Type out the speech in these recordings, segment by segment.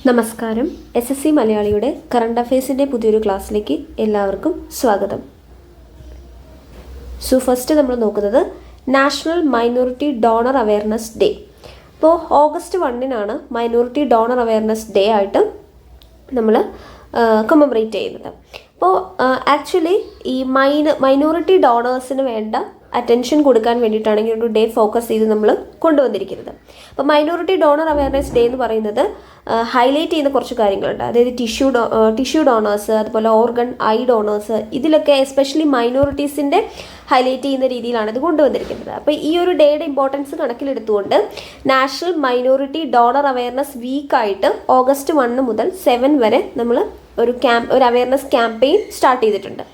നമസ്കാരം. SSC മലയാളിയുടെ current അഫയേഴ്സിൻ്റെ പുതിയൊരു ക്ലാസ്സിലേക്ക് എല്ലാവർക്കും സ്വാഗതം. ഫസ്റ്റ് നമ്മൾ നോക്കുന്നത് national minority donor awareness day. അപ്പോൾ August 1 minority donor awareness day ആയിട്ട് നമ്മൾ കമമറേറ്റ് ചെയ്യുന്നത്. അപ്പോൾ ആക്ച്വലി ഈ മൈനോറിറ്റി ഡോണേഴ്സിന് വേണ്ട അറ്റൻഷൻ കൊടുക്കാൻ വേണ്ടിയിട്ടാണ് ഇങ്ങനെ ഒരു ഡേ ഫോക്കസ് ചെയ്ത് നമ്മൾ കൊണ്ടുവന്നിരിക്കുന്നത്. അപ്പോൾ മൈനോറിറ്റി ഡോണർ അവയർനെസ് ഡേ എന്ന് പറയുന്നത് ഹൈലൈറ്റ് ചെയ്യുന്ന കുറച്ച് കാര്യങ്ങളുണ്ട്. അതായത് ടിഷ്യൂ ഡോണേഴ്സ്, അതുപോലെ ഓർഗൺ, ഐ ഡോണേഴ്സ്, ഇതിലൊക്കെ എസ്പെഷ്യലി മൈനോറിറ്റീസിൻ്റെ ഹൈലൈറ്റ് ചെയ്യുന്ന രീതിയിലാണ് ഇത് കൊണ്ടുവന്നിരിക്കുന്നത്. അപ്പോൾ ഈ ഒരു ഡേയുടെ ഇമ്പോർട്ടൻസ് കണക്കിലെടുത്തുകൊണ്ട് നാഷണൽ മൈനോറിറ്റി ഡോണർ അവയർനെസ് വീക്കായിട്ട് ഓഗസ്റ്റ് 1 മുതൽ 7 വരെ നമ്മൾ ഒരു അവയർനെസ് ക്യാമ്പയിൻ സ്റ്റാർട്ട് ചെയ്തിട്ടുണ്ട്.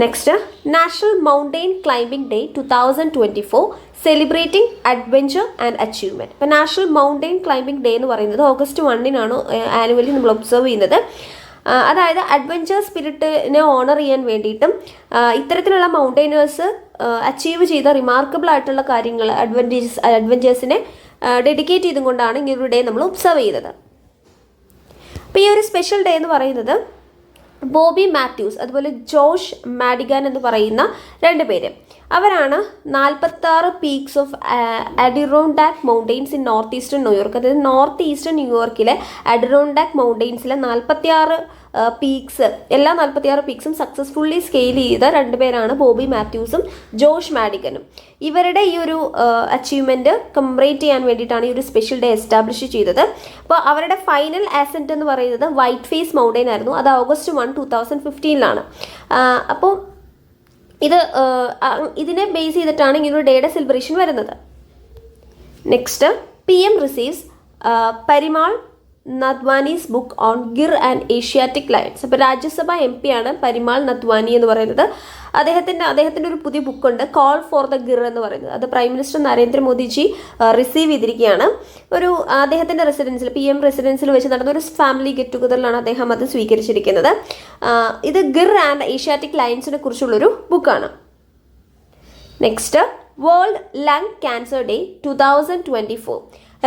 Next, national mountain climbing day 2024 celebrating adventure and achievement. ഇപ്പോൾ നാഷണൽ മൗണ്ടെയിൻ ക്ലൈംബിംഗ് ഡേ എന്ന് പറയുന്നത് ഓഗസ്റ്റ് 1 ആനുവലി നമ്മൾ ഒബ്സർവ് ചെയ്യുന്നത്. അതായത് അഡ്വെഞ്ചർ സ്പിരിറ്റിനെ ഓണർ ചെയ്യാൻ വേണ്ടിയിട്ടും ഇത്തരത്തിലുള്ള മൗണ്ടൈനേഴ്സ് അച്ചീവ് ചെയ്ത റിമാർക്കബിൾ ആയിട്ടുള്ള കാര്യങ്ങൾ അഡ്വെഞ്ചേഴ്സിനെ ഡെഡിക്കേറ്റ് ചെയ്തും കൊണ്ടാണ് ഇങ്ങനൊരു ഡേ നമ്മൾ ഒബ്സർവ് ചെയ്തത്. അപ്പോൾ ഈ ഒരു സ്പെഷ്യൽ ഡേ എന്ന് പറയുന്നത് ബോബി മാത്യൂസ് അതുപോലെ ജോഷ് മാഡിഗൻ എന്ന് പറയുന്ന 2 പേര്, അവരാണ് 46 peaks of Adirondack mountains in north eastern New York, അതായത് നോർത്ത് ഈസ്റ്റേൺ ന്യൂയോർക്കിലെ അഡിറോണ്ടാക് മൗണ്ടെയിൻസിലെ 46 പീക്സ്, എല്ലാ 46 പീക്സും സക്സസ്ഫുള്ളി സ്കെയിൽ ചെയ്ത 2 പേരാണ് ബോബി മാത്യൂസും ജോഷ് മാഡിഗനും. ഇവരുടെ ഈ ഒരു അച്ചീവ്മെൻറ്റ് കംപ്ലീറ്റ് ചെയ്യാൻ വേണ്ടിയിട്ടാണ് ഈ ഒരു സ്പെഷ്യൽ ഡേ എസ്റ്റാബ്ലിഷ് ചെയ്തത്. അപ്പോൾ അവരുടെ ഫൈനൽ ആസെൻറ്റ് എന്ന് പറയുന്നത് വൈറ്റ് ഫേസ് മൗണ്ടെയിൻ ആയിരുന്നു. അത് ഓഗസ്റ്റ് 1, 2015 അപ്പോൾ ഇതിനെ ബേസ് ചെയ്തിട്ടാണ് ഇങ്ങനൊരു ഡേയുടെ സെലിബ്രേഷൻ വരുന്നത്. Next, PM receives Parimal Nathwani's book on Gir and Asiatic lions. അപ്പോൾ രാജ്യസഭ MP ആണ് പരിമാൾ നദ്വാനി എന്ന് പറയുന്നത്. അദ്ദേഹത്തിൻ്റെ ഒരു പുതിയ ബുക്കുണ്ട്, കോൾ ഫോർ ദ ഗിർ എന്ന് പറയുന്നത്. അത് പ്രൈം മിനിസ്റ്റർ നരേന്ദ്രമോദിജി റിസീവ് ചെയ്തിരിക്കുകയാണ്. അദ്ദേഹത്തിൻ്റെ റെസിഡൻസിൽ, PM റെസിഡൻസിൽ വെച്ച് നടന്ന ഒരു ഫാമിലി ഗെറ്റ് ടുഗദറിലാണ് അദ്ദേഹം അത് സ്വീകരിച്ചിരിക്കുന്നത്. ഇത് ഗിർ ആൻഡ് ഏഷ്യാറ്റിക് ലയൺസിനെ കുറിച്ചുള്ളൊരു ബുക്കാണ്. Next, world lung cancer day 2024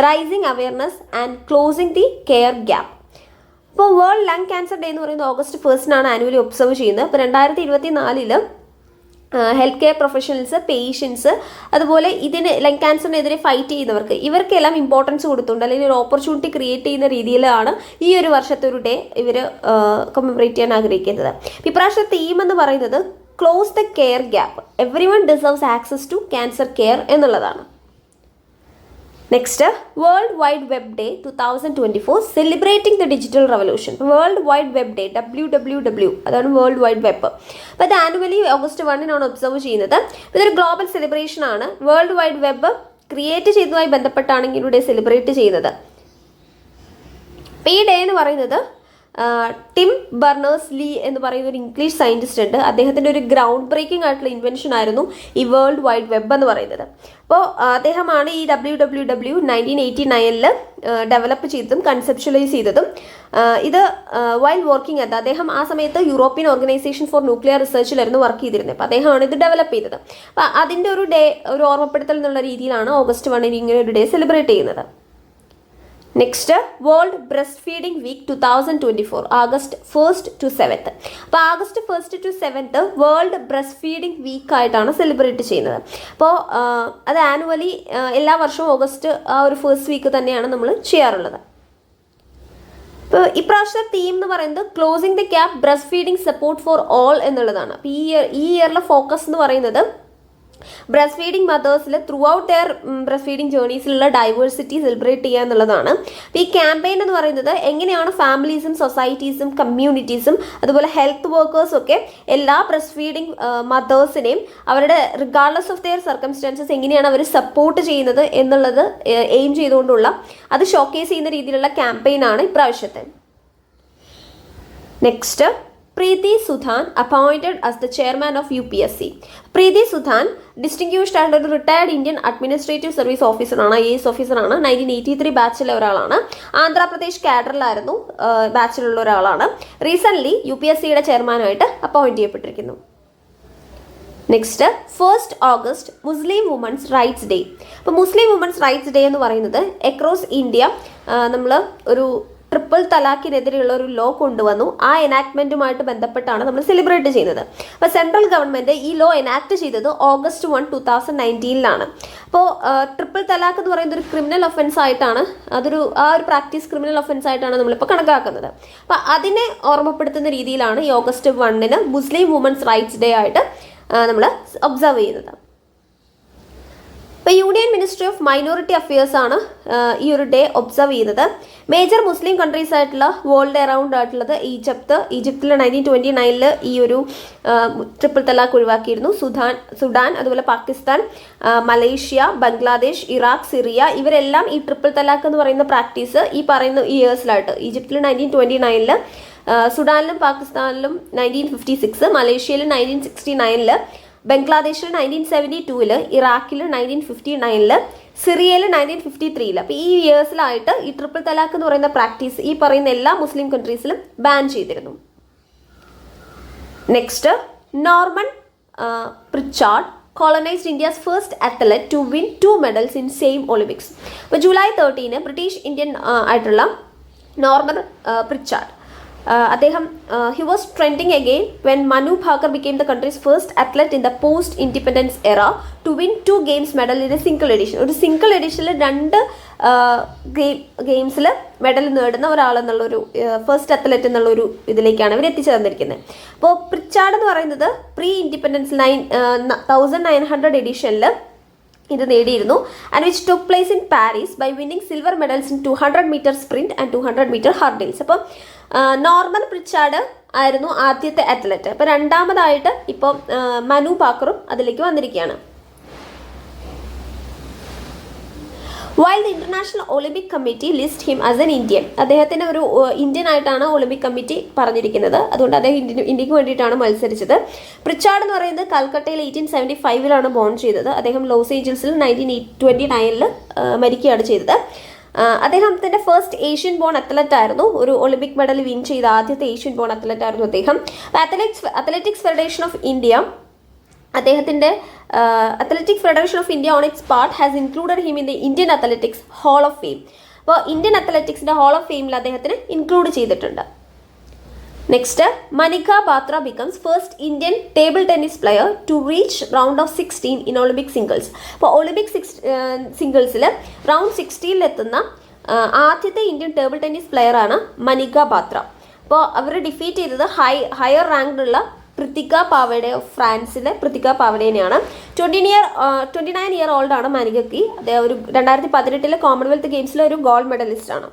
rising awareness and closing the care gap. ഇപ്പോൾ വേൾഡ് ലങ് ക്യാൻസർ ഡേ എന്ന് പറയുന്നത് ഓഗസ്റ്റ് 1 ആനുവലി ഒബ്സർവ് ചെയ്യുന്നത്. അപ്പോൾ 2024 ഹെൽത്ത് കെയർ പ്രൊഫഷണൽസ്, പേഷ്യൻസ്, അതുപോലെ ലങ് ക്യാൻസറിനെതിരെ ഫൈറ്റ് ചെയ്യുന്നവർക്ക്, ഇവർക്കെല്ലാം ഇമ്പോർട്ടൻസ് കൊടുത്തുകൊണ്ട് അല്ലെങ്കിൽ ഒരു ഓപ്പർച്യൂണിറ്റി ക്രിയേറ്റ് ചെയ്യുന്ന രീതിയിലാണ് ഈ ഒരു വർഷത്തെ ഒരു ഡേ ഇവർ കമമറേറ്റ് ചെയ്യാൻ ആഗ്രഹിക്കുന്നത്. ഇപ്രാവശ്യത്തെ തീം എന്ന് പറയുന്നത് close the care gap, every one deserves access to cancer care എന്നുള്ളതാണ്. Next, world wide web day 2024 celebrating the digital revolution. World wide web ഡേ WWW, അതാണ് വേൾഡ് വൈഡ് വെബ്. അപ്പോൾ അത് ആനുവലി ഓഗസ്റ്റ് 1 ഒബ്സർവ് ചെയ്യുന്നത്. ഇതൊരു global celebration ആണ്. World wide web create ചെയ്തതുമായി ബന്ധപ്പെട്ടാണ് ഇങ്ങനെ ഡേ സെലിബ്രേറ്റ് ചെയ്യുന്നത്. അപ്പോൾ ഈ ഡേ എന്ന് പറയുന്നത് ടിം ബർണേഴ്സ്-ലീ എന്ന് പറയുന്ന ഒരു ഇംഗ്ലീഷ് സയൻറ്റിസ്റ്റ് ഉണ്ട്. അദ്ദേഹത്തിൻ്റെ ഒരു ഗ്രൗണ്ട് ബ്രേക്കിംഗ് ആയിട്ടുള്ള ഇൻവെൻഷൻ ആയിരുന്നു ഈ വേൾഡ് വൈഡ് വെബ് എന്ന് പറയുന്നത്. അപ്പോൾ അദ്ദേഹമാണ് ഈ WWW 1989 ഡെവലപ്പ് ചെയ്തതും കൺസെപ്ച്വലൈസ് ചെയ്തതും. ഇത് വൈൽ വർക്കിംഗ് അദ്ദേഹം ആ സമയത്ത് യൂറോപ്യൻ ഓർഗനൈസേഷൻ ഫോർ ന്യൂക്ലിയർ റിസർച്ചിലായിരുന്നു വർക്ക് ചെയ്തിരുന്നത്. അപ്പോൾ അദ്ദേഹമാണ് ഇത് ഡെവലപ്പ് ചെയ്തത്. അപ്പോൾ അതിൻ്റെ ഒരു ഡേ, ഒരു ഓർമ്മപ്പെടുത്തൽ എന്നുള്ള രീതിയിലാണ് ഓഗസ്റ്റ് 1 ഇങ്ങനെ ഒരു ഡേ സെലിബ്രേറ്റ് ചെയ്യുന്നത്. Next, world breast feeding week 2024 August 1 to 7. അപ്പോൾ August 1 to 7 world breast feeding വീക്കായിട്ടാണ് സെലിബ്രേറ്റ് ചെയ്യുന്നത്. അപ്പോൾ അത് ആനുവലി എല്ലാ വർഷവും ഓഗസ്റ്റ് ഒരു ഫസ്റ്റ് വീക്ക് തന്നെയാണ് നമ്മൾ ചെയ്യാറുള്ളത്. ഇപ്പോൾ ഇപ്രാവശ്യത്തെ തീം എന്ന് പറയുന്നത് closing the gap breast feeding support for all എന്നുള്ളതാണ്. അപ്പോൾ ഈ ഇയറിലെ ഫോക്കസ് എന്ന് പറയുന്നത് ബ്രസ്റ്റ് ഫീഡിംഗ് മദേഴ്സിൽ throughout their breast feeding ജേർണീസിലുള്ള ഡൈവേഴ്സിറ്റി സെലിബ്രേറ്റ് ചെയ്യുക എന്നുള്ളതാണ്. അപ്പോൾ ഈ ക്യാമ്പയിൻ എന്ന് പറയുന്നത് എങ്ങനെയാണ് ഫാമിലീസും സൊസൈറ്റീസും കമ്മ്യൂണിറ്റീസും അതുപോലെ ഹെൽത്ത് വർക്കേഴ്സും ഒക്കെ എല്ലാ ബ്രസ്റ്റ് ഫീഡിംഗ് മദേഴ്സിനെയും അവരുടെ റിഗാർഡ്ലെസ് ഓഫ് ദെയർ സർക്കംസ്റ്റാൻസസ് എങ്ങനെയാണ് അവർ സപ്പോർട്ട് ചെയ്യുന്നത് എന്നുള്ളത് എയിം ചെയ്തുകൊണ്ടുള്ള, അത് ഷോക്കേസ് ചെയ്യുന്ന രീതിയിലുള്ള ക്യാമ്പയിനാണ് ഇപ്രാവശ്യത്തെ. Next, Preeti Sudan appointed as the chairman of UPSC. Preeti Sudan distinguished ആയിട്ടുള്ള ഒരു റിട്ടയർഡ് ഇന്ത്യൻ അഡ്മിനിസ്ട്രേറ്റീവ് സർവീസ് ഓഫീസറാണ്, IAS ഓഫീസറാണ്. 1983 ബാച്ചിലെ ഒരാളാണ്. ആന്ധ്രാപ്രദേശ് കാഡറിലായിരുന്നു ബാച്ചിലുള്ള ഒരാളാണ്. റീസെൻ്റ്ലി UPSCയുടെ ചെയർമാനായിട്ട് അപ്പോയിന്റ് ചെയ്യപ്പെട്ടിരിക്കുന്നു. നെക്സ്റ്റ് 1st ഓഗസ്റ്റ് മുസ്ലിം വുമൻസ് റൈറ്റ്സ് ഡേ. അപ്പോൾ മുസ്ലിം വുമൻസ് റൈറ്റ്സ് ഡേ എന്ന് പറയുന്നത് അക്രോസ് ഇന്ത്യ നമ്മൾ ഒരു ട്രിപ്പിൾ തലാഖിനെതിരെയുള്ള ഒരു ലോ കൊണ്ടുവന്നു. ആ എനാക്ട്മെൻറ്റുമായിട്ട് ബന്ധപ്പെട്ടാണ് നമ്മൾ സെലിബ്രേറ്റ് ചെയ്യുന്നത്. അപ്പോൾ സെൻട്രൽ ഗവൺമെൻറ് ഈ ലോ എനാക്ട് ചെയ്തത് August 1, 2019 അപ്പോൾ ട്രിപ്പിൾ തലാഖ് എന്ന് പറയുന്നത് ഒരു ക്രിമിനൽ ഒഫൻസ് ആയിട്ടാണ്, ആ ഒരു പ്രാക്ടീസ് ക്രിമിനൽ ഒഫൻസ് ആയിട്ടാണ് നമ്മളിപ്പോൾ കണക്കാക്കുന്നത്. അപ്പോൾ അതിനെ ഓർമ്മപ്പെടുത്തുന്ന രീതിയിലാണ് ഈ August 1 മുസ്ലിം വുമൻസ് റൈറ്റ്സ് ഡേ ആയിട്ട് നമ്മൾ ഒബ്സർവ് ചെയ്യുന്നത്. ഇപ്പോൾ union ministry of minority affairs ആണ് ഈ ഒരു ഡേ ഒബ്സർവ് ചെയ്യുന്നത്. മേജർ മുസ്ലിം കൺട്രീസ് ആയിട്ടുള്ള വേൾഡ് അറൗണ്ട് ആയിട്ടുള്ളത് ഈജിപ്തിൽ 1929 ഈ ഒരു ട്രിപ്പിൾ തലാഖ് ഒഴിവാക്കിയിരുന്നു. സുഡാൻ, അതുപോലെ Pakistan, Malaysia, Bangladesh, Iraq, Syria ഇവരെല്ലാം ഈ ട്രിപ്പിൾ തലാഖ് എന്ന് പറയുന്ന പ്രാക്ടീസ് ഈ പറയുന്ന ഇയേഴ്സിലായിട്ട് ഈജിപ്തിൽ 1929, സുഡാനിലും പാകിസ്ഥാനിലും 1956, മലേഷ്യയിൽ 1969, ബംഗ്ലാദേശിൽ 1972, ഇറാഖിൽ 1959, സിറിയയിൽ 1953. അപ്പോൾ ഈ ഇയേഴ്സിലായിട്ട് ഈ ട്രിപ്പിൾ തലാഖ് എന്ന് പറയുന്ന പ്രാക്ടീസ് ഈ പറയുന്ന എല്ലാ മുസ്ലിം കൺട്രീസിലും ബാൻ ചെയ്തിരുന്നു. Next, Norman Pritchard colonized India's first athlete to win 2 medals in same Olympics. അപ്പോൾ July 13 ബ്രിട്ടീഷ് ഇന്ത്യൻ ആയിട്ടുള്ള നോർമൻ പ്രിച്ചാർഡ് അദ്ദേഹം he was trending again when Manu Bhaker became the country's first athlete in the post-independence era to win 2 games medal in a single edition. ഒരു single എഡിഷനിൽ 2 ഗെയിംസിൽ medal നേടുന്ന ഒരാളെന്നുള്ളൊരു first athlete എന്നുള്ളൊരു ഇതിലേക്കാണ് ഇവർ എത്തിച്ചു തന്നിരിക്കുന്നത്. അപ്പോൾ പ്രിച്ചാർഡ് എന്ന് പറയുന്നത് പ്രീ ഇൻഡിപെൻഡൻസ് 1900 എഡിഷനിൽ ഇത് നേടിയിരുന്നു. And which took place in Paris by winning silver medals in 200 meter sprint and 200 meter hurdles. അപ്പം നോർമൻ പ്രിച്ചാർഡ് ആയിരുന്നു ആദ്യത്തെ അത്ലറ്റ്. അപ്പോൾ രണ്ടാമതായിട്ട് ഇപ്പോൾ മനു ഭാക്കറും അതിലേക്ക് വന്നിരിക്കുകയാണ്. While the International Olympic Committee list him as an Indian, അദ്ദേഹത്തിന് ഒരു ഇന്ത്യൻ ആയിട്ടാണ് ഒളിമ്പിക് കമ്മിറ്റി പറഞ്ഞിരിക്കുന്നത്. അതുകൊണ്ട് അദ്ദേഹം ഇന്ത്യക്ക് വേണ്ടിയിട്ടാണ് മത്സരിച്ചത്. പ്രിച്ചാർഡ് എന്ന് പറയുന്നത് കൽക്കട്ടയിൽ 1875 ബോൺ ചെയ്തത്. അദ്ദേഹം ലോസ് ഏഞ്ചൽസിൽ 1929 മരിക്കുകയാണ് ചെയ്തത്. അദ്ദേഹത്തിൻ്റെ ഫസ്റ്റ് ഏഷ്യൻ ബോൺ അത്ലറ്റ് ആയിരുന്നു. ഒരു ഒളിമ്പിക് മെഡൽ വിൻ ചെയ്ത ആദ്യത്തെ ഏഷ്യൻ ബോൺ അത്ലറ്റ് ആയിരുന്നു അദ്ദേഹം. അത്ലറ്റിക്സ് ഫെഡറേഷൻ ഓഫ് ഇന്ത്യ അദ്ദേഹത്തിൻ്റെ athletic federation of India on its part has included him in the Indian athletics hall of fame. അപ്പോൾ Indian അത്ലറ്റിക്സിൻ്റെ hall of ഫെയിമിൽ അദ്ദേഹത്തിന് ഇൻക്ലൂഡ് ചെയ്തിട്ടുണ്ട്. Next, Manika Batra becomes first Indian table tennis player to reach round of 16 in Olympic singles. അപ്പോൾ Olympic സിംഗിൾസിൽ round 16 എത്തുന്ന ആദ്യത്തെ Indian table tennis പ്ലെയറാണ് മനിക ബാത്ര. അപ്പോൾ അവർ ഡിഫീറ്റ് ചെയ്തത് ഹയർ റാങ്ക്ഡുള്ള പൃഥിക പാവഡെ ഓഫ് ഫ്രാൻസിലെ പൃഥിക പാവഡേനെയാണ്. 29 ഇയർ ഓൾഡ് ആണ് മനികയ്ക്ക്. അദ്ദേഹം ഒരു 2018 കോമൺവെൽത്ത് ഗെയിംസിലെ ഒരു ഗോൾഡ് മെഡലിസ്റ്റ് ആണ്.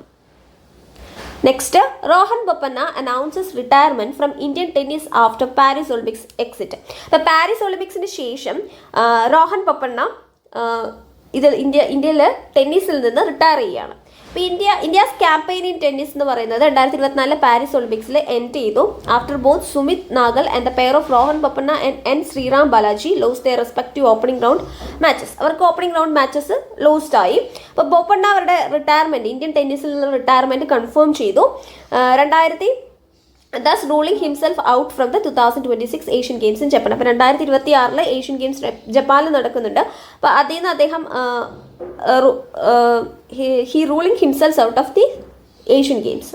Next, Rohan Bopanna announces retirement from Indian tennis after Paris Olympics exit. അപ്പോൾ പാരീസ് ഒളിമ്പിക്സിന് ശേഷം റോഹൻ ബൊപ്പണ്ണ ഇന്ത്യയിൽ ടെന്നീസിൽ നിന്ന് റിട്ടയർ ചെയ്യുകയാണ്. അപ്പോൾ ഇന്ത്യാസ് ക്യാമ്പയിൻ ഇൻ ടെന്നീസ് എന്ന് പറയുന്നത് 2024 പാരീസ് ഒളിമ്പിക്സിൽ എൻഡ് ചെയ്തു. After both Sumit Nagal and the pair of Rohan Bopanna and N Sriram Balaji lose their respective opening round matches. അവർക്ക് ഓപ്പണിംഗ് റൗണ്ട് മാച്ചസ് ലോസ്റ്റ് ആയി. അപ്പോൾ ബൊപ്പണ്ണ അവരുടെ റിട്ടയർമെൻറ്റ് ഇന്ത്യൻ ടെന്നീസിൽ നിന്ന് റിട്ടയർമെൻറ്റ് കൺഫേം ചെയ്തു. thus ruling himself out from the 2026 Asian games in Japan. അപ്പോൾ 2026 Asian games ജപ്പാനിൽ നടക്കുന്നുണ്ട്. അപ്പോൾ അതിൽ നിന്ന് അദ്ദേഹം he ruling himself out of the Asian Games.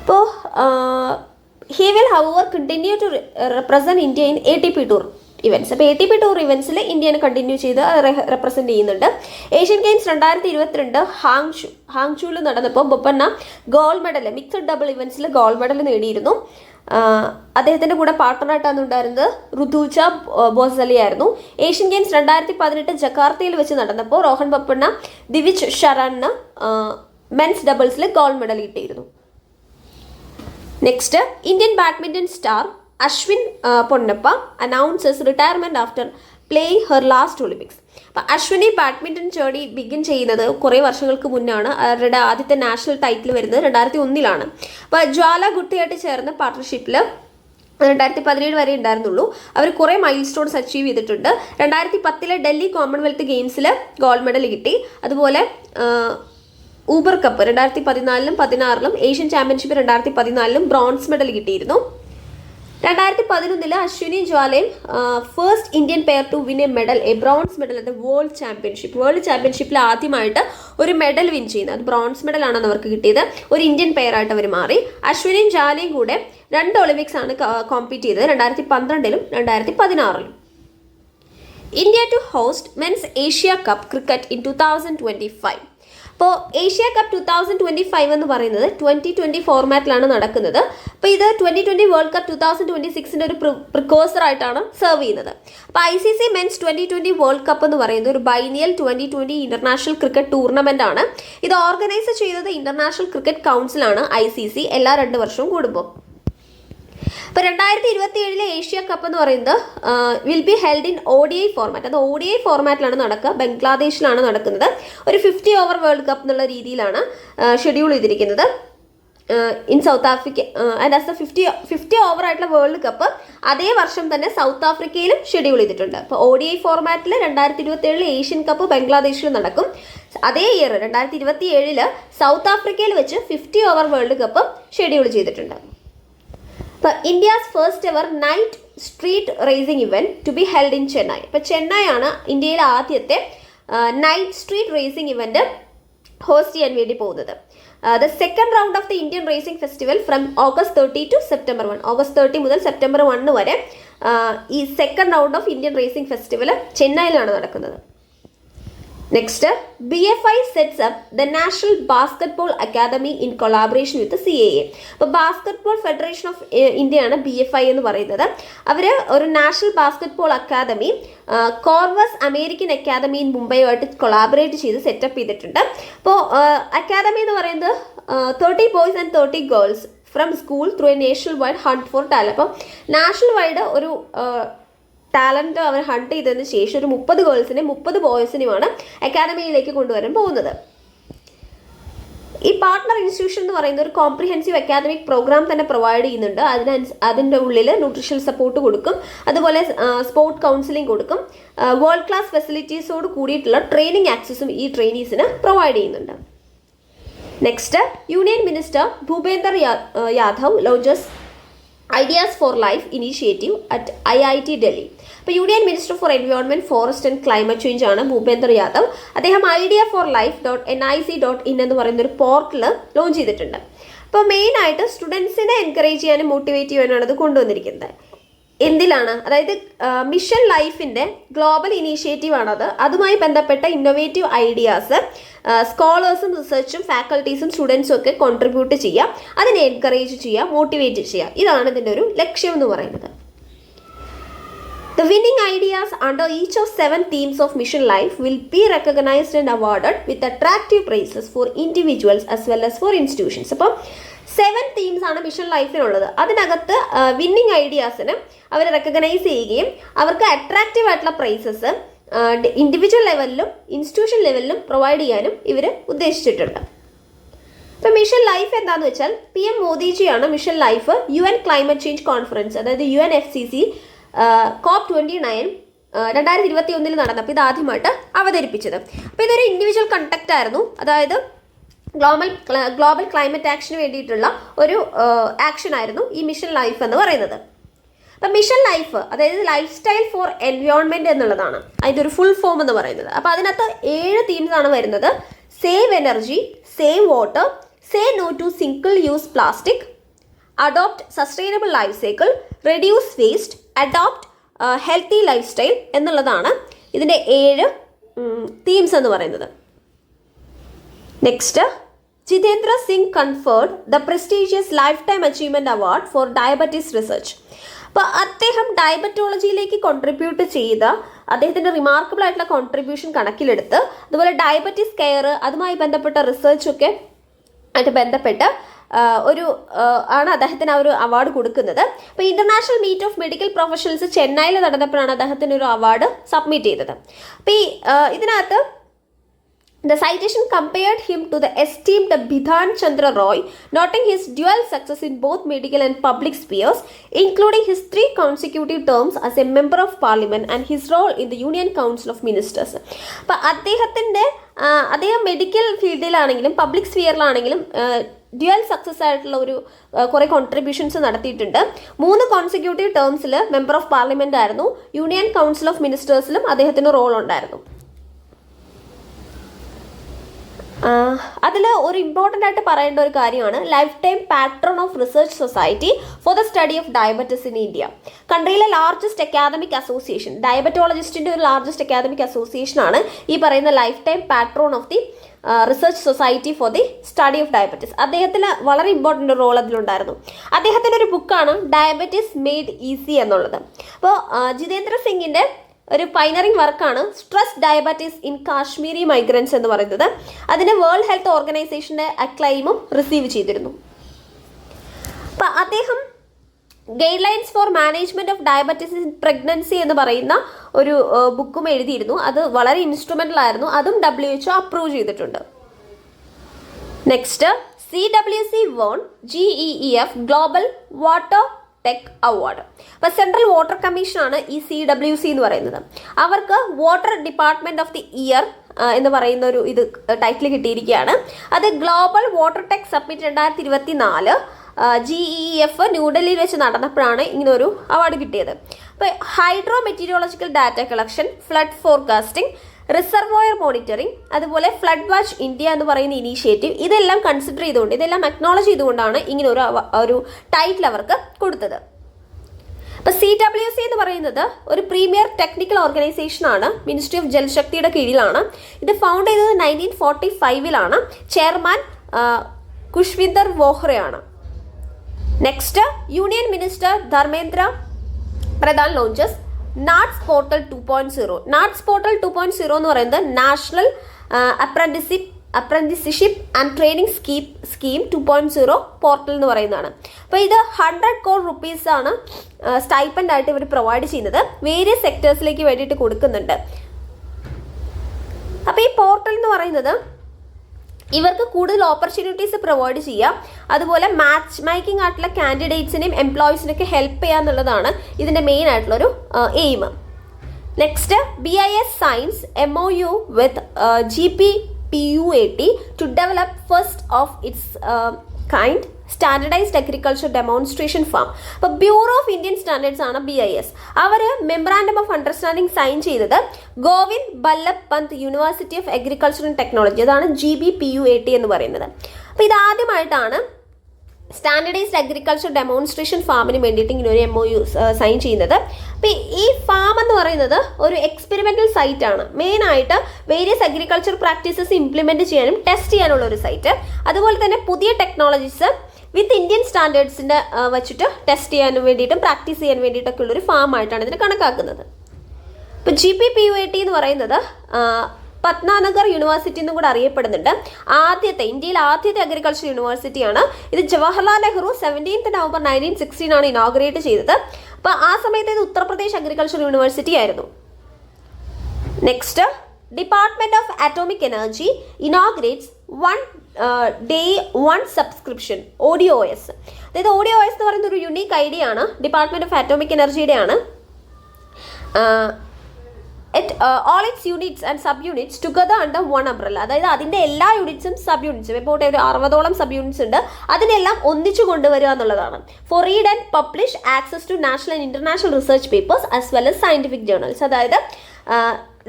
അപ്പോൾ he will however continue to represent India in ATP Tour events. അപ്പോൾ ATP tour ഇവൻറ്റ്സിൽ ഇന്ത്യനെ കണ്ടിന്യൂ ചെയ്ത് റെപ്രസെൻറ്റ് ചെയ്യുന്നുണ്ട്. ഏഷ്യൻ ഗെയിംസ് 2022 ഹാങ്ചൂവിൽ നടന്നപ്പോൾ Bopanna gold medal mixed double ഇവൻറ്റ്സിൽ ഗോൾഡ് മെഡൽ നേടിയിരുന്നു. അദ്ദേഹത്തിൻ്റെ കൂടെ പാർട്ട്ണറായിട്ടാണ് ഉണ്ടായിരുന്നത് ഋതുജ ബോസലി ആയിരുന്നു. ഏഷ്യൻ ഗെയിംസ് 2018 ജക്കാർത്തയിൽ വെച്ച് നടന്നപ്പോൾ റോഹൻ ബൊപ്പണ്ണ ദിവിജ് ഷരണിന് മെൻസ് ഡബിൾസിൽ ഗോൾഡ് മെഡൽ കിട്ടിയിരുന്നു. Next, Indian badminton star Ashwin Ponnappa announces retirement after playing her last Olympics. അപ്പോൾ അശ്വിനി ബാഡ്മിൻ്റൺ ജേർണി ബിഗിൻ ചെയ്യുന്നത് കുറേ വർഷങ്ങൾക്ക് മുന്നാണ്. അവരുടെ ആദ്യത്തെ നാഷണൽ ടൈറ്റിൽ വരുന്നത് 2001 അപ്പോൾ ജ്വാല ഗുട്ടിയായിട്ട് ചേർന്ന പാർട്ട്ണർഷിപ്പിൽ 2017 വരെ ഉണ്ടായിരുന്നുള്ളൂ. അവർ കുറേ മൈൽ സ്റ്റോൺസ് അച്ചീവ് ചെയ്തിട്ടുണ്ട്. 2010 ഡൽഹി കോമൺവെൽത്ത് ഗെയിംസിൽ ഗോൾഡ് മെഡൽ കിട്ടി. അതുപോലെ Uber cup 2014 2016 Asian championship 2014 bronze medal കിട്ടിയിരുന്നു. 2011 അശ്വിനി ജ്വാലയും first Indian pair to win a medal, a bronze medal at world ചാമ്പ്യൻഷിപ്പിൽ ആദ്യമായിട്ട് ഒരു മെഡൽ വിൻ ചെയ്യുന്നത്. അത് ബ്രോൺസ് മെഡൽ ആണെന്ന് അവർക്ക് കിട്ടിയത്. ഒരു ഇന്ത്യൻ പെയർ ആയിട്ട് അവർ മാറി. അശ്വിനിയും ജ്വാലയും കൂടെ 2 ഒളിമ്പിക്സ് ആണ് കോമ്പീറ്റ് ചെയ്തത്, 2012 2016. India to host men's Asia cup cricket in 2025. അപ്പോൾ ഏഷ്യ കപ്പ് 2025 എന്ന് പറയുന്നത് 2020 ഫോർമാറ്റിലാണ് നടക്കുന്നത്. അപ്പോൾ ഇത് 2020 വേൾഡ് കപ്പ് 2026 ഒരു പ്രിക്കോസർ ആയിട്ടാണ് സെർവ് ചെയ്യുന്നത്. അപ്പോൾ ICC മെൻസ് 2020 വേൾഡ് കപ്പ് എന്ന് പറയുന്നത് ഒരു ബൈനിയൽ 2020 ഇന്റർനാഷണൽ ക്രിക്കറ്റ് ടൂർണമെന്റ് ആണ്. ഇത് ഓർഗനൈസ് ചെയ്യുന്നത് ഇന്റർനാഷണൽ ക്രിക്കറ്റ് കൗൺസിലാണ്, ICC, എല്ലാ 2 വർഷവും കൂടുമ്പോൾ. അപ്പോൾ 2027 ഏഷ്യ കപ്പ് എന്ന് പറയുന്നത് will be held in ODI format. അത് ODI ഫോർമാറ്റിലാണ് നടക്കുക, ബംഗ്ലാദേശിലാണ് നടക്കുന്നത്. ഒരു 50 ഓവർ വേൾഡ് കപ്പ് എന്നുള്ള രീതിയിലാണ് ഷെഡ്യൂൾ ചെയ്തിരിക്കുന്നത് in south Africa. And as the 50 over ആയിട്ടുള്ള വേൾഡ് കപ്പ് അതേ വർഷം തന്നെ സൗത്ത് ആഫ്രിക്കയിലും ഷെഡ്യൂൾ ചെയ്തിട്ടുണ്ട്. അപ്പോൾ ODI ഫോർമാറ്റിൽ 2027 ഏഷ്യൻ കപ്പ് ബംഗ്ലാദേശിൽ നടക്കും. അതേ ഇയർ 2027 സൗത്ത് ആഫ്രിക്കയിൽ വെച്ച് 50 ഓവർ വേൾഡ് കപ്പ് ഷെഡ്യൂൾ ചെയ്തിട്ടുണ്ട്. ഇപ്പോൾ India's first ever night street racing event to be held in Chennai. ഇപ്പോൾ ചെന്നൈ ആണ് ഇന്ത്യയിലെ ആദ്യത്തെ night street racing event host ചെയ്യാൻ വേണ്ടി പോകുന്നത്. The second round of the Indian racing festival from August 30 to September 1. August 30 മുതൽ September 1 വരെ ഈ second round of Indian racing festival ചെന്നൈയിലാണ് നടക്കുന്നത്. Next, BFI sets up the national basketball academy in collaboration with CAA. അപ്പോൾ basketball federation of ഇന്ത്യയാണ് BFI എന്ന് പറയുന്നത്. അവർ ഒരു national basketball academy Corvus American academy in മുംബൈയുമായിട്ട് കൊളാബറേറ്റ് ചെയ്ത് സെറ്റപ്പ് ചെയ്തിട്ടുണ്ട്. അപ്പോൾ അക്കാദമി എന്ന് പറയുന്നത് 30 boys and 30 girls from school through a national wide hunt for talent. അപ്പോൾ നാഷണൽ വൈഡ് ഒരു ടാലൻറ്റ് അവർ ഹണ്ട് ചെയ്തതിന് ശേഷം ഒരു 30 ഗേൾസിനെയും 30 ബോയ്സിനെയുമാണ് അക്കാദമിയിലേക്ക് കൊണ്ടുവരാൻ പോകുന്നത്. ഈ പാർട്ട്ണർ ഇൻസ്റ്റിറ്റ്യൂഷൻ എന്ന് പറയുന്ന ഒരു കോംപ്രിഹെൻസീവ് അക്കാദമിക് പ്രോഗ്രാം തന്നെ പ്രൊവൈഡ് ചെയ്യുന്നുണ്ട്. അതിൻ്റെ ഉള്ളിൽ ന്യൂട്രീഷണൽ സപ്പോർട്ട് കൊടുക്കും, അതുപോലെ സ്പോർട്ട് കൗൺസിലിംഗ് കൊടുക്കും. വേൾഡ് ക്ലാസ് ഫെസിലിറ്റീസോട് കൂടിയിട്ടുള്ള ട്രെയിനിങ് ആക്സസും ഈ ട്രെയിനീസിന് പ്രൊവൈഡ് ചെയ്യുന്നുണ്ട്. Next, union minister Bhupender Yadav launches ideas for life initiative at IIT Delhi. അപ്പോൾ union minister for environment, forest and climate change ആണ് ഭൂപേന്ദർ യാദവ്. അദ്ദേഹം idea4life.nic.in എന്ന് പറയുന്ന ഒരു പോർട്ടൽ ലോഞ്ച് ചെയ്തിട്ടുണ്ട്. അപ്പോൾ മെയിനായിട്ട് സ്റ്റുഡൻസിനെ എൻകറേജ് ചെയ്യാനും മോട്ടിവേറ്റ് ചെയ്യാനാണ് ഇത് കൊണ്ടുവന്നിരിക്കുന്നത്. എന്തിലാണ്? അതായത് മിഷൻ ലൈഫിൻ്റെ ഗ്ലോബൽ ഇനീഷ്യേറ്റീവ് ആണത്. അതുമായി ബന്ധപ്പെട്ട ഇന്നോവേറ്റീവ് ഐഡിയാസ് സ്കോളേഴ്സും റിസർച്ചും ഫാക്കൽറ്റീസും സ്റ്റുഡൻസും ഒക്കെ കോൺട്രിബ്യൂട്ട് ചെയ്യുക, അതിനെ എൻകറേജ് ചെയ്യുക, മോട്ടിവേറ്റ് ചെയ്യുക. ഇതാണ് ഇതിൻ്റെ ഒരു ലക്ഷ്യം എന്ന് പറയുന്നത്. The winning ideas under each of 7 themes of Mission Life will be recognized and awarded with attractive prizes for individuals as well as for institutions. അപ്പോൾ 7 തീംസ് ആണ് മിഷൻ ലൈഫിനുള്ളത്. അതിനകത്ത് വിന്നിങ് ഐഡിയാസിന് അവർ റെക്കഗ്നൈസ് ചെയ്യുകയും അവർക്ക് അട്രാക്റ്റീവ് ആയിട്ടുള്ള പ്രൈസസ് ഇൻഡിവിജ്വൽ ലെവലിലും institution ലെവലിലും provide ചെയ്യാനും ഇവർ ഉദ്ദേശിച്ചിട്ടുണ്ട്. ഇപ്പോൾ മിഷൻ ലൈഫ് എന്താണെന്ന് വെച്ചാൽ PM മോദിജിയാണ് mission life UN climate change conference, അതായത് UNFCC COP29 2021 നടന്നപ്പോൾ ഇത് ആദ്യമായിട്ട് അവതരിപ്പിച്ചത്. അപ്പോൾ ഇതൊരു ഇൻഡിവിജ്വൽ കണ്ടക്റ്റ് ആയിരുന്നു. അതായത് ഗ്ലോബൽ ക്ലൈമറ്റ് ആക്ഷന് വേണ്ടിയിട്ടുള്ള ഒരു ആക്ഷൻ ആയിരുന്നു ഈ മിഷൻ ലൈഫ് എന്ന് പറയുന്നത്. അപ്പം മിഷൻ ലൈഫ് അതായത് ലൈഫ് സ്റ്റൈൽ ഫോർ എൻവയോൺമെൻറ്റ് എന്നുള്ളതാണ് അതിൻ്റെ ഒരു ഫുൾ ഫോം എന്ന് പറയുന്നത്. അപ്പോൾ അതിനകത്ത് 7 തീംസ് ആണ് വരുന്നത്. Save energy, save water, say no to single use plastic, adopt sustainable life cycle, reduce waste, adopt healthy lifestyle എന്നുള്ളതാണ് ഇതിൻ്റെ 7 തീംസ് എന്ന് പറയുന്നത്. Next, Jitendra Singh conferred the prestigious lifetime achievement award for diabetes research. അപ്പോൾ അദ്ദേഹം ഡയബറ്റോളജിയിലേക്ക് contribute ചെയ്ത അദ്ദേഹത്തിൻ്റെ remarkable ആയിട്ടുള്ള contribution കണക്കിലെടുത്ത് അതുപോലെ ഡയബറ്റീസ് കെയർ അതുമായി ബന്ധപ്പെട്ട റിസർച്ചൊക്കെ ആയിട്ട് ബന്ധപ്പെട്ട് ആണ് അദ്ദേഹത്തിന് ആ ഒരു അവാർഡ് കൊടുക്കുന്നത്. അപ്പോൾ international meet of medical professionals ചെന്നൈയിൽ നടന്നപ്പോഴാണ് അദ്ദേഹത്തിന് ഒരു അവാർഡ് സബ്മിറ്റ് ചെയ്തത്. അപ്പോൾ ഇതിനകത്ത് the citation compared him to the esteemed Bidhan Chandra Roy, noting his dual success in both medical and public spheres, including his 3 consecutive terms as a member of parliament and his role in the Union Council of Ministers. അപ്പോൾ അദ്ദേഹം medical ഫീൽഡിലാണെങ്കിലും public സ്ഫിയറിലാണെങ്കിലും dual success ആയിട്ടുള്ള ഒരു കുറേ contributions നടത്തിയിട്ടുണ്ട്. 3 consecutive ടേംസിൽ member of parliament ആയിരുന്നു. Union council of മിനിസ്റ്റേഴ്സിലും അദ്ദേഹത്തിന് role ഉണ്ടായിരുന്നു. അതിൽ ഒരു ഇമ്പോർട്ടൻ്റ് ആയിട്ട് പറയേണ്ട ഒരു കാര്യമാണ് lifetime patron of research society for the study of diabetes in India. കൺട്രിയിലെ ലാർജസ്റ്റ് അക്കാദമിക് അസോസിയേഷൻ, ഡയബറ്റോളജിസ്റ്റിൻ്റെ ഒരു ലാർജസ്റ്റ് അക്കാദമിക് അസോസിയേഷനാണ് ഈ പറയുന്ന lifetime patron of the research society for the study of diabetes. അദ്ദേഹത്തിന് വളരെ ഇമ്പോർട്ടൻ്റ് റോൾ അതിലുണ്ടായിരുന്നു. അദ്ദേഹത്തിൻ്റെ ഒരു ബുക്കാണ് ഡയബറ്റിസ് മെയ്ഡ് ഈസി എന്നുള്ളത്. അപ്പോൾ ജിതേന്ദ്ര സിംഗിൻ്റെ ഒരു പൈനറിംഗ് വർക്കാണ് stress diabetes in Kashmiri migrants എന്ന് പറയുന്നത്. അതിന് വേൾഡ് ഹെൽത്ത് ഓർഗനൈസേഷൻ്റെ അക്ലൈമും റിസീവ് ചെയ്തിരുന്നു. അപ്പം അദ്ദേഹം guidelines for management of diabetes in pregnancy എന്ന് പറയുന്ന ഒരു ബുക്കും എഴുതിയിരുന്നു. അത് വളരെ ഇൻസ്ട്രുമെന്റൽ ആയിരുന്നു. അതും WHO അപ്രൂവ് ചെയ്തിട്ടുണ്ട്. Next, CWC won GEEF global water tech award. അപ്പോൾ സെൻട്രൽ വാട്ടർ കമ്മീഷനാണ് ഈ CWC എന്ന് പറയുന്നത്. അവർക്ക് water department of the year എന്ന് പറയുന്ന ഒരു ഇത് ടൈറ്റിൽ കിട്ടിയിരിക്കുകയാണ്. അത് global water tech submit 2024 GEEF ന്യൂഡൽഹിയിൽ വെച്ച് നടന്നപ്പോഴാണ് ഇങ്ങനെ ഒരു അവാർഡ് കിട്ടിയത്. അപ്പോൾ hydro meteorological data collection, flood forecasting, reservoir monitoring, അതുപോലെ ഫ്ലഡ് വാച്ച് ഇന്ത്യ എന്ന് പറയുന്ന ഇനീഷ്യേറ്റീവ്, ഇതെല്ലാം കൺസിഡർ ചെയ്തുകൊണ്ട്, ഇതെല്ലാം അക്നോളജ് ചെയ്തുകൊണ്ടാണ് ഇങ്ങനെ ഒരു ടൈറ്റിൽ അവർക്ക് കൊടുത്തത്. അപ്പോൾ CWC എന്ന് പറയുന്നത് ഒരു പ്രീമിയർ ടെക്നിക്കൽ ഓർഗനൈസേഷനാണ്. മിനിസ്ട്രി ഓഫ് ജൽശക്തിയുടെ കീഴിലാണ്. ഇത് ഫൗണ്ട് ചെയ്തത് 1945 ചെയർമാൻ കുഷ്വിന്ദർ വോഹ്റയാണ്. Next, union minister Dharmendra Pradhan launches NATS portal 2.0. NATS portal 2.0 എന്ന് പറയുന്നത് national apprenticeship and training scheme 2.0 portal എന്ന് പറയുന്നതാണ്. അപ്പോൾ ഇത് 100 crore rupees ആണ് സ്റ്റൈപ്പൻഡ് ആയിട്ട് ഇവർ പ്രൊവൈഡ് ചെയ്യുന്നത്. വേരിയസ് സെക്ടേഴ്സിലേക്ക് വേണ്ടിയിട്ട് കൊടുക്കുന്നുണ്ട്. അപ്പോൾ ഈ പോർട്ടൽ എന്ന് പറയുന്നത് ഇവർക്ക് കൂടുതൽ ഓപ്പർച്യൂണിറ്റീസ് പ്രൊവൈഡ് ചെയ്യാം. അതുപോലെ മാച്ച് മേക്കിംഗ് ആയിട്ടുള്ള കാൻഡിഡേറ്റ്സിനെയും എംപ്ലോയീസിനൊക്കെ ഹെൽപ്പ് ചെയ്യുക എന്നുള്ളതാണ് ഇതിൻ്റെ മെയിൻ ആയിട്ടുള്ളൊരു aim. Next, BIS science MOU with GPPUAT to develop first of its kind standardized agriculture demonstration farm. അപ്പോൾ ബ്യൂറോ ഓഫ് ഇന്ത്യൻ സ്റ്റാൻഡേർഡ്സ് ആണ് BIS. അവർ മെമ്മറാൻഡം ഓഫ് അണ്ടർസ്റ്റാൻഡിംഗ് സൈൻ ചെയ്തത് Govind Ballabh Pant university of agriculture and technology, അതാണ് GBPUAT എന്ന് പറയുന്നത്. അപ്പോൾ ഇതാദ്യമായിട്ടാണ് standardized agriculture demonstration ഫാമിന് വേണ്ടിയിട്ട് ഇങ്ങനെ ഒരു MOU സൈൻ ചെയ്യുന്നത്. അപ്പോൾ ഈ ഫാം എന്ന് പറയുന്നത് ഒരു എക്സ്പെരിമെൻ്റൽ സൈറ്റാണ്. മെയിനായിട്ട് വേരിയസ് അഗ്രികൾച്ചർ പ്രാക്ടീസസ് ഇംപ്ലിമെൻറ്റ് ചെയ്യാനും ടെസ്റ്റ് ചെയ്യാനുള്ള ഒരു സൈറ്റ്. അതുപോലെ തന്നെ പുതിയ ടെക്നോളജീസ് വിത്ത് ഇന്ത്യൻ സ്റ്റാൻഡേർഡ്സിൻ്റെ വെച്ചിട്ട് ടെസ്റ്റ് ചെയ്യാനും വേണ്ടിയിട്ടും പ്രാക്ടീസ് ചെയ്യാൻ വേണ്ടിയിട്ടൊക്കെ ഉള്ളൊരു ഫാമായിട്ടാണ് ഇതിനെ കണക്കാക്കുന്നത്. ഇപ്പോൾ GPPUAT എന്ന് പറയുന്നത് പത്നാനഗർ യൂണിവേഴ്സിറ്റി എന്നും കൂടെ അറിയപ്പെടുന്നുണ്ട്. ഇന്ത്യയിലെ ആദ്യത്തെ അഗ്രികൾച്ചർ യൂണിവേഴ്സിറ്റിയാണ്. ഇത് ജവഹർലാൽ നെഹ്റു 17 November 1916 ഇനോഗ്രേറ്റ് ചെയ്തത്. അപ്പോൾ ആ സമയത്ത് ഇത് ഉത്തർപ്രദേശ് അഗ്രികൾച്ചർ യൂണിവേഴ്സിറ്റി ആയിരുന്നു. Next, department of atomic energy inaugurates day 1 subscription ODOS. അതായത് ODOS എന്ന് പറയുന്ന ഒരു യുണീക്ക് ഐഡിയ ആണ്. ഡിപ്പാർട്ട്മെന്റ് ഓഫ് അറ്റോമിക് എനർജിയുടെ ആണ്. all its units and sub-units together under one umbrella. അതായത് അതിൻ്റെ എല്ലാ യൂണിറ്റ്സും സബ് യൂണിറ്റ്സും ഇപ്പോൾ ഒരു 60ഓളം സബ് യൂണിറ്റ്സ് ഉണ്ട്. അതിനെല്ലാം ഒന്നിച്ചു കൊണ്ടുവരിക എന്നുള്ളതാണ്. For read and publish access to national and international research papers as well as scientific journals. അതായത്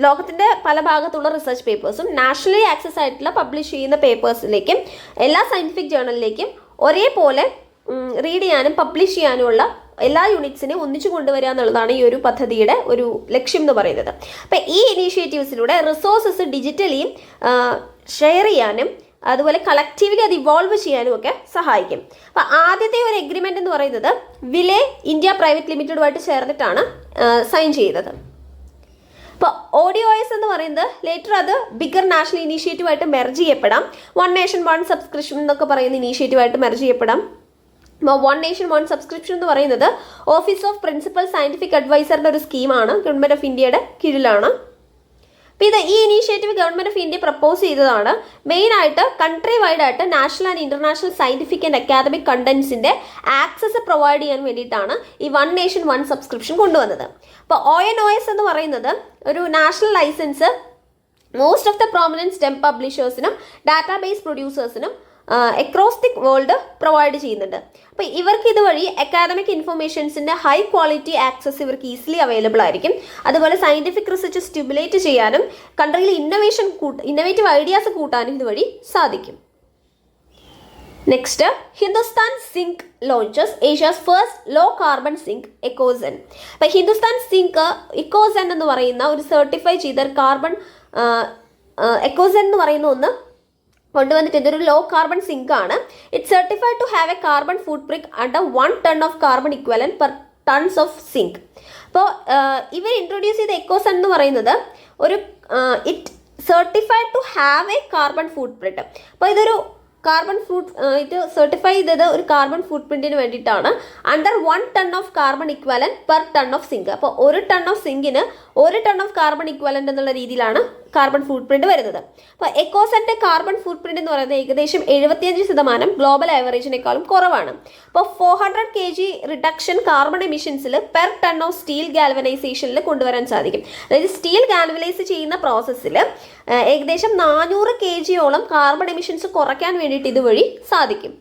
ലോകത്തിൻ്റെ പല ഭാഗത്തുള്ള റിസർച്ച് പേപ്പേഴ്സും നാഷണലി ആക്സസ് ആയിട്ടുള്ള പബ്ലിഷ് ചെയ്യുന്ന പേപ്പേഴ്സിലേക്കും എല്ലാ സയന്റിഫിക് ജേർണലിലേക്കും ഒരേപോലെ റീഡ് ചെയ്യാനും പബ്ലിഷ് ചെയ്യാനുമുള്ള എല്ലാ യൂണിറ്റ്സിനെയും ഒന്നിച്ചു കൊണ്ടുവരിക എന്നുള്ളതാണ് ഈ ഒരു പദ്ധതിയുടെ ഒരു ലക്ഷ്യം എന്ന് പറയുന്നത്. അപ്പം ഈ ഇനീഷ്യേറ്റീവ്സിലൂടെ റിസോഴ്സസ് ഡിജിറ്റലിയും ഷെയർ ചെയ്യാനും അതുപോലെ കളക്റ്റീവ്ലി അത് ഇവോൾവ് ചെയ്യാനും ഒക്കെ സഹായിക്കും. അപ്പം ആദ്യത്തെ ഒരു എഗ്രിമെൻ്റ് എന്ന് പറയുന്നത് വിലെ ഇന്ത്യ പ്രൈവറ്റ് ലിമിറ്റഡുമായിട്ട് ചേർന്നിട്ടാണ് സൈൻ ചെയ്തത്. ഇപ്പോൾ ODOS എന്ന് പറയുന്നത് ലേറ്റർ അത് ബിഗർ നാഷണൽ ഇനീഷ്യേറ്റീവായിട്ട് മെർജ് ചെയ്യപ്പെടാം. 1 Nation 1 സബ്സ്ക്രിപ്ഷൻ എന്നൊക്കെ പറയുന്ന ഇനീഷ്യേറ്റീവായിട്ട് മെർജ് ചെയ്യപ്പെടാം. 1 Nation 1 സബ്സ്ക്രിപ്ഷൻ എന്ന് പറയുന്നത് ഓഫീസ് ഓഫ് പ്രിൻസിപ്പൽ സയന്റിഫിക് അഡ്വൈസറിൻ്റെ ഒരു സ്കീമാണ്. ഗവൺമെൻറ് ഓഫ് ഇന്ത്യയുടെ കീഴിലാണ്. അപ്പോൾ ഈ initiative government of India propose ചെയ്തതാണ്. മെയിനായിട്ട് കൺട്രി വൈഡ് ആയിട്ട് national and international scientific and academic കണ്ടന്റ്സിൻ്റെ ആക്സസ് പ്രൊവൈഡ് ചെയ്യാൻ വേണ്ടിയിട്ടാണ് ഈ 1 Nation 1 സബ്സ്ക്രിപ്ഷൻ കൊണ്ടുവന്നത്. അപ്പോൾ ONOS എന്ന് പറയുന്നത് ഒരു national licence most of the prominent STEM പബ്ലിഷേഴ്സിനും ഡാറ്റാബേസ് പ്രൊഡ്യൂസേഴ്സിനും അക്രോസ് ദി വേൾഡ് പ്രൊവൈഡ് ചെയ്യുന്നുണ്ട്. അപ്പോൾ ഇവർക്ക് ഇതുവഴി അക്കാദമിക് ഇൻഫർമേഷൻസിൻ്റെ ഹൈ ക്വാളിറ്റി ആക്സസ് ഇവർക്ക് ഈസിലി അവൈലബിൾ ആയിരിക്കും. അതുപോലെ സയൻറ്റിഫിക് റിസർച്ച് സ്റ്റിമുലേറ്റ് ചെയ്യാനും കൺട്രിയിൽ ഇന്നോവേറ്റീവ് ഐഡിയാസ് കൂട്ടാനും ഇതുവഴി സാധിക്കും. Next, Hindustan zinc launches Asia's first low carbon zinc EcoZen. അപ്പം ഹിന്ദുസ്ഥാൻ സിങ്ക് ഇക്കോസെൻ എന്ന് പറയുന്ന ഒരു സർട്ടിഫൈ ചെയ്ത കാർബൺ എക്കോസെൻ എന്ന് പറയുന്ന ഒന്ന് കൊണ്ടുവന്നിട്ടുണ്ട്. ഒരു ലോ കാർബൺ സിങ്ക് ആണ്. It certified to have a carbon footprint under 1 ton of carbon equivalent per tons of zinc. അപ്പോൾ ഇവർ ഇൻട്രൊഡ്യൂസ് ചെയ്ത എക്കോസെൻ എന്ന് പറയുന്നത് ഒരു it certified to have a carbon footprint. അപ്പോൾ ഇതൊരു ഇത് സർട്ടിഫൈ ചെയ്തത് ഒരു കാർബൺ ഫുട് പ്രിന്റിന് വേണ്ടിയിട്ടാണ്. Under 1 ton of carbon equivalent per ton of zinc. അപ്പോൾ 1 ton ഓഫ് സിങ്കിന് 1 ton ഓഫ് കാർബൺ ഇക്വലന്റ് എന്നുള്ള രീതിയിലാണ് കാർബൺ ഫുട് പ്രിന്റ് വരുന്നത്. അപ്പോൾ എക്കോസെൻ്റെ കാർബൺ ഫുട് പ്രിന്റ് എന്ന് പറയുന്നത് ഏകദേശം 75% ഗ്ലോബൽ ആവറേജിനേക്കാളും കുറവാണ്. അപ്പോൾ 400 kg റിഡക്ഷൻ കാർബൺ എമിഷൻസിൽ പെർ ടൺ ഓഫ് സ്റ്റീൽ ഗാൽവനൈസേഷനിൽ കൊണ്ടുവരാൻ സാധിക്കും. അതായത് സ്റ്റീൽ ഗാൽവനൈസ് ചെയ്യുന്ന പ്രോസസ്സിൽ ഏകദേശം 400 kg കാർബൺ എമിഷൻസ് കുറയ്ക്കാൻ വേണ്ടിയിട്ട് ഇതുവഴി സാധിക്കും.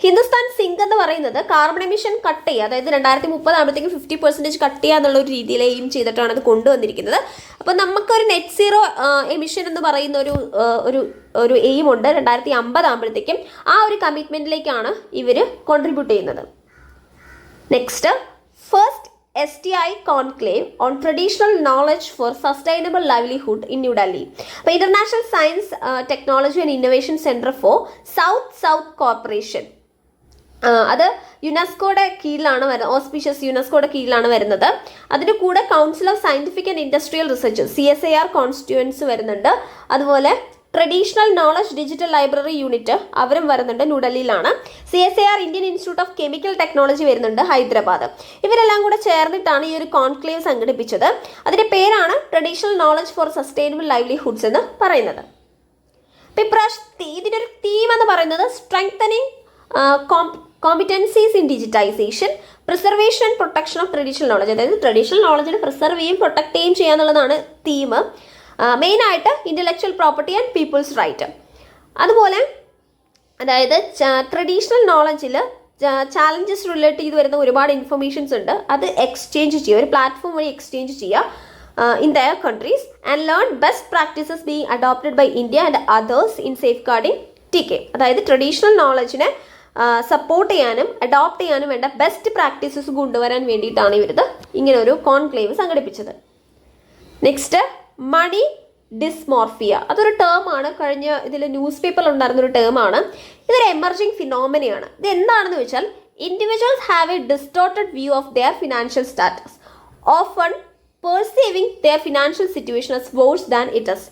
ഹിന്ദുസ്ഥാൻ സിങ്ക് എന്ന് പറയുന്നത് കാർബൺ എമിഷൻ കട്ട് ചെയ്യുക, അതായത് 2030 ആകുമ്പോഴത്തേക്കും 50% കട്ട് ചെയ്യുക എന്നുള്ള ഒരു രീതിയിൽ എയിം ചെയ്തിട്ടാണ് അത് കൊണ്ടുവന്നിരിക്കുന്നത്. അപ്പോൾ നമുക്കൊരു നെറ്റ് സീറോ എമിഷൻ എന്ന് പറയുന്ന ഒരു എയിം ഉണ്ട് 2050 ആകുമ്പോഴത്തേക്കും. ആ ഒരു കമ്മിറ്റ്മെൻറ്റിലേക്കാണ് ഇവർ കോൺട്രിബ്യൂട്ട് ചെയ്യുന്നത്. Next, first STI conclave on traditional knowledge for sustainable livelihood in New Delhi. അപ്പോൾ international science technology and innovation centre for south corporation, അത് യുനെസ്കോയുടെ കീഴിലാണ് വരുന്നത്, ഓസ്പീഷ്യസ് യുനെസ്കോയുടെ കീഴിലാണ് വരുന്നത്. അതിൻ്റെ കൂടെ council of scientific and industrial research CSIR constituents വരുന്നുണ്ട്. അതുപോലെ traditional knowledge digital library unit അവരും വരുന്നുണ്ട്, ന്യൂഡൽഹിയിലാണ്. CSIR Indian institute of chemical technology വരുന്നുണ്ട്, ഹൈദരാബാദ്. ഇവരെല്ലാം കൂടെ ചേർന്നിട്ടാണ് ഈ ഒരു കോൺക്ലേവ് സംഘടിപ്പിച്ചത്. അതിൻ്റെ പേരാണ് traditional knowledge for sustainable livelihoods എന്ന് പറയുന്നത്. അപ്പോൾ ഇപ്രാവശ്യം ഇതിൻ്റെ ഒരു തീം എന്ന് പറയുന്നത് strengthening competencies in digitization, preservation and protection of traditional knowledge. അതായത് ട്രഡീഷണൽ നോളജിനെ പ്രിസർവ് ചെയ്യും പ്രൊട്ടക്ട് ചെയ്യും ചെയ്യുക എന്നുള്ളതാണ് തീം. മെയിനായിട്ട് intellectual property and people's right. അതുപോലെ അതായത് ട്രഡീഷണൽ നോളജിൽ ചാലഞ്ചസ് റിലേറ്റ് ചെയ്ത് വരുന്ന ഒരുപാട് ഇൻഫർമേഷൻസ് ഉണ്ട്. അത് എക്സ്ചേഞ്ച് ചെയ്യുക, ഒരു പ്ലാറ്റ്ഫോം വഴി എക്സ്ചേഞ്ച് ചെയ്യുക in their countries and learn best practices being adopted by India and others in safeguarding TK. അതായത് ട്രഡീഷണൽ നോളജിനെ സപ്പോർട്ട് ചെയ്യാനും അഡോപ്റ്റ് ചെയ്യാനും വേണ്ട ബെസ്റ്റ് പ്രാക്ടീസസ് കൊണ്ടുവരാൻ വേണ്ടിയിട്ടാണ് ഇവരിത് ഇങ്ങനെ ഒരു കോൺക്ലേവ് സംഘടിപ്പിച്ചത്. നെക്സ്റ്റ്, മണി ഡിസ്മോർഫിയ. അതൊരു ടേമാണ്, കഴിഞ്ഞ ഇതിൽ ന്യൂസ് പേപ്പറിൽ ഉണ്ടായിരുന്നൊരു ടേമാണ്. ഇതൊരു എമർജിങ് ഫിനോമിനയാണ്. ഇത് എന്താണെന്ന് വെച്ചാൽ individuals have a distorted view of their financial status, often perceiving their financial situation as worse than it is.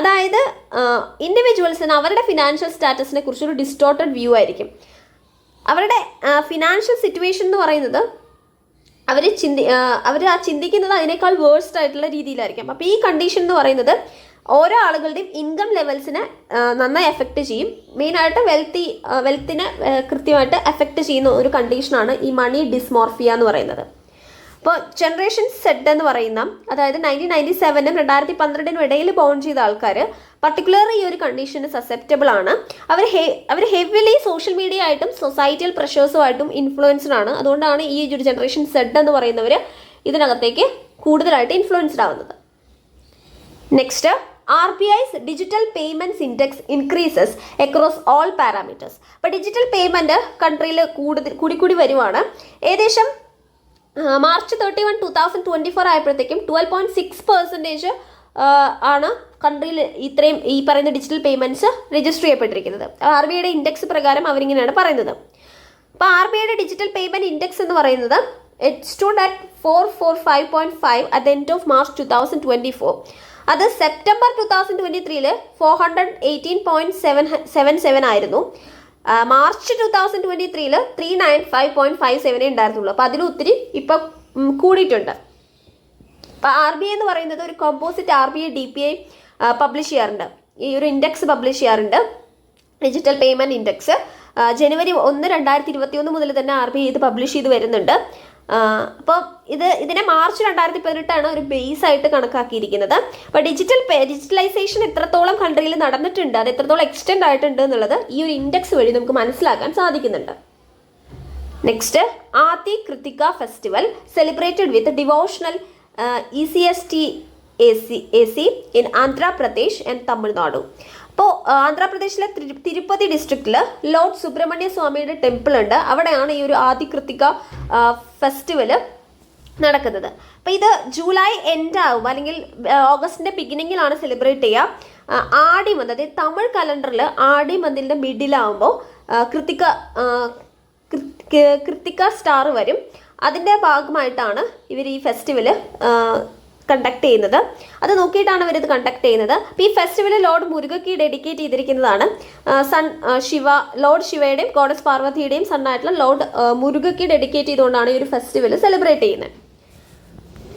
അതായത് ഇൻഡിവിജ്വൽസിന് അവരുടെ ഫിനാൻഷ്യൽ സ്റ്റാറ്റസിനെ കുറിച്ചൊരു ഡിസ്റ്റോർട്ടഡ് വ്യൂ ആയിരിക്കും. അവരുടെ ഫിനാൻഷ്യൽ സിറ്റുവേഷൻ എന്ന് പറയുന്നത് അവർ ചിന്തിക്കുന്നത് അതിനേക്കാൾ വേഴ്സ്റ്റ് ആയിട്ടുള്ള രീതിയിലായിരിക്കും. അപ്പോൾ ഈ കണ്ടീഷൻ എന്ന് പറയുന്നത് ഓരോ ആളുകളുടെയും ഇൻകം ലെവൽസിനെ നന്നായി എഫക്റ്റ് ചെയ്യും. മെയിനായിട്ട് വെൽത്തിനെ കൃത്യമായിട്ട് എഫക്റ്റ് ചെയ്യുന്ന ഒരു കണ്ടീഷനാണ് ഈ മണി ഡിസ്മോർഫിയ എന്ന് പറയുന്നത്. അപ്പോൾ ജനറേഷൻ സെഡ് എന്ന് പറയുന്ന, അതായത് 1997 2012 ഇടയിൽ ബോൺ ചെയ്ത ആൾക്കാർ പർട്ടിക്കുലർലി ഈ ഒരു കണ്ടീഷന് സസെപ്റ്റബിൾ ആണ്. അവർ ഹെവിലി സോഷ്യൽ മീഡിയ ആയിട്ടും സൊസൈറ്റിയൽ പ്രഷേഴ്സുമായിട്ടും ഇൻഫ്ലുവൻസ്ഡ് ആണ്. അതുകൊണ്ടാണ് ഈ ഒരു ജനറേഷൻ സെഡ് എന്ന് പറയുന്നവർ ഇതിനകത്തേക്ക് കൂടുതലായിട്ട് ഇൻഫ്ലുവൻസ്ഡ് ആവുന്നത്. Next, RBI's digital payments index increases across all parameters. അപ്പോൾ ഡിജിറ്റൽ പേയ്മെൻറ്റ് കൺട്രിയിൽ കൂടി വരുവാണ്. ഏകദേശം മാർച്ച് 31, 2024 ആയപ്പോഴത്തേക്കും 12.6% ആണ് കൺട്രിയിൽ ഇത്രയും ഈ പറയുന്ന ഡിജിറ്റൽ പേയ്മെൻറ്റ്സ് രജിസ്റ്റർ ചെയ്യപ്പെട്ടിരിക്കുന്നത്. RBIയുടെ ഇൻഡെക്സ് പ്രകാരം അവരിങ്ങനെയാണ് പറയുന്നത്. അപ്പോൾ RBIയുടെ ഡിജിറ്റൽ പേയ്മെൻറ്റ് ഇൻഡെക്സ് എന്ന് പറയുന്നത് it stood at 445.5 at the end of March 2024. അത് സെപ്റ്റംബർ 2023 418.77 ആയിരുന്നു. മാർച്ച് 2023 395.57 ഉണ്ടായിരുന്നുള്ളൂ. അപ്പോൾ അതിൽ ഒത്തിരി ഇപ്പം കൂടിയിട്ടുണ്ട്. അപ്പോൾ RBI എന്ന് പറയുന്നത് ഒരു കോമ്പോസിറ്റ് RBI DPI പബ്ലിഷ് ചെയ്യാറുണ്ട്, ഈ ഒരു ഇൻഡെക്സ് പബ്ലിഷ് ചെയ്യാറുണ്ട്, ഡിജിറ്റൽ പേയ്മെൻറ്റ് ഇൻഡെക്സ്. ജനുവരി 1, 2021 മുതൽ തന്നെ RBI ഇത് പബ്ലിഷ് ചെയ്ത് വരുന്നുണ്ട്. അപ്പോൾ ഇതിനെ മാർച്ച് 2018 ഒരു ബേസ് ആയിട്ട് കണക്കാക്കിയിരിക്കുന്നത്. അപ്പോൾ ഡിജിറ്റലൈസേഷൻ എത്രത്തോളം കൺട്രിയിൽ നടന്നിട്ടുണ്ട്, അത് എത്രത്തോളം എക്സ്റ്റെൻഡ് ആയിട്ടുണ്ട് എന്നുള്ളത് ഈ ഒരു ഇൻഡെക്സ് വഴി നമുക്ക് മനസ്സിലാക്കാൻ സാധിക്കുന്നുണ്ട്. Next, Aadi Krithika festival celebrated with devotional ECST AC in Andhra Pradesh and Tamil Nadu. അപ്പോൾ ആന്ധ്രാപ്രദേശിലെ തിരുപ്പതി ഡിസ്ട്രിക്റ്റിൽ ലോർഡ് സുബ്രഹ്മണ്യ സ്വാമിയുടെ ടെമ്പിൾ ഉണ്ട്. അവിടെയാണ് ഈ ഒരു ആദി കൃത്തിക ഫെസ്റ്റിവൽ നടക്കുന്നത്. അപ്പോൾ ഇത് ജൂലൈ എൻഡ് ആകുമ്പോൾ അല്ലെങ്കിൽ ഓഗസ്റ്റിൻ്റെ ബിഗിനിങ്ങിലാണ് സെലിബ്രേറ്റ് ചെയ്യുക. ആടി മന്ത്, അതായത് തമിഴ് കലണ്ടറിൽ ആടി മന്തിൻ്റെ മിഡിലാകുമ്പോൾ കൃത്തിക സ്റ്റാർ വരും. അതിൻ്റെ ഭാഗമായിട്ടാണ് ഇവർ ഈ ഫെസ്റ്റിവൽ കണ്ടക്ട് ചെയ്യുന്നത്. അത് നോക്കിയിട്ടാണ് അവരിത് കണ്ടക്ട് ചെയ്യുന്നത്. അപ്പോൾ ഈ ഫെസ്റ്റിവൽ ലോർഡ് മുരുകയ്ക്ക് ഡെഡിക്കേറ്റ് ചെയ്തിരിക്കുന്നതാണ്. ലോർഡ് ശിവയുടെയും ഗോഡസ് പാർവതിയുടെയും സണ്ണായിട്ടുള്ള ലോർഡ് മുരുകയ്ക്ക് ഡെഡിക്കേറ്റ് ചെയ്തുകൊണ്ടാണ് ഈ ഒരു ഫെസ്റ്റിവൽ സെലിബ്രേറ്റ് ചെയ്യുന്നത്.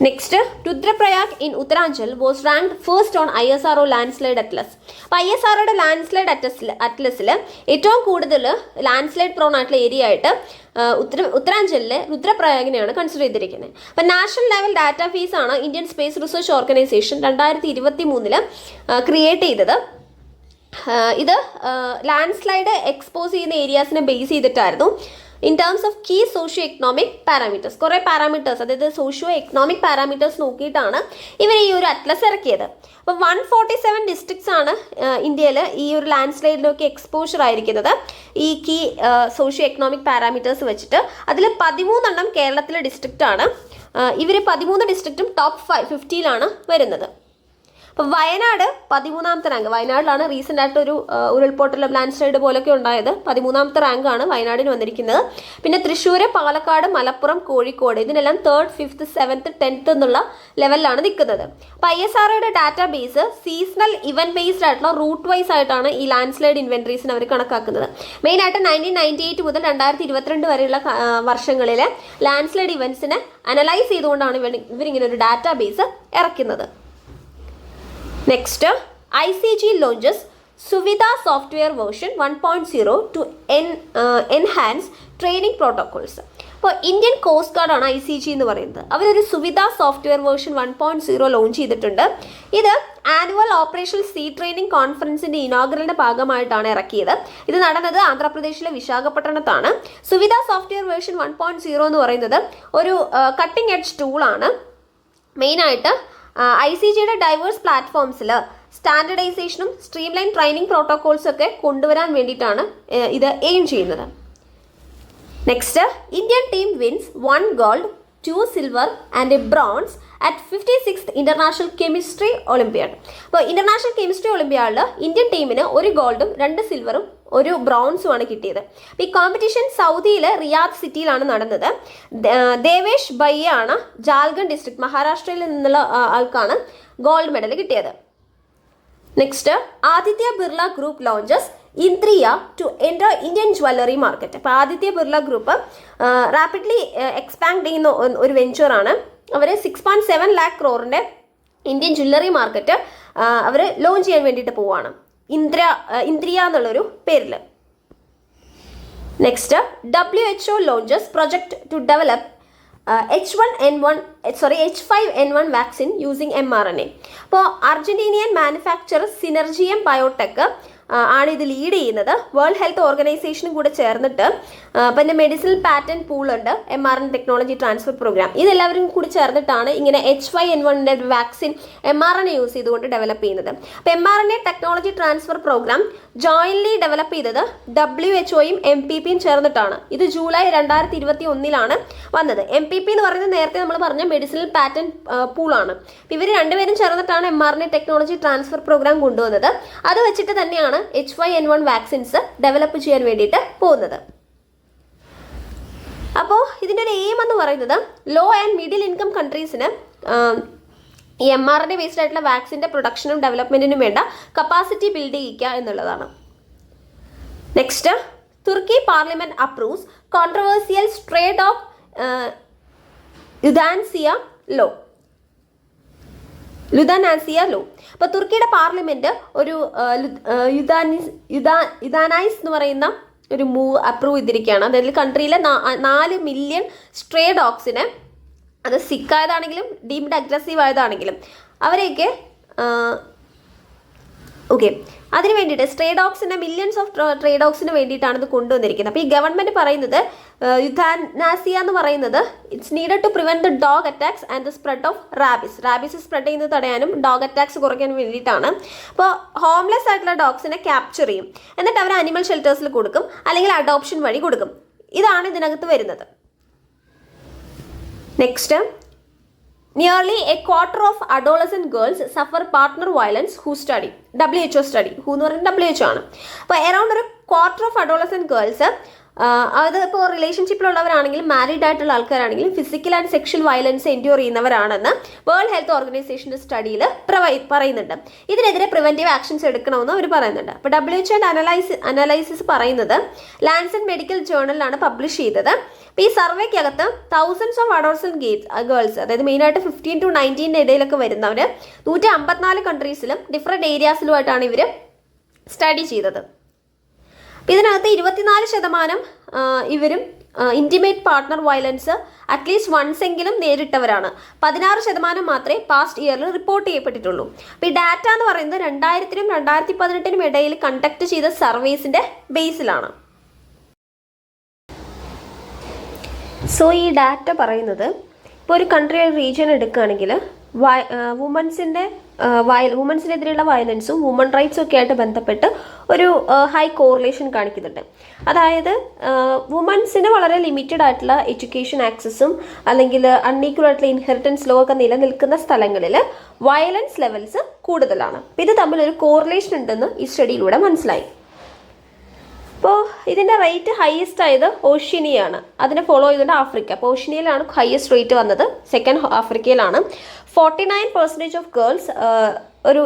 Next, Rudraprayag in Uttaranchal was ranked first on ISRO landslide atlas. അപ്പോൾ ISROയുടെ ലാൻഡ്സ്ലൈഡ് അറ്റ്ലസിൽ ഏറ്റവും കൂടുതൽ ലാൻഡ്സ്ലൈഡ് പ്രോൺ ആയിട്ടുള്ള ഏരിയ ആയിട്ട് ഉത്തരാഞ്ചലിലെ രുദ്രപ്രയാഗിനെയാണ് കൺസിഡർ ചെയ്തിരിക്കുന്നത്. അപ്പോൾ നാഷണൽ ലെവൽ ഡാറ്റാ ഫീസ് ആണ് Indian space research organisation 2023 create ചെയ്തത്. ഇത് ലാൻഡ്സ്ലൈഡ് എക്സ്പോസ് ചെയ്യുന്ന ഏരിയാസിനെ ബേസ് ചെയ്തിട്ടായിരുന്നു. In terms of key socio economic parameters, കുറേ പാരാമീറ്റേഴ്സ്, അതായത് സോഷ്യോ എക്കണോമിക് പാരാമീറ്റേഴ്സ് നോക്കിയിട്ടാണ് ഇവർ ഈ ഒരു അറ്റ്ലസ് ഇറക്കിയത്. അപ്പോൾ 147 ഡിസ്ട്രിക്ട്സ് ആണ് ഇന്ത്യയിൽ ഈ ഒരു ലാൻഡ് സ്ലൈഡിലൊക്കെ എക്സ്പോഷർ ആയിരിക്കുന്നത് ഈ കീ സോഷ്യോ എക്കണോമിക് പാരാമീറ്റേഴ്സ് വെച്ചിട്ട്. അതിൽ 13 കേരളത്തിലെ ഡിസ്ട്രിക്റ്റ് ആണ്. ഇവർ 13 ഡിസ്ട്രിക്റ്റും ടോപ്പ് 50യിലാണ് വരുന്നത്. അപ്പോൾ വയനാട് 13ാമത്തെ റാങ്ക്. വയനാട്ടിലാണ് റീസെൻ്റ് ആയിട്ടൊരു ഉരുൾപൊട്ടൽ ലാൻഡ് സ്ലൈഡ് പോലൊക്കെ ഉണ്ടായത്. 13ാമത്തെ റാങ്കാണ് വയനാടിന് വന്നിരിക്കുന്നത്. പിന്നെ തൃശ്ശൂർ, പാലക്കാട്, മലപ്പുറം, കോഴിക്കോട് ഇതിനെല്ലാം 3rd, 5th, 7th, 10th എന്നുള്ള ലെവലിലാണ് നിൽക്കുന്നത്. അപ്പോൾ ISROയുടെ data base seasonal event based ആയിട്ടുള്ള റൂട്ട് വൈസ് ആയിട്ടാണ് ഈ ലാൻഡ് സ്ലൈഡ് ഇൻവെൻട്രീസിന് അവർ കണക്കാക്കുന്നത്. മെയിനായിട്ട് 1998 മുതൽ 2022 വരെയുള്ള വർഷങ്ങളിലെ ലാൻഡ് സ്ലൈഡ് ഇവന്റ്സിനെ അനലൈസ് ചെയ്തുകൊണ്ടാണ് ഇവരിങ്ങനെ ഒരു ഡാറ്റാ ബേസ് ഇറക്കുന്നത്. Next, ICG launches Suvidha software version 1.0 to enhance training protocols. അപ്പോൾ ഇന്ത്യൻ കോസ്റ്റ് ഗാർഡ് ആണ് ICG എന്ന് പറയുന്നത്. അവരൊരു സുവിധ സോഫ്റ്റ്വെയർ വേർഷൻ 1.0 ലോഞ്ച് ചെയ്തിട്ടുണ്ട്. ഇത് ആനുവൽ ഓപ്പറേഷണൽ സീ ട്രെയിനിങ് കോൺഫറൻസിൻ്റെ ഇനോഗ്രലിൻ്റെ ഭാഗമായിട്ടാണ് ഇറക്കിയത്. ഇത് നടന്നത് ആന്ധ്രാപ്രദേശിലെ വിശാഖപട്ടണത്താണ്. സുവിധ സോഫ്റ്റ്വെയർ വേർഷൻ 1.0 എന്ന് പറയുന്നത് ഒരു കട്ടിംഗ് എഡ്ജ് ടൂളാണ്. മെയിനായിട്ട് ICGയുടെ ഡൈവേഴ്സ് പ്ലാറ്റ്ഫോംസിൽ സ്റ്റാൻഡർഡൈസേഷനും സ്ട്രീംലൈൻ ട്രെയിനിങ് പ്രോട്ടോകോൾസ് ഒക്കെ കൊണ്ടുവരാൻ വേണ്ടിയിട്ടാണ് ഇത് എയിം ചെയ്യുന്നത്. Next, Indian team wins 1 gold, 2 silver and a bronze at 56th international chemistry olympiad. അപ്പോൾ ഇന്റർനാഷണൽ കെമിസ്ട്രി ഒളിമ്പ്യാഡിൽ ഇന്ത്യൻ ടീമിന് 1 ഗോൾഡും 2 സിൽവറും 1 ബ്രോൺസുമാണ് കിട്ടിയത്. ഈ കോമ്പറ്റീഷൻ സൗദിയിലെ റിയാദ് സിറ്റിയിലാണ് നടന്നത്. ദേവേഷ് ബയ്യ ആണ് ജാൽഗൺ ഡിസ്ട്രിക്ട് മഹാരാഷ്ട്രയിൽ നിന്നുള്ള ആൾക്കാണ് ഗോൾഡ് മെഡൽ കിട്ടിയത്. Next, Aditya Birla group launches Indriya to enter Indian jewellery market. അപ്പോൾ Aditya Birla group rapidly expand ചെയ്യുന്ന ഒരു വെഞ്ചറാണ്. അവർ 6.7 lakh crore Indian jewellery market അവർ ലോഞ്ച് ചെയ്യാൻ വേണ്ടിയിട്ട് പോവുകയാണ്, ഇന്ദ്രിയ എന്നുള്ളൊരു പേരിൽ. Next, WHO launches project to develop H5N1 vaccine using mRNA. അപ്പോൾ അർജന്റീനിയൻ മാനുഫാക്ചറർ സിനർജിയം ബയോടെക് ആണ് ഇത് ലീഡ് ചെയ്യുന്നത്. വേൾഡ് ഹെൽത്ത് ഓർഗനൈസേഷനും കൂടെ ചേർന്നിട്ട് പിന്നെ മെഡിസിനൽ പാറ്റന്റ് പൂളുണ്ട്, mRNA ടെക്നോളജി ട്രാൻസ്ഫർ പ്രോഗ്രാം. ഇതെല്ലാവരും കൂടി ചേർന്നിട്ടാണ് ഇങ്ങനെ H5N1 വാക്സിൻ mRNA യൂസ് ചെയ്തുകൊണ്ട് ഡെവലപ്പ് ചെയ്യുന്നത്. അപ്പോൾ mRNA technology transfer program jointly develop ചെയ്തത് WHOയും MPPയും ചേർന്നിട്ടാണ്. ഇത് ജൂലൈ 2021 വന്നത്. MPP എന്ന് പറയുന്നത് നേരത്തെ നമ്മൾ പറഞ്ഞ മെഡിസിനൽ പാറ്റന്റ് പൂളാണ്. അപ്പോൾ ഇവർ രണ്ടുപേരും ചേർന്നിട്ടാണ് mRNA ടെക്നോളജി ട്രാൻസ്ഫർ പ്രോഗ്രാം കൊണ്ടുവന്നത്. അത് വെച്ചിട്ട് തന്നെയാണ് H5N1 വാക്സിൻസ് ഡെവലപ്പ് ചെയ്യാൻ വേണ്ടിയിട്ട് പോകുന്നത്. അപ്പോൾ ഇതിൻ്റെ ഒരു എയിം എന്ന് പറയുന്നത് ലോ ആൻഡ് മിഡിൽ ഇൻകം കൺട്രീസിന് ഈ mRNA ബേസ്ഡ് ആയിട്ടുള്ള വാക്സിൻ്റെ പ്രൊഡക്ഷനും ഡെവലപ്മെൻറ്റിനും വേണ്ട കപ്പാസിറ്റി ബിൽഡ് ചെയ്യിക്കുക എന്നുള്ളതാണ്. നെക്സ്റ്റ്, തുർക്കി parliament approves controversial stray dog euthanasia law. അപ്പോൾ തുർക്കിയുടെ പാർലമെൻറ്റ് ഒരു യുദാനൈസ് എന്ന് പറയുന്ന ഒരു മൂവ് അപ്രൂവ് ചെയ്തിരിക്കുകയാണ്. അതായത് കൺട്രിയിലെ 4 മില്യൺ സ്ട്രേ ഡോഗ്സിനെ, അത് സിക്ക് ആയതാണെങ്കിലും ഡീംഡ് അഗ്രസീവ് ആയതാണെങ്കിലും അവരെയൊക്കെ ഓക്കെ അതിന് വേണ്ടിയിട്ട് സ്ട്രേ ഡോഗ്സിനെ, മില്യൺസ് ഓഫ് സ്ട്രേ ഡോഗ്സിന് വേണ്ടിയിട്ടാണ് ഇത് കൊണ്ടുവന്നിരിക്കുന്നത്. അപ്പോൾ ഈ ഗവൺമെൻറ് പറയുന്നത് യുഥാനാസിയ എന്ന് പറയുന്നത് it's needed to prevent the dog attacks and the spread of rabies spread ചെയ്യുന്നത് തടയാനും ഡോഗ് അറ്റാക്സ് കുറയ്ക്കാനും വേണ്ടിയിട്ടാണ്. അപ്പോൾ ഹോംലെസ് ആയിട്ടുള്ള ഡോഗ്സിനെ ക്യാപ്ചർ ചെയ്യും, എന്നിട്ട് അവർ അനിമൽ ഷെൽട്ടേഴ്സിൽ കൊടുക്കും, അല്ലെങ്കിൽ അഡോപ്ഷൻ വഴി കൊടുക്കും. ഇതാണ് ഇതിനകത്ത് വരുന്നത്. Next, nearly a quarter of adolescent girls suffer partner violence who study. WHO study. Who എന്ന് പറയുന്നത് WHO ആണ്. അപ്പോൾ അറൗണ്ട് ഒരു ക്വാർട്ടർ ഓഫ് അഡോളസെന്റ് ഗേൾസ്, അത് ഇപ്പോൾ റിലേഷൻഷിപ്പിലുള്ളവരാണെങ്കിലും മാരീഡ് ആയിട്ടുള്ള ആൾക്കാരാണെങ്കിലും physical and sexual violence endure ചെയ്യുന്നവരാണെന്ന് വേൾഡ് ഹെൽത്ത് ഓർഗനൈസേഷൻ്റെ സ്റ്റഡിയിൽ പറയുന്നുണ്ട്. ഇതിനെതിരെ പ്രിവെൻറ്റീവ് ആക്ഷൻസ് എടുക്കണമെന്ന് അവർ പറയുന്നുണ്ട്. അപ്പോൾ WHO അനലൈസിസ് പറയുന്നത് ലാൻസെറ്റ് മെഡിക്കൽ ജേർണലിലാണ് പബ്ലിഷ് ചെയ്തത്. അപ്പോൾ ഈ സർവേക്കകത്ത് തൗസൻഡ്സ് ഓഫ് അഡോളസെന്റ് ഗേൾസ്, അതായത് മെയിനായിട്ട് 15 to 19 ഇടയിലൊക്കെ വരുന്നവർ 154 കൺട്രീസിലും ഡിഫറെൻറ്റ് ഏരിയാസിലുമായിട്ടാണ് ഇവർ സ്റ്റഡി ചെയ്തത്. അപ്പോൾ ഇതിനകത്ത് 24% ഇവരും intimate partner violence at least once എങ്കിലും നേരിട്ടവരാണ്. 16% മാത്രമേ പാസ്റ്റ് ഇയറിൽ റിപ്പോർട്ട് ചെയ്യപ്പെട്ടിട്ടുള്ളൂ. അപ്പോൾ ഈ ഡാറ്റ എന്ന് പറയുന്നത് 2000-നും 2018-നും ഇടയിൽ കണ്ടക്ട് ചെയ്ത സർവേസിൻ്റെ ബേസിലാണ്. സോ ഈ ഡാറ്റ പറയുന്നത് ഇപ്പോൾ ഒരു കൺട്രി റീജിയൻ എടുക്കുകയാണെങ്കിൽ വുമൻസിനെതിരെയുള്ള വയലൻസും വുമൺ റൈറ്റ്സും ഒക്കെ ആയിട്ട് ബന്ധപ്പെട്ട് ഒരു ഹൈ കോറിലേഷൻ കാണിക്കുന്നുണ്ട്. അതായത് വുമൻസിന് വളരെ ലിമിറ്റഡ് ആയിട്ടുള്ള എഡ്യൂക്കേഷൻ ആക്സസും അല്ലെങ്കിൽ അൺഈക്വൽ ആയിട്ടുള്ള ഇൻഹെറിറ്റൻസ് ലോ ഒക്കെ നിലനിൽക്കുന്ന സ്ഥലങ്ങളിൽ വയലൻസ് ലെവൽസ് കൂടുതലാണ്. അപ്പോൾ ഇത് തമ്മിലൊരു കോറിലേഷൻ ഉണ്ടെന്ന് ഈ സ്റ്റഡിയിലൂടെ മനസ്സിലായി. അപ്പോൾ ഇതിൻ്റെ റേറ്റ് ഹയസ്റ്റ് ആയത് ഓഷ്യനിയാണ്, അതിനെ ഫോളോ ചെയ്തുകൊണ്ട് ആഫ്രിക്ക. അപ്പോൾ ഓഷ്യനിയയിലാണ് ഹയസ്റ്റ് റേറ്റ് വന്നത്, സെക്കൻഡ് ആഫ്രിക്കയിലാണ്. 49% ഓഫ് ഗേൾസ് ഒരു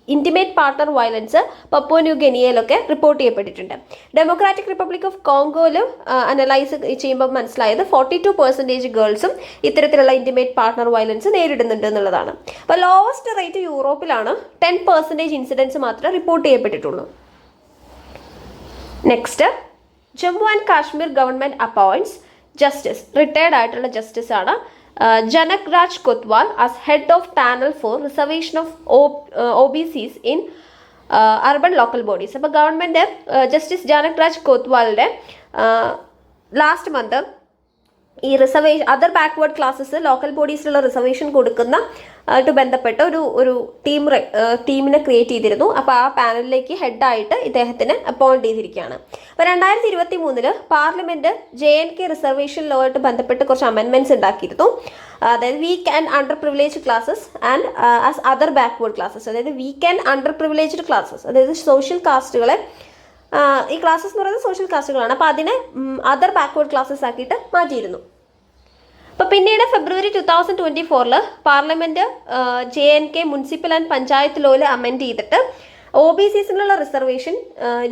intimate partner violence Papua New ഗിനിയയിലൊക്കെ റിപ്പോർട്ട് ചെയ്യപ്പെട്ടിട്ടുണ്ട്. ഡെമോക്രാറ്റിക് റിപ്പബ്ലിക് ഓഫ് കോങ്കോയിലും അനലൈസ് ചെയ്യുമ്പോൾ മനസ്സിലായത് 42% ഗേൾസും ഇത്തരത്തിലുള്ള ഇൻറ്റിമേറ്റ് പാർട്ട്ണർ വയലൻസ് നേരിടുന്നുണ്ട് എന്നുള്ളതാണ്. അപ്പോൾ ലോവസ്റ്റ് റേറ്റ് യൂറോപ്പിലാണ്, 10% ഇൻസിഡൻസ് മാത്രമേ റിപ്പോർട്ട് ചെയ്യപ്പെട്ടിട്ടുള്ളൂ. Next, Jammu and Kashmir government appoints justice, retired ആയിട്ടുള്ള ജസ്റ്റിസ് ആണ് Janak Raj Kotwal as head of panel for reservation of OBCs in urban local bodies. അപ്പോൾ ഗവൺമെൻറ് ജസ്റ്റിസ് ജനക് രാജ് കൊത്വാളിൻ്റെ ലാസ്റ്റ് മന്ത് ഈ reservation other backward classes local ബോഡീസിലുള്ള reservation കൊടുക്കുന്ന ആയിട്ട് ബന്ധപ്പെട്ട ഒരു ടീമിനെ ക്രിയേറ്റ് ചെയ്തിരുന്നു. അപ്പോൾ ആ പാനലിലേക്ക് ഹെഡായിട്ട് ഇദ്ദേഹത്തിനെ അപ്പോയിന്റ് ചെയ്തിരിക്കുകയാണ്. അപ്പോൾ 2023 പാർലമെന്റ് JNK റിസർവേഷൻ ലോ ആയിട്ട് ബന്ധപ്പെട്ട് കുറച്ച് അമെൻമെന്റ്സ് ഉണ്ടാക്കിയിരുന്നു. അതായത് weak and under privilege classes and as other backward classes, അതായത് weak and under privileged classes, അതായത് സോഷ്യൽ കാസ്റ്റുകളെ, ഈ ക്ലാസ്സസ് എന്ന് പറയുന്നത് സോഷ്യൽ കാസ്റ്റുകളാണ്. അപ്പോൾ അതിനെ അതർ ബാക്ക്വേർഡ് ക്ലാസ്സസ് ആക്കിയിട്ട് മാറ്റിയിരുന്നു. അപ്പോൾ പിന്നീട് February 2024 parliament JNK municipal and panchayat ലോയിൽ അമെൻഡ് ചെയ്തിട്ട് OBCസിനുള്ള റിസർവേഷൻ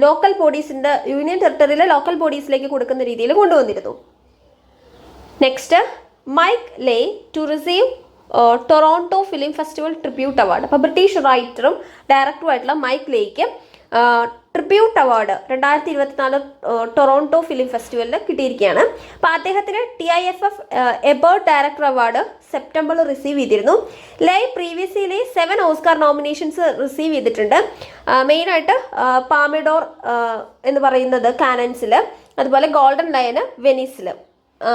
ലോക്കൽ ബോഡീസിൻ്റെ യൂണിയൻ ടെറിട്ടറിയിലെ ലോക്കൽ ബോഡീസിലേക്ക് കൊടുക്കുന്ന രീതിയിൽ കൊണ്ടുവന്നിരുന്നു. Next, Mike Leigh to receive Toronto film festival tribute award. അപ്പോൾ ബ്രിട്ടീഷ് റൈറ്ററും ഡയറക്ടറും ആയിട്ടുള്ള മൈക്ക് ലേക്ക് ട്രിബ്യൂട്ട് അവാർഡ് 2024 ടൊറോണ്ടോ ഫിലിം ഫെസ്റ്റിവലിൽ കിട്ടിയിരിക്കുകയാണ്. അപ്പോൾ അദ്ദേഹത്തിന് TIFF എബേർട്ട് ഡയറക്ടർ അവാർഡ് സെപ്റ്റംബറിൽ റിസീവ് ചെയ്തിരുന്നു. ലൈ പ്രീവിയസ്ലി 7 ഓസ്കാർ നോമിനേഷൻസ് റിസീവ് ചെയ്തിട്ടുണ്ട്. മെയിനായിട്ട് പാമിഡോർ എന്ന് പറയുന്നത് കാനൻസിൽ, അതുപോലെ ഗോൾഡൻ ലയന് വെനീസിൽ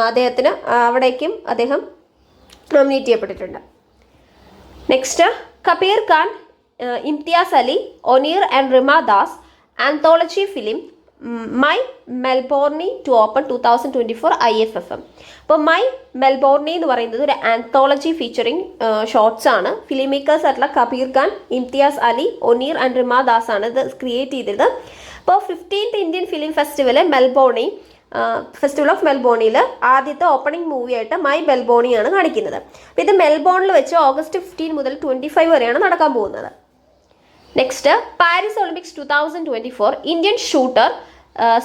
അദ്ദേഹത്തിന് അവിടേക്കും അദ്ദേഹം നോമിനേറ്റ് ചെയ്യപ്പെട്ടിട്ടുണ്ട്. Next, Kabir Khan, Imtiaz Ali, Onir and Rima Das anthology film my Melbourne to open 2024 IFFM. അപ്പോൾ മൈ മെൽബോർണി എന്ന് പറയുന്നത് ഒരു ആന്തോളജി ഫീച്ചറിങ് ഷോർട്സ് ആണ്. ഫിലിം മേക്കേഴ്സ് ആയിട്ടുള്ള കബീർ ഖാൻ, ഇംതിയാസ് അലി, ഒനീർ ആൻഡ് റിമ ദാസ് ആണ് ഇത് ക്രിയേറ്റ് ചെയ്തത്. അപ്പോൾ 15th Indian film festival festival of മെൽബോണിൽ ആദ്യത്തെ ഓപ്പണിംഗ് മൂവിയായിട്ട് മൈ മെൽബോണിയാണ് കാണിക്കുന്നത്. അപ്പോൾ ഇത് മെൽബോണിൽ വെച്ച് August 15 മുതൽ 25 വരെയാണ് നടക്കാൻ പോകുന്നത്. Next, Paris Olympics 2024 Indian shooter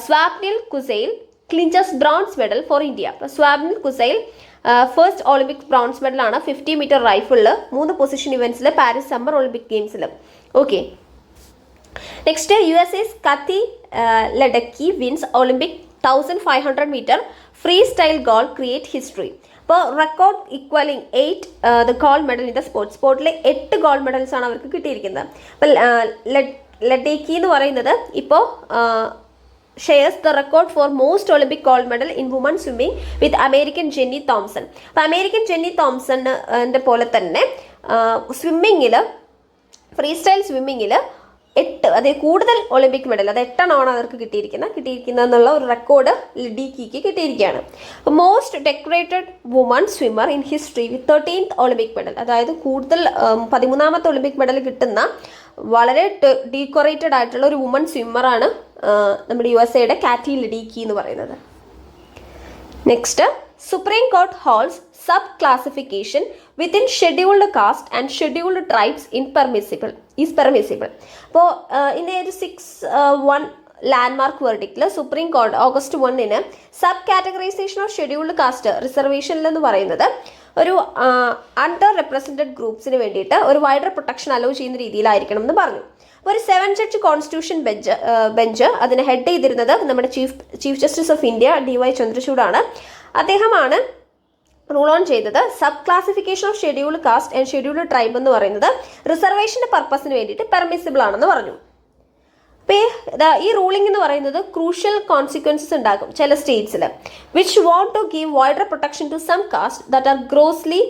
Swapnil Kusale clinches bronze medal for India. അപ്പോൾ Swapnil Kusale first Olympics bronze മെഡലാണ് 50 മീറ്റർ റൈഫിളിൽ 3 പൊസിഷൻ ഇവൻറ്റ്സിൽ പാരീസ് സമ്മർ ഒളിമ്പിക് ഗെയിംസിൽ. Okay. Next, USA's Kathy Ledecky wins Olympic 1500 metre freestyle gold create history. അപ്പോൾ record equalling 8 the gold medal in the സ്പോർട്ടിലെ 8 gold medals ആണ് അവർക്ക് കിട്ടിയിരിക്കുന്നത്. അപ്പോൾ ലഡക്കി എന്ന് പറയുന്നത് ഇപ്പോൾ shares the record for most Olympic gold medal in women swimming with American Jenny Thompson. അപ്പോൾ അമേരിക്കൻ ജെന്നി തോംസണിൻ്റെ പോലെ തന്നെ സ്വിമ്മിങ്ങിൽ ഫ്രീ സ്റ്റൈൽ സ്വിമ്മിങ്ങിൽ 8 അതായത് കൂടുതൽ ഒളിമ്പിക് മെഡൽ അത് 8 എണ്ണമാണ് അവർക്ക് കിട്ടിയിരിക്കുന്നതെന്നുള്ള ഒരു റെക്കോർഡ് ലഡക്കിക്ക് കിട്ടിയിരിക്കുകയാണ്. Most decorated woman swimmer in history with 13th Olympic medal, അതായത് കൂടുതൽ 13ാമത്തെ ഒളിമ്പിക് മെഡൽ കിട്ടുന്ന വളരെ ഡീക്കറേറ്റഡ് ആയിട്ടുള്ള ഒരു വുമൺ സ്വിമ്മറാണ് നമ്മുടെ USA കാറ്റി ലഡക്കി എന്ന് പറയുന്നത്. Next, supreme court holds sub classification within scheduled caste and scheduled tribes is permissible. അപ്പോൾ ഇതിൻ്റെ ഒരു 6-1 ലാൻഡ്മാർക്ക് വെർഡിക്റ്റിൽ സുപ്രീം കോടതി August 1 sub categorisation of scheduled caste റിസർവേഷനിലെന്ന് പറയുന്നത് ഒരു അണ്ടർ റെപ്രസെൻറ്റഡ് ഗ്രൂപ്പ്സിന് വേണ്ടിയിട്ട് ഒരു വൈഡർ പ്രൊട്ടക്ഷൻ അലോ ചെയ്യുന്ന രീതിയിലായിരിക്കണം എന്ന് പറഞ്ഞു. അപ്പോൾ ഒരു 7 ജഡ്ജ് കോൺസ്റ്റിറ്റ്യൂഷൻ ബെഞ്ച് അതിനെ ഹെഡ് ചെയ്തിരുന്നത് നമ്മുടെ chief justice of India DY ചന്ദ്രചൂഡാണ്. അദ്ദേഹമാണ് റൂൾ ഓൺ ചെയ്തത് sub classification of scheduled caste and scheduled tribe എന്ന് പറയുന്നത് റിസർവേഷൻ്റെ പർപ്പസിന് വേണ്ടിയിട്ട് പെർമിസിബിൾ ആണെന്ന് പറഞ്ഞു. അപ്പോൾ ഈ റൂളിംഗ് എന്ന് പറയുന്നത് ക്രൂഷ്യൽ കോൺസിക്വൻസസ് ഉണ്ടാകും ചില സ്റ്റേറ്റ്സിൽ, which want to give wider protection to some caste that are grossly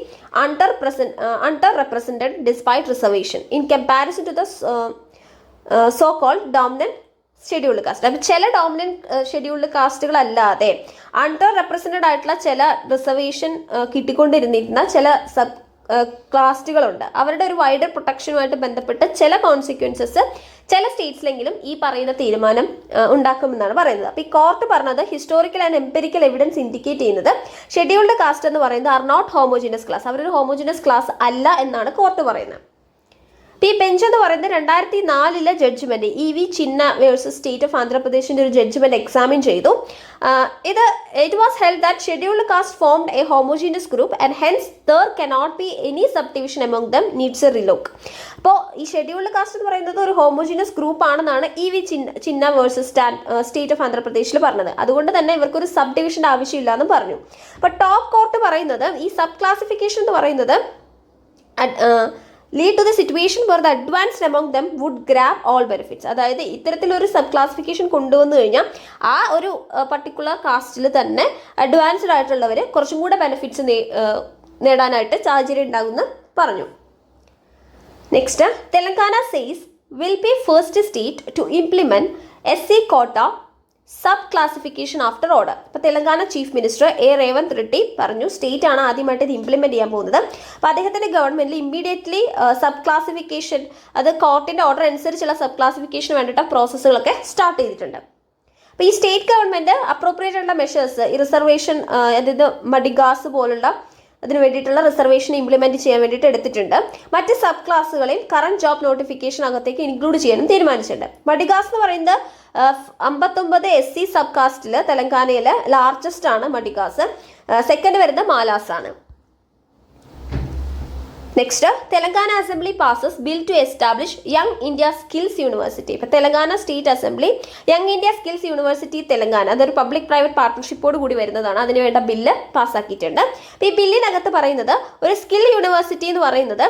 under represented despite reservation in comparison to the so called dominant scheduled caste. അപ്പോൾ ചില ഡോമിനന്റ് ഷെഡ്യൂൾഡ് കാസ്റ്റുകളല്ലാതെ അണ്ടർ റെപ്രസെൻറ്റഡ് ആയിട്ടുള്ള ചില reservation കിട്ടിക്കൊണ്ടിരുന്നിരുന്ന ചില sub കാസ്റ്റുകളുണ്ട്. അവരുടെ ഒരു wider പ്രൊട്ടക്ഷനുമായിട്ട് ബന്ധപ്പെട്ട് ചില കോൺസിക്വൻസസ് ചില സ്റ്റേറ്റ്സിലെങ്കിലും ഈ പറയുന്ന തീരുമാനം ഉണ്ടാക്കുമെന്നാണ് പറയുന്നത്. അപ്പോൾ ഈ കോർട്ട് പറഞ്ഞത് historical and empirical evidence indicate ചെയ്യുന്നത് ഷെഡ്യൂൾഡ് കാസ്റ്റ് എന്ന് പറയുന്നത് ആർ നോട്ട് ഹോമോജിനസ് ക്ലാസ്, അവരൊരു ഹോമോജിനസ് ക്ലാസ് അല്ല എന്നാണ് കോർട്ട് പറയുന്നത്. ഈ ബെഞ്ച് എന്ന് പറയുന്നത് 2004 judgment EV Chinnaiah versus state of ആന്ധ്രാപ്രദേശിന്റെ ഒരു ജഡ്ജ്മെന്റ് എക്സാമിൻ ചെയ്തു. It was held that scheduled caste formed a homogeneous group and hence there cannot be any sub division among them needs a relook. അപ്പോൾ ഈ scheduled caste എന്ന് പറയുന്നത് ഒരു homogeneous group ആണെന്നാണ് EV Chinnaiah versus state of ആന്ധ്രാപ്രദേശിൽ പറഞ്ഞത്. അതുകൊണ്ട് തന്നെ ഇവർക്കൊരു സബ് ഡിവിഷന്റെ ആവശ്യമില്ല എന്ന് പറഞ്ഞു. അപ്പോൾ ടോപ്പ് കോർട്ട് പറയുന്നത് ഈ സബ് ക്ലാസിഫിക്കേഷൻ എന്ന് പറയുന്നത് lead to the situation where the advanced among them would grab all benefits. അതായത് ഇത്തരത്തിലൊരു സബ് ക്ലാസിഫിക്കേഷൻ കൊണ്ടുവന്നു കഴിഞ്ഞാൽ ആ ഒരു പർട്ടിക്കുലർ കാസ്റ്റിൽ തന്നെ അഡ്വാൻസ്ഡ് ആയിട്ടുള്ളവർ കുറച്ചും കൂടെ ബെനിഫിറ്റ്സ് നേടാനായിട്ട് സാഹചര്യം ഉണ്ടാകുമെന്ന് പറഞ്ഞു. Next, Telangana says will be first state to implement SC quota sub classification after order. ഇപ്പോൾ തെലങ്കാന ചീഫ് മിനിസ്റ്റർ റേവന്ത് റെഡ്ഡി പറഞ്ഞു സ്റ്റേറ്റ് ആണ് ആദ്യമായിട്ട് ഇത് ഇംപ്ലിമെന്റ് ചെയ്യാൻ പോകുന്നത്. അപ്പോൾ അദ്ദേഹത്തിന്റെ ഗവൺമെന്റിൽ ഇമ്മീഡിയറ്റ്ലി സബ് ക്ലാസിഫിക്കേഷൻ അത് കോർട്ടിന്റെ ഓർഡർ അനുസരിച്ചുള്ള സബ് ക്ലാസിഫിക്കേഷന് വേണ്ടിയിട്ട് പ്രോസസ്സുകളൊക്കെ സ്റ്റാർട്ട് ചെയ്തിട്ടുണ്ട്. അപ്പോൾ ഈ സ്റ്റേറ്റ് ഗവൺമെന്റ് അപ്രോപ്രിയേറ്റ് ആയിട്ടുള്ള മെഷേഴ്സ് ഈ റിസർവേഷൻ അതായത് മഡിഗാസ് പോലുള്ള അതിന് വേണ്ടിയിട്ടുള്ള റിസർവേഷൻ ഇംപ്ലിമെന്റ് ചെയ്യാൻ വേണ്ടിയിട്ട് എടുത്തിട്ടുണ്ട്. മറ്റ് സബ് ക്ലാസ്സുകളെയും കറന്റ് ജോബ് നോട്ടിഫിക്കേഷൻ അകത്തേക്ക് ഇൻക്ലൂഡ് ചെയ്യാനും തീരുമാനിച്ചിട്ടുണ്ട്. മഡിഗാസ് എന്ന് പറയുന്നത് 59 SC സബ് കാസ്റ്റിൽ തെലങ്കാനയിൽ ലാർജസ്റ്റ് ആണ് മഡിഗാസ്. സെക്കൻഡ് വരുന്നത് മാലാസ് ആണ്. Next, Telangana assembly passes bill to establish young India skills university. ഇപ്പോൾ Telangana state assembly young India skills university Telangana അതൊരു പബ്ലിക് പ്രൈവറ്റ് പാർട്ട്ണർഷിപ്പോട് കൂടി വരുന്നതാണ്. അതിനുവേണ്ട ബില്ല് പാസ്സാക്കിയിട്ടുണ്ട്. ഈ ബില്ലിനകത്ത് പറയുന്നത് ഒരു സ്കിൽ യൂണിവേഴ്സിറ്റി എന്ന് പറയുന്നത്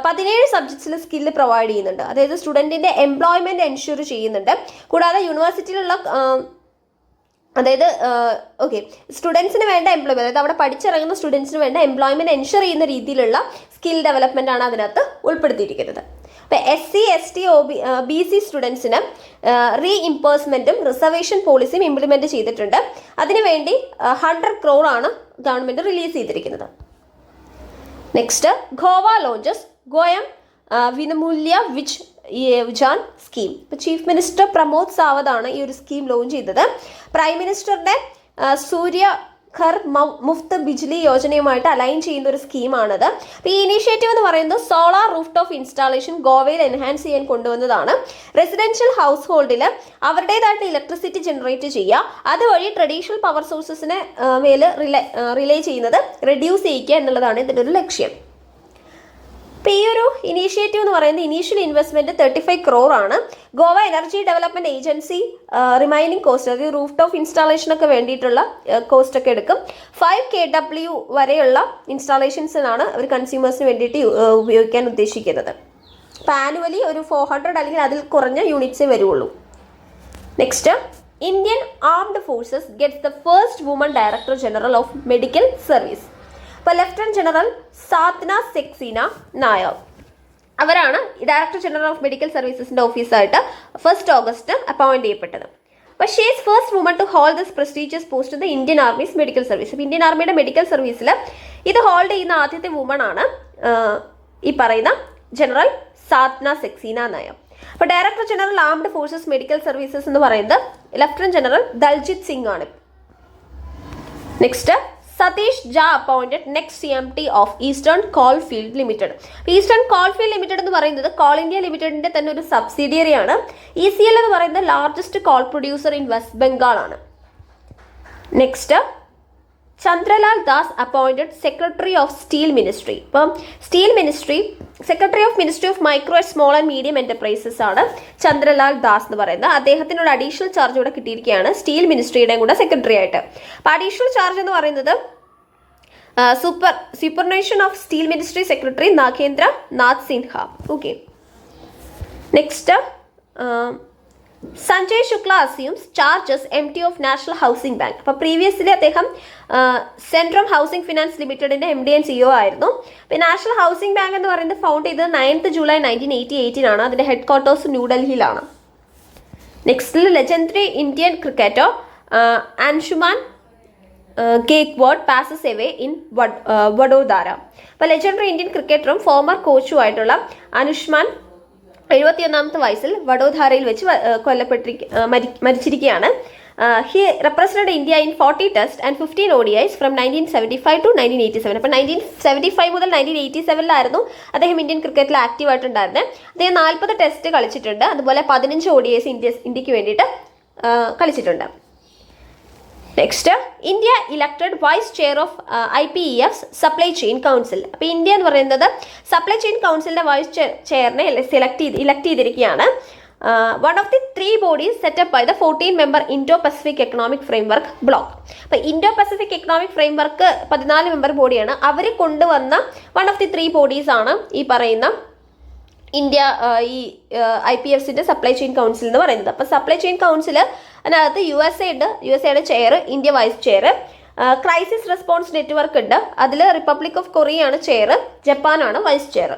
17 സബ്ജക്ട്സിൽ സ്കില്ല് പ്രൊവൈഡ് ചെയ്യുന്നുണ്ട്. അതായത് സ്റ്റുഡൻറ്റിൻ്റെ എംപ്ലോയ്മെൻറ്റ് എൻഷുർ ചെയ്യുന്നുണ്ട്. കൂടാതെ യൂണിവേഴ്സിറ്റിയിലുള്ള അതായത് സ്റ്റുഡൻസിന് വേണ്ട എംപ്ലോയ്മെൻറ്റ് അതായത് അവിടെ പഠിച്ചിറങ്ങുന്ന സ്റ്റുഡൻസിന് വേണ്ട എംപ്ലോയ്മെൻറ്റ് എൻഷുർ ചെയ്യുന്ന രീതിയിലുള്ള സ്കിൽ ഡെവലപ്മെൻ്റ് ആണ് അതിനകത്ത് ഉൾപ്പെടുത്തിയിരിക്കുന്നത്. ഇപ്പോൾ SC ST BC സ്റ്റുഡൻസിന് റീഇംബേഴ്സ്മെൻറ്റും റിസർവേഷൻ പോളിസിയും ഇംപ്ലിമെൻറ്റ് ചെയ്തിട്ടുണ്ട്. അതിനുവേണ്ടി 100 crore ആണ് ഗവൺമെൻറ് റിലീസ് ചെയ്തിരിക്കുന്നത്. Next, Goa launches Goem Vinamulya Vijan scheme. ഇപ്പോൾ ചീഫ് മിനിസ്റ്റർ പ്രമോദ് സാവന്ത് ആണ് ഈ ഒരു സ്കീം ലോഞ്ച് ചെയ്തത്. പ്രൈം മിനിസ്റ്ററുടെ സൂര്യ ഘർ മുഫ്ത് ബിജ്ലി യോജനയുമായിട്ട് അലൈൻ ചെയ്യുന്ന ഒരു സ്കീമാണിത്. അപ്പോൾ ഈ ഇനീഷ്യേറ്റീവ് എന്ന് പറയുന്നത് സോളാർ റൂഫ് ടോപ്പ് ഇൻസ്റ്റാളേഷൻ ഗോവയിൽ എൻഹാൻസ് ചെയ്യാൻ കൊണ്ടുവന്നതാണ്. റെസിഡൻഷ്യൽ ഹൗസ് ഹോൾഡിൽ അവരുടേതായിട്ട് ഇലക്ട്രിസിറ്റി ജനറേറ്റ് ചെയ്യുക, അതുവഴി ട്രഡീഷണൽ പവർ സോഴ്സസിനെ റിലേ ചെയ്യുന്നത് റെഡ്യൂസ് ചെയ്യിക്കുക എന്നുള്ളതാണ് ഇതിൻ്റെ ഒരു ലക്ഷ്യം. അപ്പോൾ ഈ ഒരു ഇനീഷ്യേറ്റീവ് എന്ന് പറയുന്നത് ഇനീഷ്യൽ ഇൻവെസ്റ്റ്മെന്റ് 35 crore ആണ്. Goa energy development agency remaining cost, അതായത് റൂഫ് ടോപ്പ് ഇൻസ്റ്റാളേഷൻ ഒക്കെ വേണ്ടിയിട്ടുള്ള കോസ്റ്റ് ഒക്കെ എടുക്കും. 5 kW വരെയുള്ള ഇൻസ്റ്റാളേഷൻസിനാണ് അവർ കൺസ്യൂമേഴ്സിന് വേണ്ടിയിട്ട് ഉപയോഗിക്കാൻ ഉദ്ദേശിക്കുന്നത്. അപ്പോൾ ആനുവലി ഒരു 400 അല്ലെങ്കിൽ അതിൽ കുറഞ്ഞ യൂണിറ്റ്സേ വരുള്ളൂ. Next, Indian armed forces gets the first woman director general of medical service. അപ്പോൾ ലെഫ്റ്റനന്റ് ജനറൽ സാത്ന സെക്സീന നായർ അവരാണ് ഡയറക്ടർ ജനറൽ ഓഫ് മെഡിക്കൽ സർവീസസിന്റെ ഓഫീസായിട്ട് 1 August അപ്പോയിന്റ് ചെയ്യപ്പെട്ടത്. അപ്പോൾ she is first woman to hold this prestigious post in the Indian army's medical service. അപ്പോൾ Indian ആർമിയുടെ medical സർവീസിൽ ഇത് ഹോൾഡ് ചെയ്യുന്ന ആദ്യത്തെ വുമൺ ആണ് ഈ പറയുന്ന ജനറൽ സാത്ന സെക്സീന നായർ. അപ്പോൾ director general armed forces medical services എന്ന് പറയുന്നത് ലെഫ്റ്റനന്റ് ജനറൽ ദൽജിത് സിംഗ് ആണ്. നെക്സ്റ്റ്, സതീഷ് ജാ appointed next CMD of eastern coalfield limited. Eastern coalfield limited എന്ന് പറയുന്നത് കോൾ ഇന്ത്യ ലിമിറ്റഡിന്റെ തന്നെ ഒരു സബ്സിഡിയറി ആണ്. ECL എന്ന് പറയുന്നത് largest coal producer in West Bengal ആണ്. Next, Chandralal Das appointed secretary of steel ministry. ഇപ്പം steel ministry secretary of ministry of micro and small and medium enterprises ആണ് ചന്ദ്രലാൽ ദാസ് എന്ന് പറയുന്നത്. അദ്ദേഹത്തിനോട് അഡീഷണൽ ചാർജ് കൂടെ കിട്ടിയിരിക്കുകയാണ് സ്റ്റീൽ മിനിസ്ട്രിയുടെയും കൂടെ സെക്രട്ടറി ആയിട്ട്. അപ്പോൾ അഡീഷണൽ ചാർജ് എന്ന് പറയുന്നത് superannuation of steel ministry secretary Nagendra Nath Sinha. Okay. Next, Sanjay Shukla assumes charges MD of national housing bank. അപ്പോൾ പ്രീവിയസ്ലി അദ്ദേഹം സെൻട്രം ഹൗസിംഗ് ഫിനാൻസ് ലിമിറ്റഡിന്റെ MD ആൻഡ് CEO ആയിരുന്നു. അപ്പോൾ നാഷണൽ ഹൗസിംഗ് ബാങ്ക് എന്ന് പറയുന്നത് ഫൗണ്ട് ചെയ്തത് 9th July 1988 അതിന്റെ ഹെഡ് ക്വാർട്ടേഴ്സ് ന്യൂഡൽഹിയിലാണ്. Next, legendary Indian cricketer Anshuman Gaekwad passes away in Vadodara. അപ്പോൾ ലെജൻഡറി ഇന്ത്യൻ ക്രിക്കറ്ററും ഫോമർ കോച്ചുമായിട്ടുള്ള അനുഷ്മാൻ 71ാമത്തെ വയസ്സിൽ വഡോദരയിൽ വെച്ച് മരിച്ചിരിക്കുകയാണ്. He represented India in 40 test and 15 ODIs from 1975 to 1987. അപ്പോൾ 1975 മുതൽ 1987 അദ്ദേഹം ഇന്ത്യൻ ക്രിക്കറ്റിൽ ആക്റ്റീവ് ആയിട്ടുണ്ടായിരുന്നത്. അദ്ദേഹം 40 ടെസ്റ്റ് കളിച്ചിട്ടുണ്ട്. അതുപോലെ 15 ODIs ഇന്ത്യക്ക് വേണ്ടിയിട്ട് കളിച്ചിട്ടുണ്ട്. Next, India elected vice chair of IPEF's supply chain council. അപ്പോൾ ഇന്ത്യ എന്ന് പറയുന്നത് സപ്ലൈ ചെയിൻ കൗൺസിലിന്റെ വൈസ് ചെയറിനെ ഇലക്ട് ചെയ്തിരിക്കുകയാണ്. One of the 3 bodies set up by the 14-member Indo Pacific economic framework block. അപ്പോൾ Indo Pacific economic framework 14-member ബോഡിയാണ്. അവർ കൊണ്ടുവന്ന one of the 3 bodies ആണ് ഈ പറയുന്ന ഇന്ത്യ ഈ IPFസിന്റെ സപ്ലൈ ചെയിൻ കൗൺസിൽ എന്ന് പറയുന്നത്. അപ്പോൾ സപ്ലൈ ചെയിൻ കൗൺസിൽ അതിനകത്ത് USA ഉണ്ട്. USAയുടെ chair, India vice chair. Crisis response network ഉണ്ട്. അതിൽ റിപ്പബ്ലിക് ഓഫ് കൊറിയ ആണ് ചെയർ, ജപ്പാനാണ് vice chair.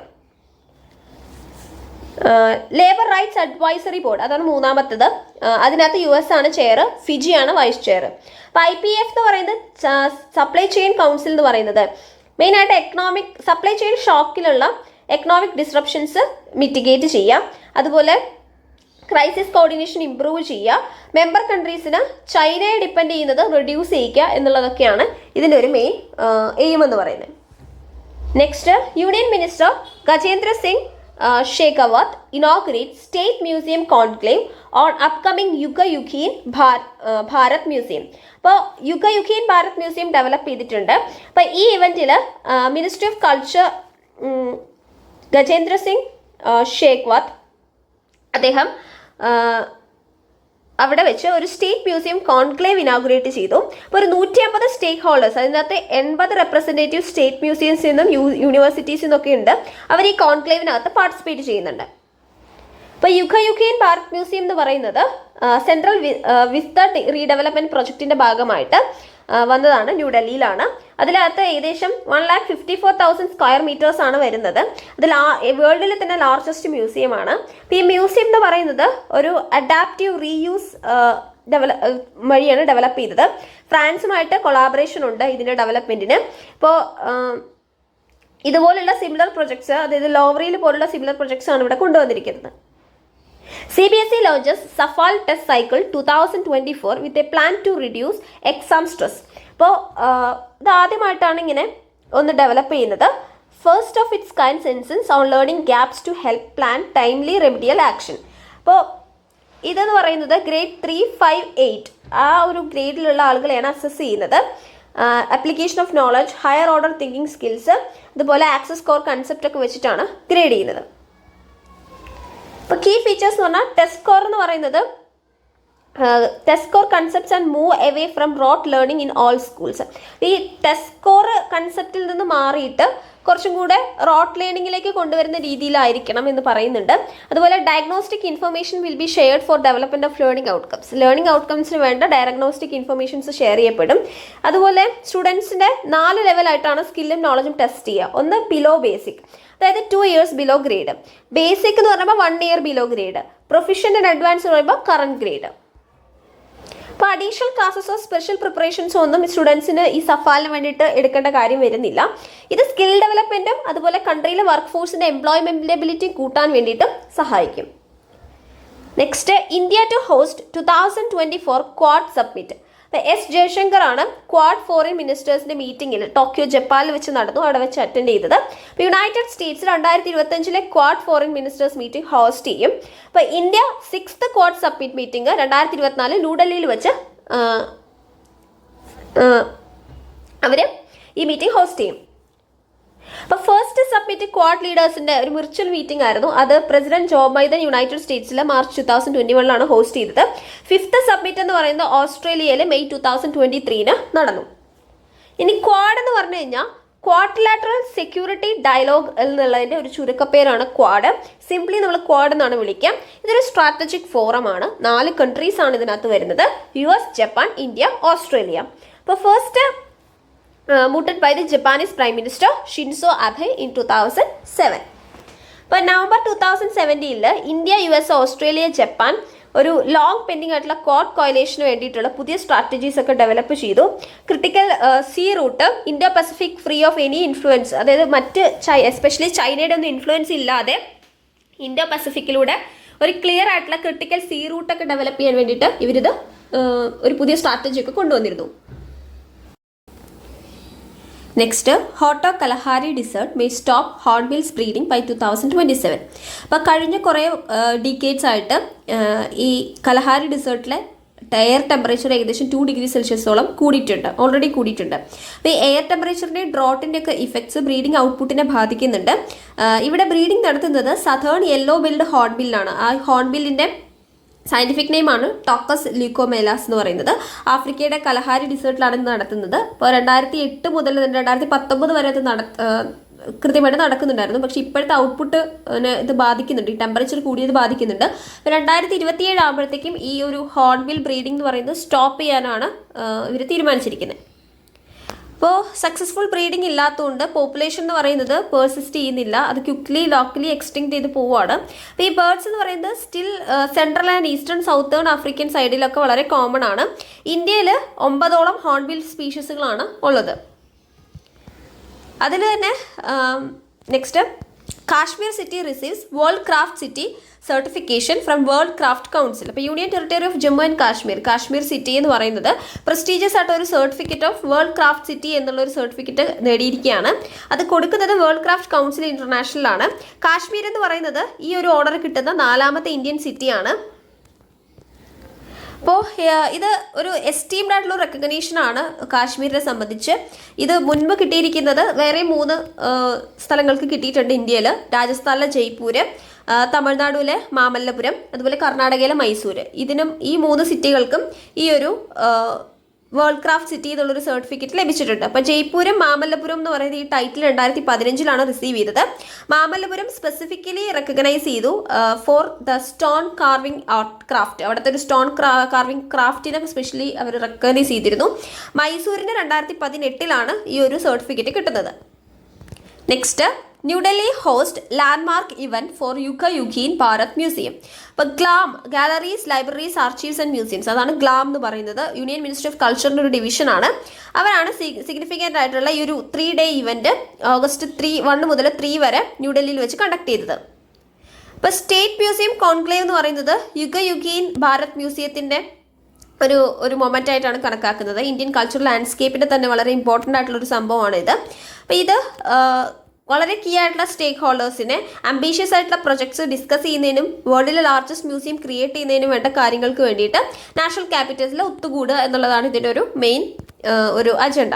Labour rights advisory board അതാണ് 3ാമത്തത്. അതിനകത്ത് US ആണ് ചെയർ, ഫിജി ആണ് വൈസ് ചെയർ. അപ്പോൾ IPF എന്ന് പറയുന്നത് സപ്ലൈ ചെയിൻ കൗൺസിൽ എന്ന് പറയുന്നത് മെയിനായിട്ട് എക്കണോമിക് സപ്ലൈ ചെയിൻ ഷോക്കിലുള്ള എക്കണോമിക് ഡിസ്റപ്ഷൻസ് മിറ്റിഗേറ്റ് ചെയ്യാം, അതുപോലെ ക്രൈസിസ് കോർഡിനേഷൻ ഇംപ്രൂവ് ചെയ്യുക, മെമ്പർ കൺട്രീസിന് ചൈനയെ ഡിപ്പെൻഡ് ചെയ്യുന്നത് റിഡ്യൂസ് ചെയ്യിക്കുക എന്നുള്ളതൊക്കെയാണ് ഇതിൻ്റെ ഒരു മെയിൻ എയിം എന്ന് പറയുന്നത്. Next, union minister Gajendra Singh Shekhawat inaugurate state museum conclave on upcoming Yugayugeen Bharat museum. അപ്പോൾ യുഗയുഗീൻ ഭാരത് മ്യൂസിയം ഡെവലപ്പ് ചെയ്തിട്ടുണ്ട്. അപ്പോൾ ഈ ഇവൻറ്റിൽ ministry of culture Gajendra Singh Shekhawat അദ്ദേഹം അവിടെ വെച്ച് ഒരു സ്റ്റേറ്റ് മ്യൂസിയം കോൺക്ലേവ് ഇനാഗുറേറ്റ് ചെയ്തു. അപ്പോൾ ഒരു 150 സ്റ്റേക്ക് ഹോൾഡേഴ്സ്, അതിനകത്ത് 80 റെപ്രസെൻറ്റേറ്റീവ് സ്റ്റേറ്റ് മ്യൂസിയംസിൽ നിന്നും യൂണിവേഴ്സിറ്റീസിൽ നിന്നൊക്കെ ഉണ്ട്. അവർ ഈ കോൺക്ലേവിനകത്ത് പാർട്ടിസിപ്പേറ്റ് ചെയ്യുന്നുണ്ട്. അപ്പോൾ യുഗയുഗീൻ ഭാരത് മ്യൂസിയം എന്ന് പറയുന്നത് സെൻട്രൽ വിസ്ത റീഡെവലപ്മെൻറ്റ് പ്രൊജക്റ്റിൻ്റെ ഭാഗമായിട്ട് വന്നതാണ്, ന്യൂഡൽഹിയിലാണ്. അതിനകത്ത് ഏകദേശം 1,54,000 സ്ക്വയർ മീറ്റേഴ്സ് ആണ് വരുന്നത്. അതിൽ വേൾഡിലെ തന്നെ ലാർജസ്റ്റ് മ്യൂസിയമാണ്. അപ്പോൾ ഈ മ്യൂസിയം എന്ന് പറയുന്നത് ഒരു അഡാപ്റ്റീവ് റീയൂസ് വഴിയാണ് ഡെവലപ്പ് ചെയ്തത്. ഫ്രാൻസുമായിട്ട് കൊളാബറേഷൻ ഉണ്ട് ഇതിൻ്റെ ഡെവലപ്മെൻറ്റിന്. ഇപ്പോൾ ഇതുപോലുള്ള സിമിലർ പ്രൊജക്ട്സ്, അതായത് ലോവറിയിൽ പോലുള്ള സിമിലർ പ്രൊജക്ട്സ് ആണ് ഇവിടെ കൊണ്ടുവന്നിരിക്കുന്നത്. CBSE launches Safal test cycle 2024 with a plan to reduce exam stress. അപ്പോൾ ഇത് ആദ്യമായിട്ടാണ് ഇങ്ങനെ ഒന്ന് ഡെവലപ്പ് ചെയ്യുന്നത്. First of its kind census on learning gaps to help plan timely remedial action. അപ്പോൾ ഇതെന്ന് പറയുന്നത് ഗ്രേഡ് 3, 5, 8 ആ ഒരു ഗ്രേഡിലുള്ള ആളുകളെയാണ് അസസ് ചെയ്യുന്നത്. Application of knowledge, higher order thinking skills, അതുപോലെ ആക്സസ് കോർ കൺസെപ്റ്റ് ഒക്കെ വെച്ചിട്ടാണ് ഗ്രേഡ് ചെയ്യുന്നത്. ഇപ്പോൾ കീ ഫീച്ചേഴ്സ് എന്ന് പറഞ്ഞാൽ ടെസ്റ്റ് സ്കോർ എന്ന് പറയുന്നത് test score concepts and move away from rote learning in all schools. ഈ ടെസ്റ്റ് സ്കോർ കൺസെപ്റ്റിൽ നിന്ന് മാറിയിട്ട് കുറച്ചും കൂടെ റോട്ട് ലേണിംഗിലേക്ക് കൊണ്ടുവരുന്ന രീതിയിലായിരിക്കണം എന്ന് പറയുന്നുണ്ട്. അതുപോലെ diagnostic information will be shared for development of learning outcomes. Learning ഔട്ട്കംസിന് വേണ്ട ഡയഗ്നോസ്റ്റിക് ഇൻഫർമേഷൻസ് ഷെയർ ചെയ്യപ്പെടും. അതുപോലെ സ്റ്റുഡൻസിന്റെ 4 ലെവലായിട്ടാണ് സ്കില്ലും നോളജും ടെസ്റ്റ് ചെയ്യുക. ഒന്ന് ബിലോ ബേസിക്, അതായത് 2 years ബിലോ ഗ്രേഡ്. ബേസിക് എന്ന് പറയുമ്പോൾ 1 year below grade. Proficient and advance എന്ന് പറയുമ്പോൾ കറന്റ് ഗ്രേഡ്. അപ്പോൾ അഡീഷണൽ ക്ലാസ്സസോ സ്പെഷ്യൽ പ്രിപ്പറേഷൻസോ ഒന്നും സ്റ്റുഡൻസിന് ഈ സഫാലിന് വേണ്ടിയിട്ട് എടുക്കേണ്ട കാര്യം വരുന്നില്ല. ഇത് സ്കിൽ ഡെവലപ്മെൻറ്റും അതുപോലെ കൺട്രിയിലെ വർക്ക് ഫോഴ്സിൻ്റെ എംപ്ലോയ്മെൻറ്റബിലിറ്റി കൂട്ടാൻ വേണ്ടിയിട്ടും സഹായിക്കും. Next, India to host 2024 quad submit. S Jaishankar ആണ് ക്വാഡ് ഫോറിൻ മിനിസ്റ്റേഴ്സിന്റെ മീറ്റിംഗിൽ ടോക്കിയോ ജപ്പാനിൽ വെച്ച് നടന്നു, അവിടെ വെച്ച് അറ്റൻഡ് ചെയ്തത്. അപ്പോൾ United States 2025 quad foreign ministers meeting host ചെയ്യും. അപ്പോൾ India 6th quad submit meeting 2024 ന്യൂഡൽഹിയിൽ വെച്ച് അവർ ഈ മീറ്റിംഗ് ഹോസ്റ്റ് ചെയ്യും. അപ്പോൾ ഫസ്റ്റ് സബ്മിറ്റ് ക്വാഡ് ലീഡേഴ്സിന്റെ ഒരു വിർച്വൽ മീറ്റിംഗ് ആയിരുന്നു. അത് പ്രസിഡന്റ് ജോ ബൈഡൻ യുണൈറ്റഡ് സ്റ്റേറ്റ്സിലെ മാർച്ച് 2021 ഹോസ്റ്റ് ചെയ്തത്. 5th സബ്മിറ്റ് എന്ന് പറയുന്നത് ഓസ്ട്രേലിയയിൽ മെയ് 2023 നടന്നു. ഇനി ക്വാഡ് എന്ന് പറഞ്ഞു കഴിഞ്ഞാൽ ക്വാഡ്രിലാറ്ററൽ സെക്യൂരിറ്റി ഡയലോഗ് എന്നുള്ളതിന്റെ ഒരു ചുരുക്കപ്പേരാണ് ക്വാഡ്. സിംപ്ലി നമ്മൾ ക്വാഡ് എന്നാണ് വിളിക്കുക. ഇതൊരു സ്ട്രാറ്റജിക് ഫോറം ആണ്. 4 കൺട്രീസ് ആണ് ഇതിനകത്ത് വരുന്നത്: US, ജപ്പാൻ, ഇന്ത്യ, ഓസ്ട്രേലിയ. അപ്പോൾ first mooted by the Japanese Prime Minister Shinzo Abe in 2007. അപ്പോൾ November 2017 India, US, Australia, Japan ഒരു ലോങ് പെൻഡിങ് ആയിട്ടുള്ള ക്വാഡ് കോയിലേഷന് വേണ്ടിയിട്ടുള്ള പുതിയ സ്ട്രാറ്റജീസ് ഒക്കെ ഡെവലപ്പ് ചെയ്തു. Critical sea route, Indo Pacific free of any influence, അതായത് മറ്റ് എസ്പെഷ്യലി ചൈനയുടെ ഒന്നും ഇൻഫ്ലുവൻസ് ഇല്ലാതെ ഇൻഡോ പസഫിക്കിലൂടെ ഒരു ക്ലിയർ ആയിട്ടുള്ള ക്രിട്ടിക്കൽ സീ റൂട്ടൊക്കെ ഡെവലപ്പ് ചെയ്യാൻ വേണ്ടിയിട്ട് ഇവരിത് ഒരു പുതിയ സ്ട്രാറ്റജി ഒക്കെ കൊണ്ടുവന്നിരുന്നു. Next, hotter Kalahari desert may stop hornbills breeding by 2027. അപ്പോൾ കഴിഞ്ഞ കുറേ ഡിക്കേഡ്സ് ആയിട്ട് ഈ കലഹാരി ഡിസേർട്ടിലെ എയർ ടെമ്പറേച്ചർ ഏകദേശം 2 degree സെൽഷ്യസോളം ഓൾറെഡി കൂടിയിട്ടുണ്ട്. അപ്പോൾ ഈ എയർ ടെമ്പറേച്ചറിൻ്റെ ഡ്രോട്ടിൻ്റെ ഒക്കെ ഇഫക്ട്സ് ബ്രീഡിംഗ് ഔട്ട്പുട്ടിനെ ബാധിക്കുന്നുണ്ട്. ഇവിടെ ബ്രീഡിംഗ് നടത്തുന്നത് സതേൺ യെല്ലോ ബിൽഡ് ഹോൺബില്ലാണ്. ആ ഹോൺബില്ലിൻ്റെ സയൻറ്റിഫിക് നെയിമാണ് ടോക്കസ് ല്യൂക്കോമേലാസ് എന്ന് പറയുന്നത്. ആഫ്രിക്കയുടെ കലഹാരി ഡിസേർട്ടിലാണ് ഇത് നടത്തുന്നത്. ഇപ്പോൾ 2008 മുതൽ 2019 വരെ അത് കൃത്യമായിട്ട് നടക്കുന്നുണ്ടായിരുന്നു. പക്ഷേ ഇപ്പോഴത്തെ ഔട്ട്പുട്ട് ഇത് ബാധിക്കുന്നുണ്ട്, ഈ ടെമ്പറേച്ചർ കൂടിയത് ബാധിക്കുന്നുണ്ട്. 2027 ആകുമ്പോഴത്തേക്കും ഈ ഒരു ഹോൺബിൽ ബ്രീഡിംഗ് എന്ന് പറയുന്നത് സ്റ്റോപ്പ് ചെയ്യാനാണ് ഇവർ തീരുമാനിച്ചിരിക്കുന്നത്. അപ്പോൾ സക്സസ്ഫുൾ ബ്രീഡിംഗ് ഇല്ലാത്തതുകൊണ്ട് പോപ്പുലേഷൻ എന്ന് പറയുന്നത് പേഴ്സിസ്റ്റ് ചെയ്യുന്നില്ല, അത് ക്വിക്ലി ലോക്കലി എക്സ്റ്റിങ്ക്ട് ചെയ്ത് പോവുകയാണ്. അപ്പോൾ ഈ ബേർഡ്സ് എന്ന് പറയുന്നത് still central and eastern southern African സൈഡിലൊക്കെ വളരെ കോമൺ ആണ്. ഇന്ത്യയിൽ 9ഓളം ഹോൺബിൽ സ്പീഷീസുകളാണ് ഉള്ളത്. അതിൽ തന്നെ next, Kashmir city receives world craft city certification from world craft council. അപ്പോൾ union territory of Jammu and Kashmir city എന്ന് പറയുന്നത് പ്രസ്റ്റീജിയസ് ആയിട്ട് ഒരു certificate of world craft city എന്നുള്ള ഒരു സർട്ടിഫിക്കറ്റ് നേടിയിരിക്കുകയാണ്. അത് കൊടുക്കുന്നത് വേൾഡ് ക്രാഫ്റ്റ് കൗൺസിൽ ഇന്റർനാഷണലാണ്. കാശ്മീർ എന്ന് പറയുന്നത് ഈ ഒരു ഓർഡർ കിട്ടുന്ന 4ാമത്തെ ഇന്ത്യൻ സിറ്റിയാണ്. അപ്പോൾ ഇത് ഒരു എസ്റ്റീംഡ് ആയിട്ടുള്ള റെക്കഗ്നീഷനാണ് കാശ്മീരിനെ സംബന്ധിച്ച്. ഇത് മുൻപ് കിട്ടിയിരിക്കുന്നത് വേറെ 3 സ്ഥലങ്ങൾക്ക് കിട്ടിയിട്ടുണ്ട് ഇന്ത്യയിൽ: രാജസ്ഥാനിലെ ജയ്പൂര്, തമിഴ്നാടുവിലെ മാമല്ലപുരം, അതുപോലെ കർണാടകയിലെ മൈസൂര്. ഈ 3 സിറ്റികൾക്കും ഈ ഒരു വേൾഡ് ക്രാഫ്റ്റ് സിറ്റി എന്നുള്ളൊരു സർട്ടിഫിക്കറ്റ് ലഭിച്ചിട്ടുണ്ട്. അപ്പോൾ ജയ്പൂരും മാമല്ലപുരം എന്ന് പറയുന്ന ഈ ടൈറ്റിൽ 2015 റിസീവ് ചെയ്തത്. മാമല്ലപുരം സ്പെസിഫിക്കലി റെക്കഗ്നൈസ് ചെയ്തു for the stone carving art craft. അവിടുത്തെ ഒരു സ്റ്റോൺ കാർവിംഗ് ക്രാഫ്റ്റിനെ സ്പെഷ്യലി അവർ റെക്കഗ്നൈസ് ചെയ്തിരുന്നു. മൈസൂരിന് 2018 ഈ ഒരു സർട്ടിഫിക്കറ്റ് കിട്ടുന്നത്. Next, New Delhi host landmark event for Yuga Yugeen Bharat museum. അപ്പോൾ GLAM, galleries, libraries, archives and museums, അതാണ് ഗ്ലാം എന്ന് പറയുന്നത്. യൂണിയൻ മിനിസ്ട്രി ഓഫ് കൾച്ചറിൻ്റെ ഒരു ഡിവിഷനാണ്. അവരാണ് സിഗ്നിഫിക്കൻ്റ് ആയിട്ടുള്ള ഈ ഒരു 3-day ഇവന്റ് August 1 മുതൽ 3 വരെ ന്യൂഡൽഹിയിൽ വെച്ച് കണ്ടക്ട് ചെയ്തത്. അപ്പോൾ സ്റ്റേറ്റ് മ്യൂസിയം കോൺക്ലേവ് എന്ന് പറയുന്നത് യുഗ ഇൻ ഭാരത് മ്യൂസിയത്തിൻ്റെ ഒരു മൊമെൻ്റ് ആയിട്ടാണ് കണക്കാക്കുന്നത്. ഇന്ത്യൻ കൾച്ചറൽ ലാൻഡ്സ്കേപ്പിൻ്റെ തന്നെ വളരെ ഇമ്പോർട്ടൻ്റ് ആയിട്ടുള്ളൊരു സംഭവമാണ് ഇത്. അപ്പോൾ ഇത് വളരെ കീ ആയിട്ടുള്ള സ്റ്റേക്ക് ഹോൾഡേഴ്സിനെ അംബീഷ്യസ് ആയിട്ടുള്ള പ്രൊജക്ട്സ് ഡിസ്കസ് ചെയ്യുന്നതിനും വേൾഡിലെ ലാർജസ്റ്റ് മ്യൂസിയം ക്രിയേറ്റ് ചെയ്യുന്നതിനും വേണ്ട കാര്യങ്ങൾക്ക് വേണ്ടിയിട്ട് നാഷണൽ ക്യാപിറ്റൽസിൽ ഒത്തുകൂടുക എന്നുള്ളതാണ് ഇതിൻ്റെ ഒരു മെയിൻ ഒരു agenda.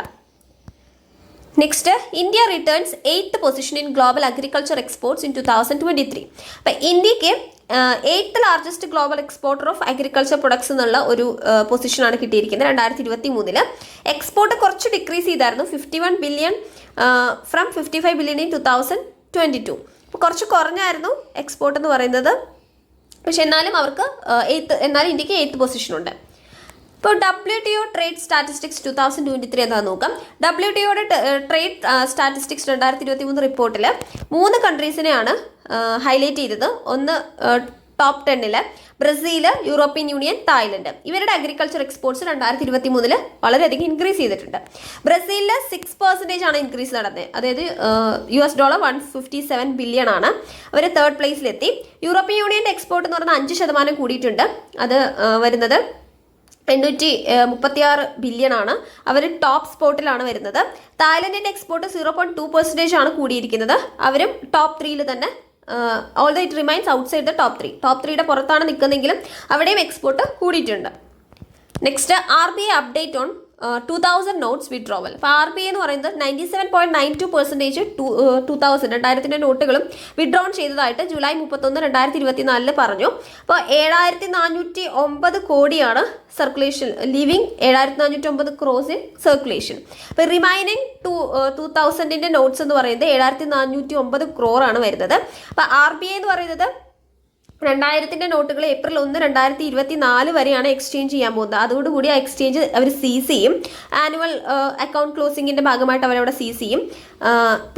Next, India returns 8th position in global agriculture exports in 2023. അപ്പം ഇന്ത്യക്ക് 8th largest global exporter of agriculture products എന്നുള്ള ഒരു പൊസിഷനാണ് കിട്ടിയിരിക്കുന്നത് 2023. എക്സ്പോർട്ട് കുറച്ച് ഡിക്രീസ് ചെയ്തായിരുന്നു, 51 ബില്യൺ ഫ്രം 55 ബില്യൺ ഇൻ 2022. അപ്പോൾ കുറച്ച് കുറഞ്ഞായിരുന്നു എക്സ്പോർട്ട് എന്ന് പറയുന്നത്. പക്ഷെ എന്നാലും അവർക്ക് ഇന്ത്യക്ക് 8th പൊസിഷനുണ്ട്. ഇപ്പോൾ WTO ട്രേഡ് സ്റ്റാറ്റിസ്റ്റിക്സ് 2023 എന്താണെന്ന് നോക്കാം. WTOയുടെ ട്രേഡ് സ്റ്റാറ്റിസ്റ്റിക്സ് 2023 റിപ്പോർട്ടിൽ 3 കൺട്രീസിനെയാണ് ഹൈലൈറ്റ് ചെയ്തത്. ഒന്ന് top 10 Brazil, European union, Thailand. ഇവരുടെ അഗ്രികൾച്ചർ എക്സ്പോർട്സ് 2023 വളരെയധികം ഇൻക്രീസ് ചെയ്തിട്ടുണ്ട്. ബ്രസീലിൽ 6% ആണ് ഇൻക്രീസ് നടന്നത്, അതായത് $157 ബില്യൺ ആണ്. അവർ 3rd പ്ലേസിലെത്തി. യൂറോപ്യൻ യൂണിയൻ്റെ എക്സ്പോർട്ട് എന്ന് പറയുന്നത് 5% കൂടിയിട്ടുണ്ട്. അത് വരുന്നത് 836 ബില്യൺ ആണ്. അവർ ടോപ്പ് സ്പോട്ടിലാണ് വരുന്നത്. തായ്ലൻഡിൻ്റെ എക്സ്പോർട്ട് 0.2% ആണ് കൂടിയിരിക്കുന്നത്. അവരും ടോപ്പ് 3 തന്നെ, although it remains outside the top 3. Top 3യുടെ പുറത്താണ് നിൽക്കുന്നതെങ്കിലും അവിടെയും എക്സ്പോർട്ട് കൂടിയിട്ടുണ്ട്. Next, RBI update on 2000 notes withdrawal. അപ്പോൾ RBI എന്ന് പറയുന്നത് 97.92% 2000 നോട്ടുകളും വിഡ്രോൺ ചെയ്തതായിട്ട് ജൂലൈ 31, 2024 പറഞ്ഞു. അപ്പോൾ 7409 കോടിയാണ് circulation, leaving 7409 crores in circulation. അപ്പോൾ റിമൈനിങ് 2000 നോട്ട്സ് എന്ന് പറയുന്നത് 7409 ക്രോറാണ് വരുന്നത്. അപ്പോൾ RBI എന്ന് പറയുന്നത് 2000 നോട്ടുകൾ ഏപ്രിൽ 1, 2024 വരെയാണ് എക്സ്ചേഞ്ച് ചെയ്യാൻ പോകുന്നത്. അതോടുകൂടി ആ എക്സ്ചേഞ്ച് അവർ സീസ് ചെയ്യും. ആനുവൽ അക്കൗണ്ട് ക്ലോസിങ്ങിൻ്റെ ഭാഗമായിട്ട് അവരവിടെ സീസ് ചെയ്യും.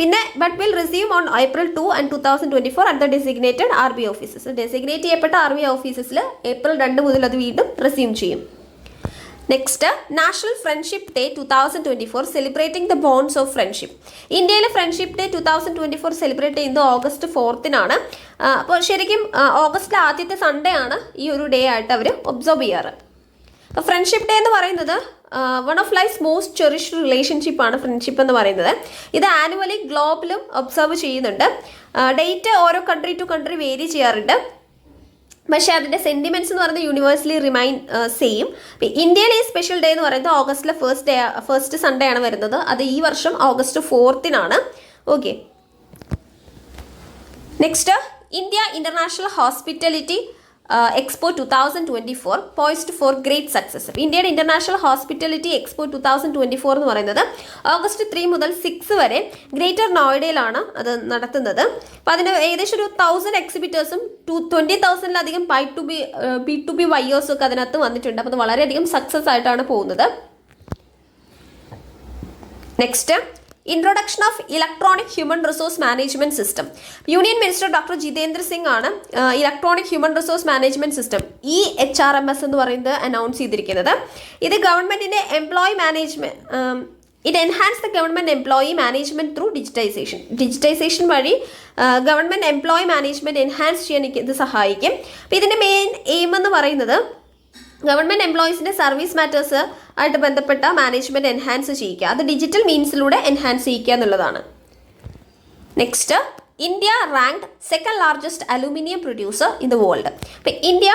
പിന്നെ but will receive on April 2 and 2024 at the designated RBI offices. Designate ചെയ്യപ്പെട്ട RBI ഓഫീസസിൽ April 2 മുതൽ അത് വീണ്ടും റിസീവ് ചെയ്യും. Next, national friendship day 2024 celebrating the bonds of friendship. ഇന്ത്യയിൽ ഫ്രണ്ട്ഷിപ്പ് ഡേ 2024 സെലിബ്രേറ്റ് ചെയ്യുന്നത് August 4 അപ്പോൾ ശരിക്കും ഓഗസ്റ്റിലെ ആദ്യത്തെ സൺഡേ ആണ് ഈ ഒരു ഡേ ആയിട്ട് അവർ ഒബ്സർവ് ചെയ്യാറ്. അപ്പോൾ ഫ്രണ്ട്ഷിപ്പ് ഡേ എന്ന് പറയുന്നത് one of life's most cherished relationship ആണ് ഫ്രണ്ട്ഷിപ്പ് എന്ന് പറയുന്നത്. ഇത് ആനുവലി ഗ്ലോബലും ഒബ്സർവ് ചെയ്യുന്നുണ്ട്. ഡേറ്റ് ഓരോ കൺട്രി ടു കൺട്രി വേരി ചെയ്യാറുണ്ട്. പക്ഷേ അതിൻ്റെ സെൻറ്റിമെൻറ്റ്സ് എന്ന് പറയുന്നത് യൂണിവേഴ്സലി റിമൈൻ സെയിം. ഇന്ത്യയിലെ ഈ സ്പെഷ്യൽ ഡേ എന്ന് പറയുന്നത് ഓഗസ്റ്റിലെ ഫസ്റ്റ് സൺഡേ ആണ് വരുന്നത്. അത് ഈ വർഷം August 4 okay. Next, India international hospitality expo 2024 poised for great success. ഇന്ത്യയുടെ ഇന്റർനാഷണൽ ഹോസ്പിറ്റാലിറ്റി എക്സ്പോ 2024 എന്ന് പറയുന്നത് August 3 മുതൽ 6 വരെ ഗ്രേറ്റർ നോയിഡയിലാണ് അത് നടത്തുന്നത്. അപ്പോൾ അതിന് ഏകദേശം ഒരു 1000 എക്സിബിറ്റേഴ്സും 20,000-ലധികം B2B ബയേഴ്സും ഒക്കെ അതിനകത്ത് വന്നിട്ടുണ്ട്. അപ്പോൾ അത് വളരെയധികം സക്സസ് ആയിട്ടാണ് പോകുന്നത്. Next, introduction of electronic human resource management system. Union minister doctor Jitendra Singh ആണ് electronic human resource management system EHRMS എന്ന് പറയുന്നത് അനൗൺസ് ചെയ്തിരിക്കുന്നത്. ഇത് ഗവൺമെന്റിന്റെ employee management it enhance the government employee management through digitisation. Digitisation വഴി ഗവൺമെന്റ് എംപ്ലോയി മാനേജ്മെന്റ് എൻഹാൻസ് ചെയ്യാൻ ഇത് സഹായിക്കും. അപ്പോൾ ഇതിന്റെ മെയിൻ എയിം എന്ന് പറയുന്നത് ഗവൺമെന്റ് എംപ്ലോയീസിന്റെ സർവീസ് മാറ്റേഴ്സ് ആയിട്ട് ബന്ധപ്പെട്ട മാനേജ്മെന്റ് എൻഹാൻസ് ചെയ്യിക്കുക, അത് ഡിജിറ്റൽ മീൻസിലൂടെ എൻഹാൻസ് ചെയ്യിക്കുക എന്നുള്ളതാണ്. Next, India ranked 2nd largest aluminium producer in the world. അപ്പം ഇന്ത്യ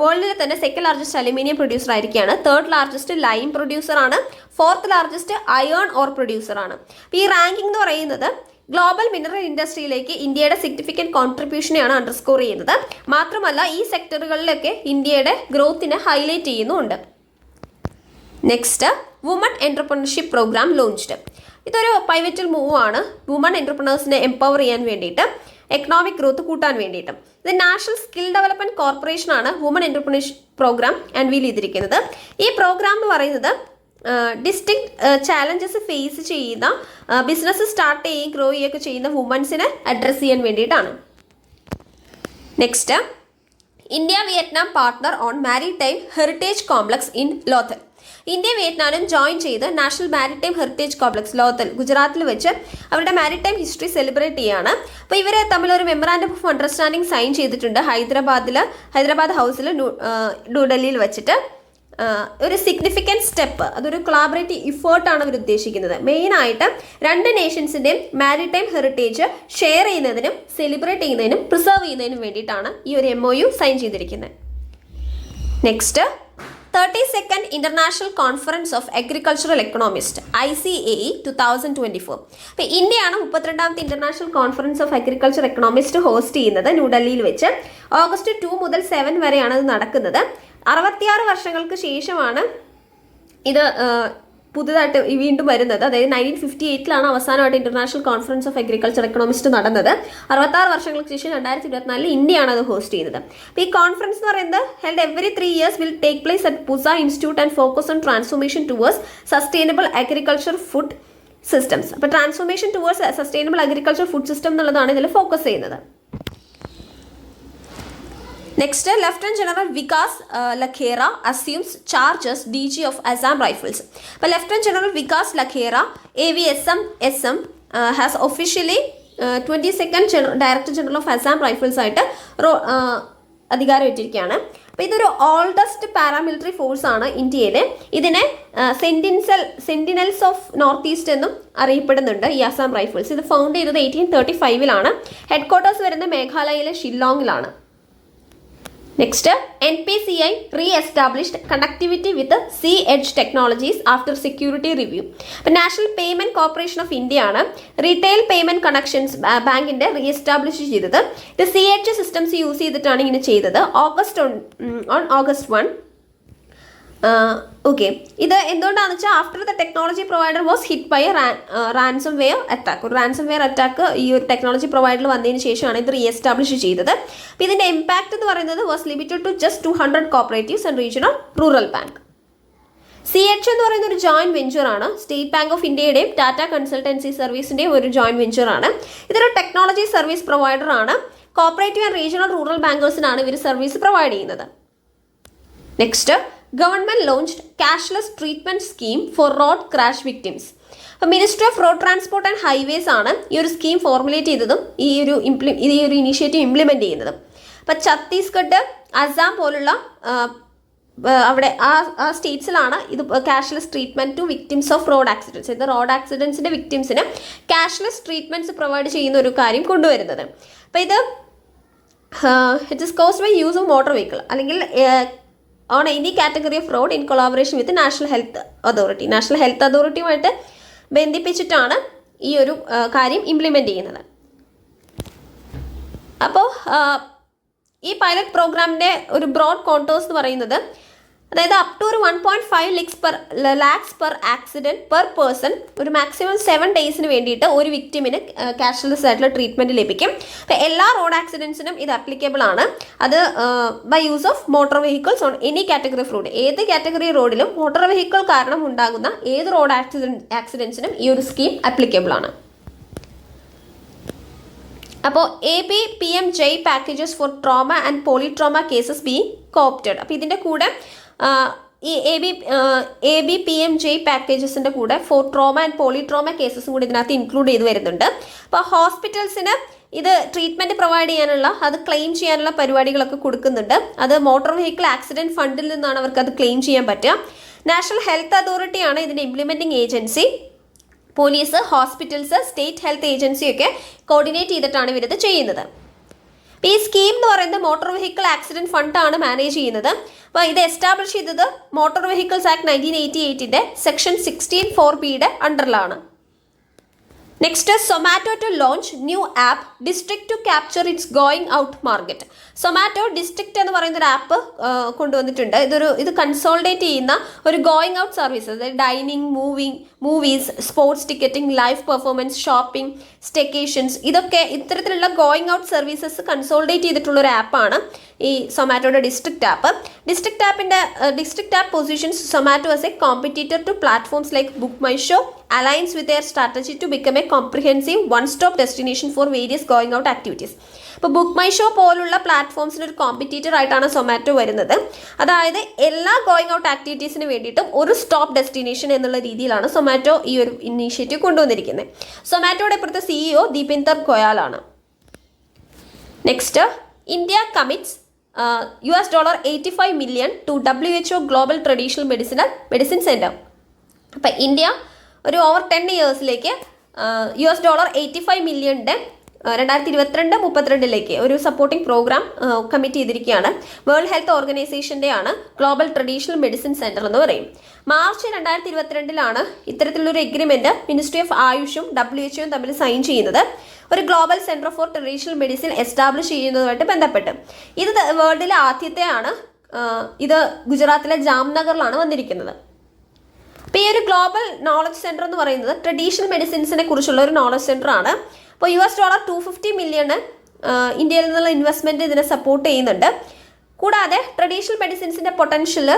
വേൾഡിലെ തന്നെ 2nd ലാർജസ്റ്റ് അലൂമിനിയം പ്രൊഡ്യൂസർ ആയിരിക്കുകയാണ്. 3rd ലാർജസ്റ്റ് ലൈം പ്രൊഡ്യൂസർ ആണ്. 4th largest iron or producer ആണ്. ഈ റാങ്കിംഗ് എന്ന് പറയുന്നത് ഗ്ലോബൽ മിനറൽ ഇൻഡസ്ട്രിയിലേക്ക് ഇന്ത്യയുടെ സിഗ്നിഫിക്കൻറ്റ് കോൺട്രിബ്യൂഷനെയാണ് അണ്ടർസ്കോർ ചെയ്യുന്നത്. മാത്രമല്ല ഈ സെക്ടറുകളിലൊക്കെ ഇന്ത്യയുടെ ഗ്രോത്തിനെ ഹൈലൈറ്റ് ചെയ്യുന്നുമുണ്ട്. Next, woman entrepreneurship programme launched. ഇതൊരു പൈവറ്റൽ മൂവ് ആണ് വുമൺ എൻ്റർപ്രണേഴ്സിനെ എംപവർ ചെയ്യാൻ വേണ്ടിയിട്ട്, എക്കണോമിക് ഗ്രോത്ത് കൂട്ടാൻ വേണ്ടിയിട്ട്. ഇത് നാഷണൽ സ്കിൽ ഡെവലപ്മെൻറ്റ് കോർപ്പറേഷനാണ് വുമൺ എൻ്റർപ്രണർഷിപ്പ് പ്രോഗ്രാം അൺവീൽ ചെയ്തിരിക്കുന്നത്. ഈ പ്രോഗ്രാം എന്ന് പറയുന്നത് ഡിസ്റ്റിങ്ക്ട് ചാലഞ്ചസ് ഫേസ് ചെയ്യുന്ന ബിസിനസ് സ്റ്റാർട്ട് ചെയ്യുകയും ഗ്രോ ചെയ്യുകയൊക്കെ ചെയ്യുന്ന വുമൻസിനെ അഡ്രസ്സ് ചെയ്യാൻ വേണ്ടിയിട്ടാണ്. Next, India Vietnam partner on maritime heritage complex in Lothal. India വിയറ്റ്നാമും ജോയിൻ ചെയ്ത് national maritime heritage complex Lothal ഗുജറാത്തിൽ വെച്ച് അവരുടെ മാരിടൈം ഹിസ്റ്ററി സെലിബ്രേറ്റ് ചെയ്യുകയാണ്. അപ്പോൾ ഇവർ തമ്മിലൊരു മെമ്മറാൻഡം ഓഫ് അണ്ടർസ്റ്റാൻഡിംഗ് സൈൻ ചെയ്തിട്ടുണ്ട് ഹൈദരാബാദ് ഹൗസിൽ ന്യൂഡൽഹിയിൽ വെച്ചിട്ട്. ഒരു സിഗ്നിഫിക്കൻറ്റ് സ്റ്റെപ്പ്, അതൊരു കൊളാബറേറ്റീവ് ഇഫേർട്ടാണ് അവർ ഉദ്ദേശിക്കുന്നത്. മെയിനായിട്ട് രണ്ട് നേഷൻസിൻ്റെയും മാരിടൈം ഹെറിറ്റേജ് ഷെയർ ചെയ്യുന്നതിനും സെലിബ്രേറ്റ് ചെയ്യുന്നതിനും പ്രിസർവ് ചെയ്യുന്നതിനും വേണ്ടിയിട്ടാണ് ഈ ഒരു MOU സൈൻ ചെയ്തിരിക്കുന്നത്. Next, 32nd International Conference of Agricultural Economists ICAE 2024. അപ്പോൾ ഇന്ത്യയാണ് 32ാമത്തെ international conference of agriculture economist host ചെയ്യുന്നത് ന്യൂഡൽഹിയിൽ വെച്ച്. ഓഗസ്റ്റ് 2 മുതൽ 7 വരെയാണ് ഇത് നടക്കുന്നത്. 66 വർഷങ്ങൾക്ക് ശേഷമാണ് ഇത് പുതുതായിട്ട് വീണ്ടും വരുന്നത്. അതായത് 1958 അവസാനമായിട്ട് international conference of agriculture economist നടന്നത്. 66 വർഷങ്ങൾക്ക് ശേഷം 2024 ഇന്ത്യയാണ് അത് ഹോസ്റ്റ് ചെയ്യുന്നത്. അപ്പോൾ ഈ കോൺഫറൻസ് എന്ന് പറയുന്നത് held every 3 years will take place at Pusa institute and focus on transformation towards sustainable agriculture food systems. അപ്പോൾ transformation towards sustainable agriculture food system എന്നുള്ളതാണ് ഇതിൽ ഫോക്കസ് ചെയ്യുന്നത്. Next, lieutenant general Vikas Lakhera assumes charge as DG of Assam Rifles. അപ്പോൾ lieutenant general Vikas Lakhera AVSM has officially 22nd director general of Assam rifles ആയിട്ട് അധികാരം ഏറ്റിരിക്കുകയാണ്. അപ്പോൾ ഇതൊരു oldest paramilitary force ആണ് ഇന്ത്യയിൽ. ഇതിനെ സെന്റിനൽസ് ഓഫ് നോർത്ത് ഈസ്റ്റ് എന്നും അറിയപ്പെടുന്നുണ്ട് ഈ അസാം റൈഫിൾസ്. ഇത് ഫൗണ്ട് ചെയ്തത് 1835 ഹെഡ് ക്വാർട്ടേഴ്സ് വരുന്നത് മേഘാലയയിലെ ഷില്ലോങ്ങിലാണ്. Next, NPCI reestablished connectivity with C edge technologies after security review. അപ്പോൾ national payment corporation of India ആണ് റീറ്റെയിൽ പേയ്മെന്റ് കണക്ഷൻസ് ബാങ്കിന്റെ റീഎസ്റ്റാബ്ലിഷ് ചെയ്തത്. ഇത് സീ എഡ്ജ് സിസ്റ്റംസ് യൂസ് ചെയ്തിട്ടാണ് ഇങ്ങനെ ചെയ്തത്. ഓഗസ്റ്റ് 1. ഓക്കെ, ഇത് എന്തുകൊണ്ടാണെന്ന് വെച്ചാൽ after the technology provider was hit by ransomware attack. ഒരു റാൻസം വെയർ അറ്റാക്ക് ഈ ഒരു ടെക്നോളജി പ്രൊവൈഡറിൽ വന്നതിന് ശേഷമാണ് ഇത് റീഎസ്റ്റാബ്ലിഷ് ചെയ്തത്. അപ്പോൾ ഇതിന്റെ ഇമ്പാക്ട് എന്ന് പറയുന്നത് was limited to just 200 cooperatives and regional rural bank. CH എന്ന് പറയുന്ന ഒരു ജോയിന്റ് വെഞ്ചർ ആണ്. സ്റ്റേറ്റ് ബാങ്ക് ഓഫ് ഇന്ത്യയുടെയും ടാറ്റ കൺസൾട്ടൻസി സർവീസിന്റെയും ഒരു ജോയിന്റ് വെഞ്ചർ ആണ്. ഇതൊരു ടെക്നോളജി സർവീസ് പ്രൊവൈഡർ ആണ്. കോപ്പറേറ്റീവ് ആൻഡ് റീജിയണൽ റൂറൽ ബാങ്കേഴ്സിനാണ് ഇവർ സർവീസ് പ്രൊവൈഡ് ചെയ്യുന്നത്. Next, government launched cashless treatment scheme for road crash victims. അപ്പോൾ ministry of road transport and highways ആണ് ഈ ഒരു സ്കീം ഫോർമുലേറ്റ് ചെയ്തതും ഈ ഒരു ഇനീഷ്യേറ്റീവ് ഇംപ്ലിമെന്റ് ചെയ്യുന്നതും. അപ്പോൾ ഛത്തീസ്ഗഡ്, അസാം പോലുള്ള അവിടെ ആ സ്റ്റേറ്റ്സിലാണ് ഇത് cashless treatment to victims of road accidents. ഇത് റോഡ് ആക്സിഡൻസിന്റെ വിക്ടിംസിന് ക്യാഷ്ലെസ് ട്രീറ്റ്മെന്റ്സ് പ്രൊവൈഡ് ചെയ്യുന്ന ഒരു കാര്യം കൊണ്ടുവരുന്നത്. അപ്പോൾ ഇത് it is caused by use of motor vehicle അല്ലെങ്കിൽ on any category of road in collaboration with national health authority. National health അതോറിറ്റിയുമായിട്ട് ബന്ധിപ്പിച്ചിട്ടാണ് ഈ ഒരു കാര്യം ഇംപ്ലിമെന്റ് ചെയ്യുന്നത്. അപ്പോൾ ഈ പൈലറ്റ് പ്രോഗ്രാമിന്റെ ഒരു ബ്രോഡ് കോണ്ടേഴ്സ് എന്ന് പറയുന്നത് അതായത് അപ് ടു ഒരു 1.5 lakhs per accident per person ഒരു മാക്സിമം 7 daysന് വേണ്ടിയിട്ട് ഒരു വിക്ടിമിന് ക്യാഷ്ലെസ് ആയിട്ടുള്ള ട്രീറ്റ്മെന്റ് ലഭിക്കും. അപ്പോൾ എല്ലാ റോഡ് ആക്സിഡൻസിനും ഇത് അപ്ലിക്കബിൾ ആണ്. അത് by use of motor vehicles on any category of road. ഏത് കാറ്റഗറി റോഡിലും മോട്ടോർ വെഹിക്കിൾ കാരണം ഉണ്ടാകുന്ന ഏത് റോഡ് ആക്സിഡൻസിനും ഈ ഒരു സ്കീം അപ്ലിക്കബിൾ ആണ്. അപ്പോൾ ABPMJ packages for trauma and polytrauma cases being coopted. അപ്പോൾ ഇതിൻ്റെ കൂടെ ഈ ABPMJ പാക്കേജസിൻ്റെ കൂടെ ഫോർ ട്രോമ ആൻഡ് പോളിട്രോമ കേസസും കൂടി ഇതിനകത്ത് ഇൻക്ലൂഡ് ചെയ്ത് വരുന്നുണ്ട്. അപ്പോൾ ഹോസ്പിറ്റൽസിന് ഇത് ട്രീറ്റ്മെൻറ്റ് പ്രൊവൈഡ് ചെയ്യാനുള്ള അത് ക്ലെയിം ചെയ്യാനുള്ള പരിപാടികളൊക്കെ കൊടുക്കുന്നുണ്ട്. അത് മോട്ടോർ വെഹിക്കിൾ ആക്സിഡൻറ്റ് ഫണ്ടിൽ നിന്നാണ് അവർക്ക് അത് ക്ലെയിം ചെയ്യാൻ പറ്റുക. നാഷണൽ ഹെൽത്ത് അതോറിറ്റിയാണ് ഇതിൻ്റെ implementing agency. Police, hospitals, state health ഏജൻസിയൊക്കെ കോർഡിനേറ്റ് ചെയ്തിട്ടാണ് ഇവരിത് ചെയ്യുന്നത്. ഈ സ്കീം എന്ന് പറയുന്നത് മോട്ടോർ വെഹിക്കിൾ ആക്സിഡന്റ് ഫണ്ടാണ് മാനേജ് ചെയ്യുന്നത്. അപ്പോൾ ഇത് എസ്റ്റാബ്ലിഷ് ചെയ്തത് motor vehicles act 1988 section 16(4)(b) അണ്ടറിലാണ്. Next, Zomato to launch new app district to capture its going out market. Zomato district എന്ന് പറയുന്ന ഒരു ആപ്പ് കൊണ്ടുവന്നിട്ടുണ്ട്. ഇത് കൺസോൾഡേറ്റ് ചെയ്യുന്ന ഒരു ഗോയിങ് ഔട്ട് സർവീസ്, അതായത് dining, movies, sports ticketing, live performance, shopping, സ്റ്റെക്കേഷൻസ്, ഇതൊക്കെ ഇത്തരത്തിലുള്ള ഗോയിങ് ഔട്ട് സർവീസസ് കൺസോൾഡേറ്റ് ചെയ്തിട്ടുള്ള ഒരു ആപ്പാണ് ഈ സൊമാറ്റോയുടെ district app. District app positions Zomato as a competitor to platforms like book my show, aligns with their strategy to become a comprehensive one-stop destination for various going out activities. ഇപ്പോൾ book my show പോലുള്ള പ്ലാറ്റ്ഫോംസിന് ഒരു competitor ആയിട്ടാണ് സൊമാറ്റോ വരുന്നത്. അതായത് എല്ലാ going out ആക്ടിവിറ്റീസിന് വേണ്ടിയിട്ടും ഒരു stop destination എന്നുള്ള രീതിയിലാണ് സൊമാറ്റോ ഈ ഒരു ഇനീഷ്യേറ്റീവ് കൊണ്ടുവന്നിരിക്കുന്നത്. സൊമാറ്റോയുടെ ഇപ്പോഴത്തെ CEO ദീപിന്ദർ ഗോയാലാണ്. Next, India commits $85 million to WHO global traditional medicine centre. അപ്പം ഇന്ത്യ ഒരു ഓവർ 10 yearsലേക്ക് $85 million 2022-32 ഒരു സപ്പോർട്ടിംഗ് പ്രോഗ്രാം കമ്മിറ്റ് ചെയ്തിരിക്കുകയാണ്. വേൾഡ് ഹെൽത്ത് ഓർഗനൈസേഷൻ്റെ ആണ് ഗ്ലോബൽ ട്രഡീഷണൽ മെഡിസിൻ സെൻറ്റർ എന്ന് പറയും. മാർച്ച് 2022 ഇത്തരത്തിലുള്ളൊരു എഗ്രിമെൻറ്റ് മിനിസ്ട്രി ഓഫ് ആയുഷും WHO തമ്മിൽ സൈൻ ചെയ്യുന്നത് ഒരു global centre for traditional medicine establish ചെയ്യുന്നതുമായിട്ട് ബന്ധപ്പെട്ട്. ഇത് വേൾഡിലെ ആദ്യത്തെയാണ്. ഇത് ഗുജറാത്തിലെ ജാംനഗറിലാണ് വന്നിരിക്കുന്നത്. അപ്പോൾ ഈ ഒരു ഗ്ലോബൽ നോളജ് സെൻറ്റർ എന്ന് പറയുന്നത് ട്രഡീഷണൽ മെഡിസിൻസിനെ കുറിച്ചുള്ള ഒരു നോളജ് സെൻറ്റർ ആണ്. അപ്പോൾ $250 മില്യൺ ഇന്ത്യയിൽ നിന്നുള്ള ഇൻവെസ്റ്റ്മെൻറ്റ് ഇതിനെ സപ്പോർട്ട് ചെയ്യുന്നുണ്ട്. കൂടാതെ ട്രഡീഷണൽ മെഡിസിൻസിൻ്റെ പൊട്ടൻഷ്യൽ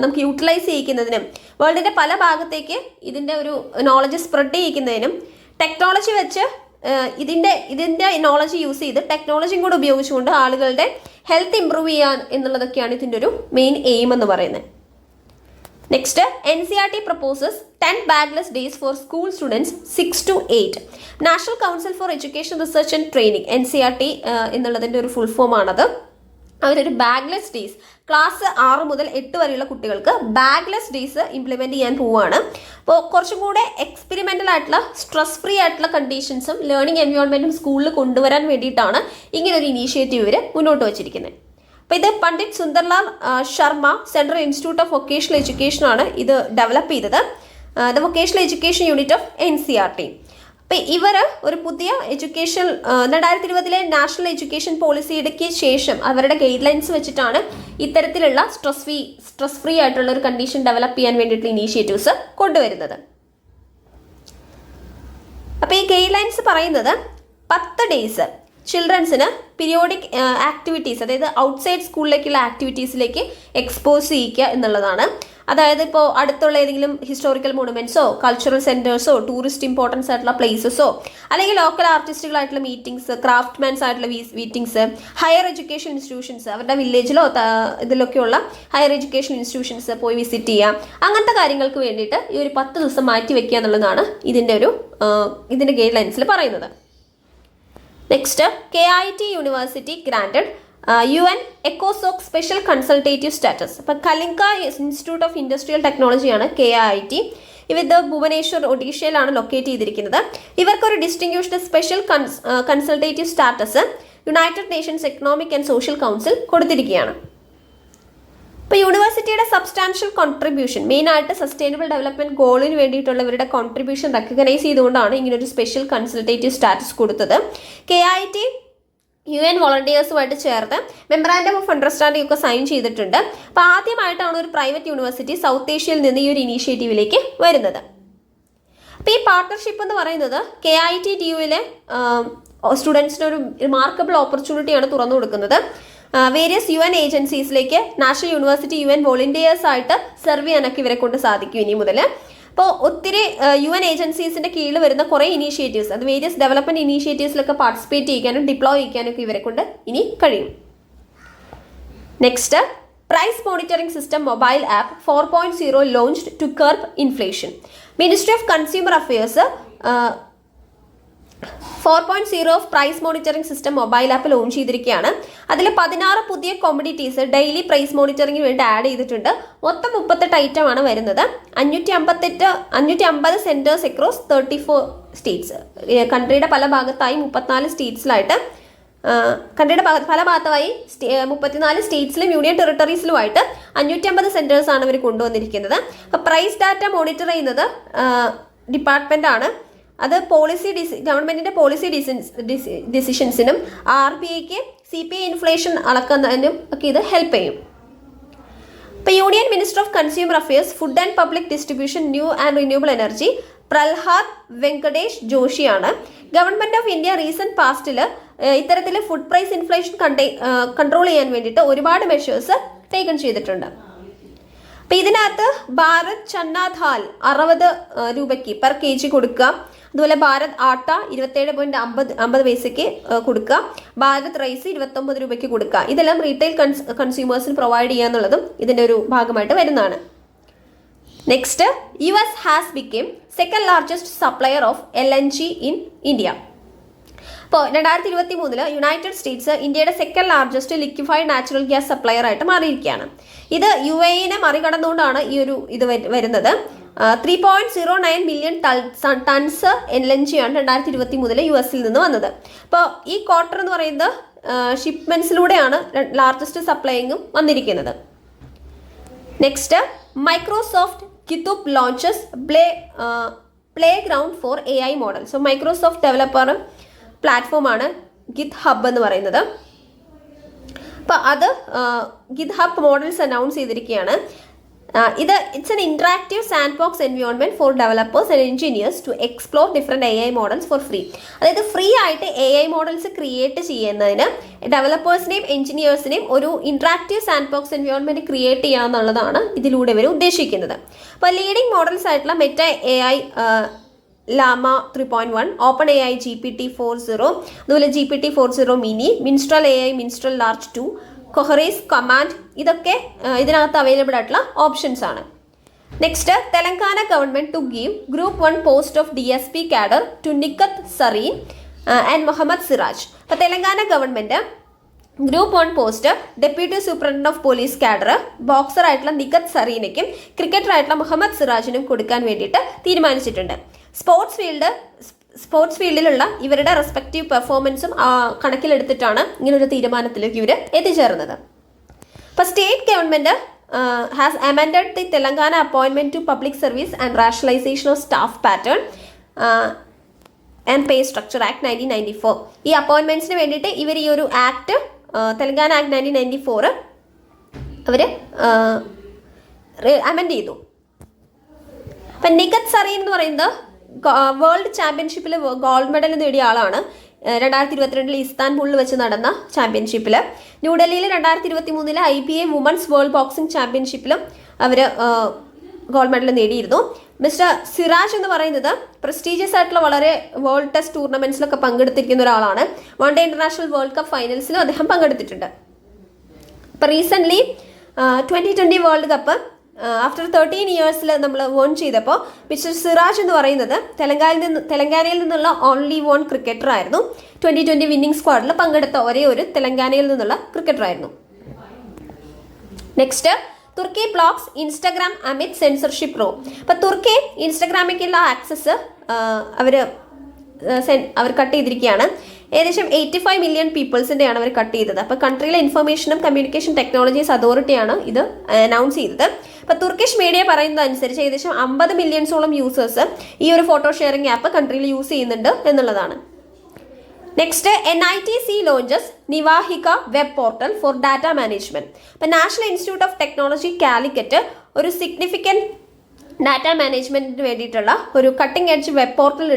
നമുക്ക് യൂട്ടിലൈസ് ചെയ്യിക്കുന്നതിനും വേൾഡിൻ്റെ പല ഭാഗത്തേക്ക് ഇതിൻ്റെ ഒരു നോളജ് സ്പ്രെഡ് ചെയ്യിക്കുന്നതിനും ടെക്നോളജി വെച്ച് ഇതിൻ്റെ നോളജ് യൂസ് ചെയ്ത് ടെക്നോളജിയും കൂടെ ഉപയോഗിച്ചുകൊണ്ട് ആളുകളുടെ ഹെൽത്ത് ഇമ്പ്രൂവ് ചെയ്യാൻ എന്നുള്ളതൊക്കെയാണ് ഇതിൻ്റെ ഒരു മെയിൻ എയിം എന്ന് പറയുന്നത്. Next, NCERT proposes 10 bagless days for school students 6 to 8. National council for education research and training NCERT എന്നുള്ളതിൻ്റെ ഒരു ഫുൾ ഫോം ആണത്. അവരൊരു ബാഗ്ലെസ് ഡേയ്സ് ക്ലാസ് 6 മുതൽ 8 വരെയുള്ള കുട്ടികൾക്ക് ബാഗ്ലെസ് ഡേയ്സ് ഇംപ്ലിമെൻറ്റ് ചെയ്യാൻ പോവുകയാണ്. അപ്പോൾ കുറച്ചും കൂടെ എക്സ്പെരിമെൻ്റൽ ആയിട്ടുള്ള സ്ട്രെസ് ഫ്രീ ആയിട്ടുള്ള കണ്ടീഷൻസും ലേണിംഗ് എൻവയോൺമെൻറ്റും സ്കൂളിൽ കൊണ്ടുവരാൻ വേണ്ടിയിട്ടാണ് ഇങ്ങനൊരു ഇനീഷ്യേറ്റീവ് ഇവർ മുന്നോട്ട് വച്ചിരിക്കുന്നത്. അപ്പോൾ ഇത് Pandit Sunderlal Sharma central institute of vocational education ആണ് ഇത് ഡെവലപ്പ് ചെയ്തത്. The vocational education unit of NCERT. അപ്പോൾ ഇവർ ഒരു പുതിയ എഡ്യൂക്കേഷൻ 2020 നാഷണൽ എഡ്യൂക്കേഷൻ പോളിസിക്ക് ശേഷം അവരുടെ ഗൈഡ് ലൈൻസ് വെച്ചിട്ടാണ് ഇത്തരത്തിലുള്ള സ്ട്രെസ് ഫ്രീ ആയിട്ടുള്ള ഒരു കണ്ടീഷൻ ഡെവലപ്പ് ചെയ്യാൻ വേണ്ടിയിട്ടുള്ള ഇനീഷ്യേറ്റീവ്സ് കൊണ്ടുവരുന്നത്. അപ്പോൾ ഈ ഗൈഡ് ലൈൻസ് പറയുന്നത് 10 ഡേയ്സ് ചിൽഡ്രൻസിന് പീരിയോഡിക് ആക്ടിവിറ്റീസ്, അതായത് ഔട്ട്സൈഡ് സ്കൂളിലേക്കുള്ള ആക്ടിവിറ്റീസിലേക്ക് എക്സ്പോസ് ചെയ്യിക്കുക എന്നുള്ളതാണ്. അതായത് ഇപ്പോൾ അടുത്തുള്ള ഏതെങ്കിലും ഹിസ്റ്റോറിക്കൽ മോണുമെൻറ്റ്സോ കൾച്ചറൽ സെൻറ്റേഴ്സോ ടൂറിസ്റ്റ് ഇമ്പോർട്ടൻസ് ആയിട്ടുള്ള പ്ലേസസോ അല്ലെങ്കിൽ ലോക്കൽ ആർട്ടിസ്റ്റുകളായിട്ടുള്ള മീറ്റിംഗ്സ്, ക്രാഫ്റ്റ്മാൻസ് ആയിട്ടുള്ള മീറ്റിംഗ്സ്, ഹയർ എഡ്യൂക്കേഷൻ ഇൻസ്റ്റിറ്റ്യൂഷൻസ് അവരുടെ വില്ലേജിലോ ഇതിലൊക്കെയുള്ള ഹയർ എഡ്യൂക്കേഷൻ ഇൻസ്റ്റിറ്റ്യൂഷൻസ് പോയി വിസിറ്റ് ചെയ്യുക, അങ്ങനത്തെ കാര്യങ്ങൾക്ക് വേണ്ടിയിട്ട് ഈ ഒരു 10 ദിവസം മാറ്റി വെക്കുക എന്നുള്ളതാണ് ഇതിൻ്റെ ഗൈഡ് ലൈൻസിൽ പറയുന്നത്. Next, KIT university granted UN ECOSOC special consultative status. അപ്പം കലിംഗ ഇൻസ്റ്റിറ്റ്യൂട്ട് ഓഫ് ഇൻഡസ്ട്രിയൽ ടെക്നോളജിയാണ് KIT. ഇത് ഭുവനേശ്വർ ഒഡീഷയിലാണ് ലൊക്കേറ്റ് ചെയ്തിരിക്കുന്നത്. ഇവർക്കൊരു distinguished special consultative status united nations economic and social council കൊടുത്തിരിക്കുകയാണ്. ഇപ്പോൾ യൂണിവേഴ്സിറ്റിയുടെ സബ്സ്റ്റാൻഷ്യൽ കോൺട്രിബ്യൂഷൻ, മെയിനായിട്ട് സസ്റ്റൈനബിൾ ഡെവലപ്മെൻറ്റ് ഗോളിന് വേണ്ടിയിട്ടുള്ള ഇവരുടെ കോൺട്രിബ്യൂഷൻ റെക്കഗ്നൈസ് ചെയ്തുകൊണ്ടാണ് ഇങ്ങനൊരു സ്പെഷ്യൽ കൺസൾട്ടേറ്റീവ് സ്റ്റാറ്റസ് കൊടുത്തത്. KIT UN വോളണ്ടിയേഴ്സുമായിട്ട് ചേർന്ന് മെമ്മറാൻഡം ഓഫ് അണ്ടർസ്റ്റാൻഡിംഗ് ഒക്കെ സൈൻ ചെയ്തിട്ടുണ്ട്. അപ്പോൾ ആദ്യമായിട്ടാണ് ഒരു പ്രൈവറ്റ് യൂണിവേഴ്സിറ്റി സൗത്ത് ഏഷ്യയിൽ നിന്ന് ഈ ഒരു ഇനീഷ്യേറ്റീവിലേക്ക് വരുന്നത്. അപ്പോൾ ഈ പാർട്ട്ണർഷിപ്പ് എന്ന് പറയുന്നത് KIT DUവിലെ സ്റ്റുഡൻസിന് ഒരു റിമാർക്കബിൾ ഓപ്പർച്യൂണിറ്റിയാണ് തുറന്നു കൊടുക്കുന്നത്. വേരിയസ് UN ഏജൻസീസിലേക്ക് നാഷണൽ യൂണിവേഴ്സിറ്റി UN വോളണ്ടിയേഴ്സ് ആയിട്ട് സെർവ് ചെയ്യാനൊക്കെ ഇവരെ കൊണ്ട് സാധിക്കും ഇനി മുതൽ. അപ്പോൾ ഒത്തിരി UN ഏജൻസീസിൻ്റെ കീഴിൽ വരുന്ന കുറേ ഇനീഷ്യേറ്റീവ്സ്, അത് വേരിയസ് ഡെവലപ്മെൻറ്റ് ഇനീഷ്യേറ്റീവ്സിലൊക്കെ പാർട്ടിസിപ്പേറ്റ് ചെയ്യാനും ഡിപ്ലോയ് ചെയ്യാനൊക്കെ ഇവരെ കൊണ്ട് ഇനി കഴിയും. Next, price monitoring system mobile app 4.0 launched to curb inflation. Ministry of consumer affairs 4.0 price monitoring system mobile app launch ചെയ്തിരിക്കുകയാണ്. അതിൽ 16 പുതിയ കോമഡിറ്റീസ് ഡെയിലി പ്രൈസ് മോണിറ്ററിംഗിന് വേണ്ടി ആഡ് ചെയ്തിട്ടുണ്ട്. മൊത്തം 38 ഐറ്റമാണ് വരുന്നത്. 550 സെൻറ്റേഴ്സ് അക്രോസ് 34 സ്റ്റേറ്റ്സ്. കൺട്രിയുടെ പല ഭാഗത്തായി 34 സ്റ്റേറ്റ്സിലായിട്ട് കൺട്രിയുടെ പല ഭാഗത്തായി 34 സ്റ്റേറ്റ്സിലും യൂണിയൻ ടെറിട്ടറീസിലുമായിട്ട് 550 സെൻറ്റേഴ്സാണ് ഇവർ കൊണ്ടുവന്നിരിക്കുന്നത്. അപ്പോൾ പ്രൈസ് ഡാറ്റ മോണിറ്റർ ചെയ്യുന്നത് ഡിപ്പാർട്ട്മെൻറ്റാണ്. അത് ഗവൺമെൻറ്റിൻ്റെ പോളിസി ഡിസിഷൻസിനും RBIക്ക് CPI ഇൻഫ്ലേഷൻ അളക്കുന്നതിനും ഒക്കെ ഇത് ഹെൽപ്പ് ചെയ്യും. ഇപ്പോൾ union minister of consumer affairs, food and public distribution, new and renewable energy Pralhad Venkatesh ജോഷിയാണ്. ഗവൺമെൻറ് ഓഫ് ഇന്ത്യ റീസെൻറ്റ് പാസ്റ്റിൽ ഇത്തരത്തിൽ ഫുഡ് പ്രൈസ് ഇൻഫ്ലേഷൻ കൺട്രോൾ ചെയ്യാൻ വേണ്ടിയിട്ട് ഒരുപാട് മെഷേഴ്സ് ടേക്കൺ ചെയ്തിട്ടുണ്ട്. അപ്പം ഇതിനകത്ത് ഭാരത് ചന്ന ദാൽ 60 രൂപയ്ക്ക് പെർ kg കൊടുക്കുക. അതുപോലെ ഭാരത് ആട്ട 27.50 പൈസയ്ക്ക് കൊടുക്കുക. ഭാരത് റൈസ് 29 രൂപയ്ക്ക് കൊടുക്കുക. ഇതെല്ലാം റീറ്റെയിൽ കൺസ്യൂമേഴ്സിന് പ്രൊവൈഡ് ചെയ്യുക എന്നുള്ളതും ഇതിൻ്റെ ഒരു ഭാഗമായിട്ട് വരുന്നതാണ്. Next, US has became second largest supplier of LNG in India. അപ്പോൾ 2023 യുണൈറ്റഡ് സ്റ്റേറ്റ്സ് ഇന്ത്യയുടെ second largest liquefied natural gas supplier ആയിട്ട് മാറിയിരിക്കുകയാണ്. ഇത് UAE മറികടന്നുകൊണ്ടാണ് ഈ ഒരു ഇത് വരുന്നത്. 3.09 മില്യൺ ടൺസ് LNG ആണ് 2023 US നിന്ന് വന്നത്. അപ്പോൾ ഈ ക്വാർട്ടർ എന്ന് പറയുന്നത് ഷിപ്മെന്റ്സിലൂടെയാണ് ലാർജസ്റ്റ് സപ്ലൈയിങ്ങും വന്നിരിക്കുന്നത്. Next, Microsoft GitHub launches playground for AI model. So Microsoft developer പ്ലാറ്റ്ഫോമാണ് ഗിത്ത് ഹബ് എന്ന് പറയുന്നത്. അപ്പോൾ അത് ഗിത്ത് ഹബ് മോഡൽസ് അനൗൺസ് ചെയ്തിരിക്കുകയാണ്. It's an interactive sandbox environment for developers and engineers to explore different AI models for free. അതായത് free ആയിട്ട് AI models create ചെയ്യുന്നതിന് ഡെവലപ്പേഴ്സിനെയും എഞ്ചിനീയേഴ്സിനെയും ഒരു ഇൻട്രാക്റ്റീവ് സാൻഡ്ബോക്സ് എൻവയോൺമെന്റ് ക്രിയേറ്റ് ചെയ്യുക എന്നുള്ളതാണ് ഇതിലൂടെ ഇവർ ഉദ്ദേശിക്കുന്നത്. അപ്പോൾ ലീഡിംഗ് മോഡൽസ് ആയിട്ടുള്ള Meta AI Llama 3.1, open AI GPT-4.0, അതുപോലെ GPT-4.0 mini, Mistral AI Mistral large 2, Cohere's command, ഇതൊക്കെ ഇതിനകത്ത് അവൈലബിൾ ആയിട്ടുള്ള ഓപ്ഷൻസ് ആണ്. Next, Telangana government to give group 1 post of DSP cadre to Nikhat Zareen and Mohammed Siraj. അപ്പോൾ Telangana government group 1 post deputy superintendent of police cadre boxer ആയിട്ടുള്ള നിക്കത്ത് സറീനയ്ക്കും cricketer ആയിട്ടുള്ള മുഹമ്മദ് സിറാജിനും കൊടുക്കാൻ വേണ്ടിയിട്ട് തീരുമാനിച്ചിട്ടുണ്ട്. സ്പോർട്സ് ഫീൽഡിലുള്ള ഇവരുടെ റെസ്പെക്റ്റീവ് പെർഫോമൻസും കണക്കിലെടുത്തിട്ടാണ് ഇങ്ങനൊരു തീരുമാനത്തിലേക്ക് ഇവർ എത്തിച്ചേർന്നത്. അപ്പോൾ state government has amended the Telangana അപ്പോയിൻമെന്റ് to public service and rationalisation of staff pattern and pay structure act 1994. ഈ അപ്പോയിൻമെന്റ്സിന് വേണ്ടിയിട്ട് ഇവർ ഈ ഒരു ആക്ട് തെലങ്കാന ആക്ട് 1994 അവർ അമെൻഡ് ചെയ്തു. അപ്പം നിക്കത്ത് സറീൻ എന്ന് പറയുന്നത് വേൾഡ് ചാമ്പ്യൻഷിപ്പിൽ ഗോൾഡ് മെഡൽ നേടിയ ആളാണ്. 2022 ഇസ്താൻബുളിൽ വെച്ച് നടന്ന ചാമ്പ്യൻഷിപ്പിൽ. ന്യൂഡൽഹിയിൽ 2023 IBA വുമൻസ് വേൾഡ് ബോക്സിംഗ് ചാമ്പ്യൻഷിപ്പിലും അവർ ഗോൾഡ് മെഡൽ നേടിയിരുന്നു. മിസ്റ്റർ സിറാജ് എന്ന് പറയുന്നത് പ്രസ്റ്റീജിയസ് ആയിട്ടുള്ള വളരെ വേൾഡ് ടെസ്റ്റ് ടൂർണമെന്റ്സിലൊക്കെ പങ്കെടുത്തിരിക്കുന്ന ഒരാളാണ്. One day international world cup ഫൈനൽസിലും അദ്ദേഹം പങ്കെടുത്തിട്ടുണ്ട്. അപ്പോൾ റീസെൻ്റ്ലി 2020 വേൾഡ് കപ്പ് ആഫ്റ്റർ 13 ഇയേഴ്സിൽ നമ്മൾ വോൺ ചെയ്തപ്പോൾ മിസ്റ്റർ സിറാജ് എന്ന് പറയുന്നത് തെലങ്കാനയിൽ നിന്നുള്ള ഓൺലി വൺ ക്രിക്കറ്റർ ആയിരുന്നു. 2020 വിന്നിംഗ് സ്ക്വാഡിൽ പങ്കെടുത്ത ഒരേ ഒരു തെലങ്കാനയിൽ നിന്നുള്ള ക്രിക്കറ്റർ ആയിരുന്നു. നെക്സ്റ്റ്, തുർക്കി blocks Instagram amid censorship row. അപ്പോൾ തുർക്കി ഇൻസ്റ്റഗ്രാമിലേക്കുള്ള ആക്സസ് അവർ കട്ട് ചെയ്തിരിക്കുകയാണ്. ഏകദേശം 85 മില്യൺ പീപ്പിൾസിൻ്റെയാണ് അവർ കട്ട് ചെയ്തത്. അപ്പോൾ കൺട്രിയിലെ ഇൻഫർമേഷനും കമ്മ്യൂണിക്കേഷൻ ടെക്നോളജീസ് അതോറിറ്റിയാണ് ഇത് അനൗൺസ് ചെയ്തത്. അപ്പോൾ തുർക്കിഷ് മീഡിയ പറയുന്നത് അനുസരിച്ച് ഏകദേശം 50 മില്യൺസോളം യൂസേഴ്സ് ഈ ഒരു ഫോട്ടോ ഷെയറിംഗ് ആപ്പ് കൺട്രിയിൽ യൂസ് ചെയ്യുന്നുണ്ട് എന്നുള്ളതാണ്. Next, NITC launches Nivahika web portal for data management. അപ്പോൾ national institute of technology Calicut ഒരു സിഗ്നിഫിക്കൻറ്റ് ഡാറ്റ മാനേജ്മെന്റിന് വേണ്ടിയിട്ടുള്ള ഒരു കട്ടിംഗ് എഡ്ജ് വെബ് പോർട്ടൽ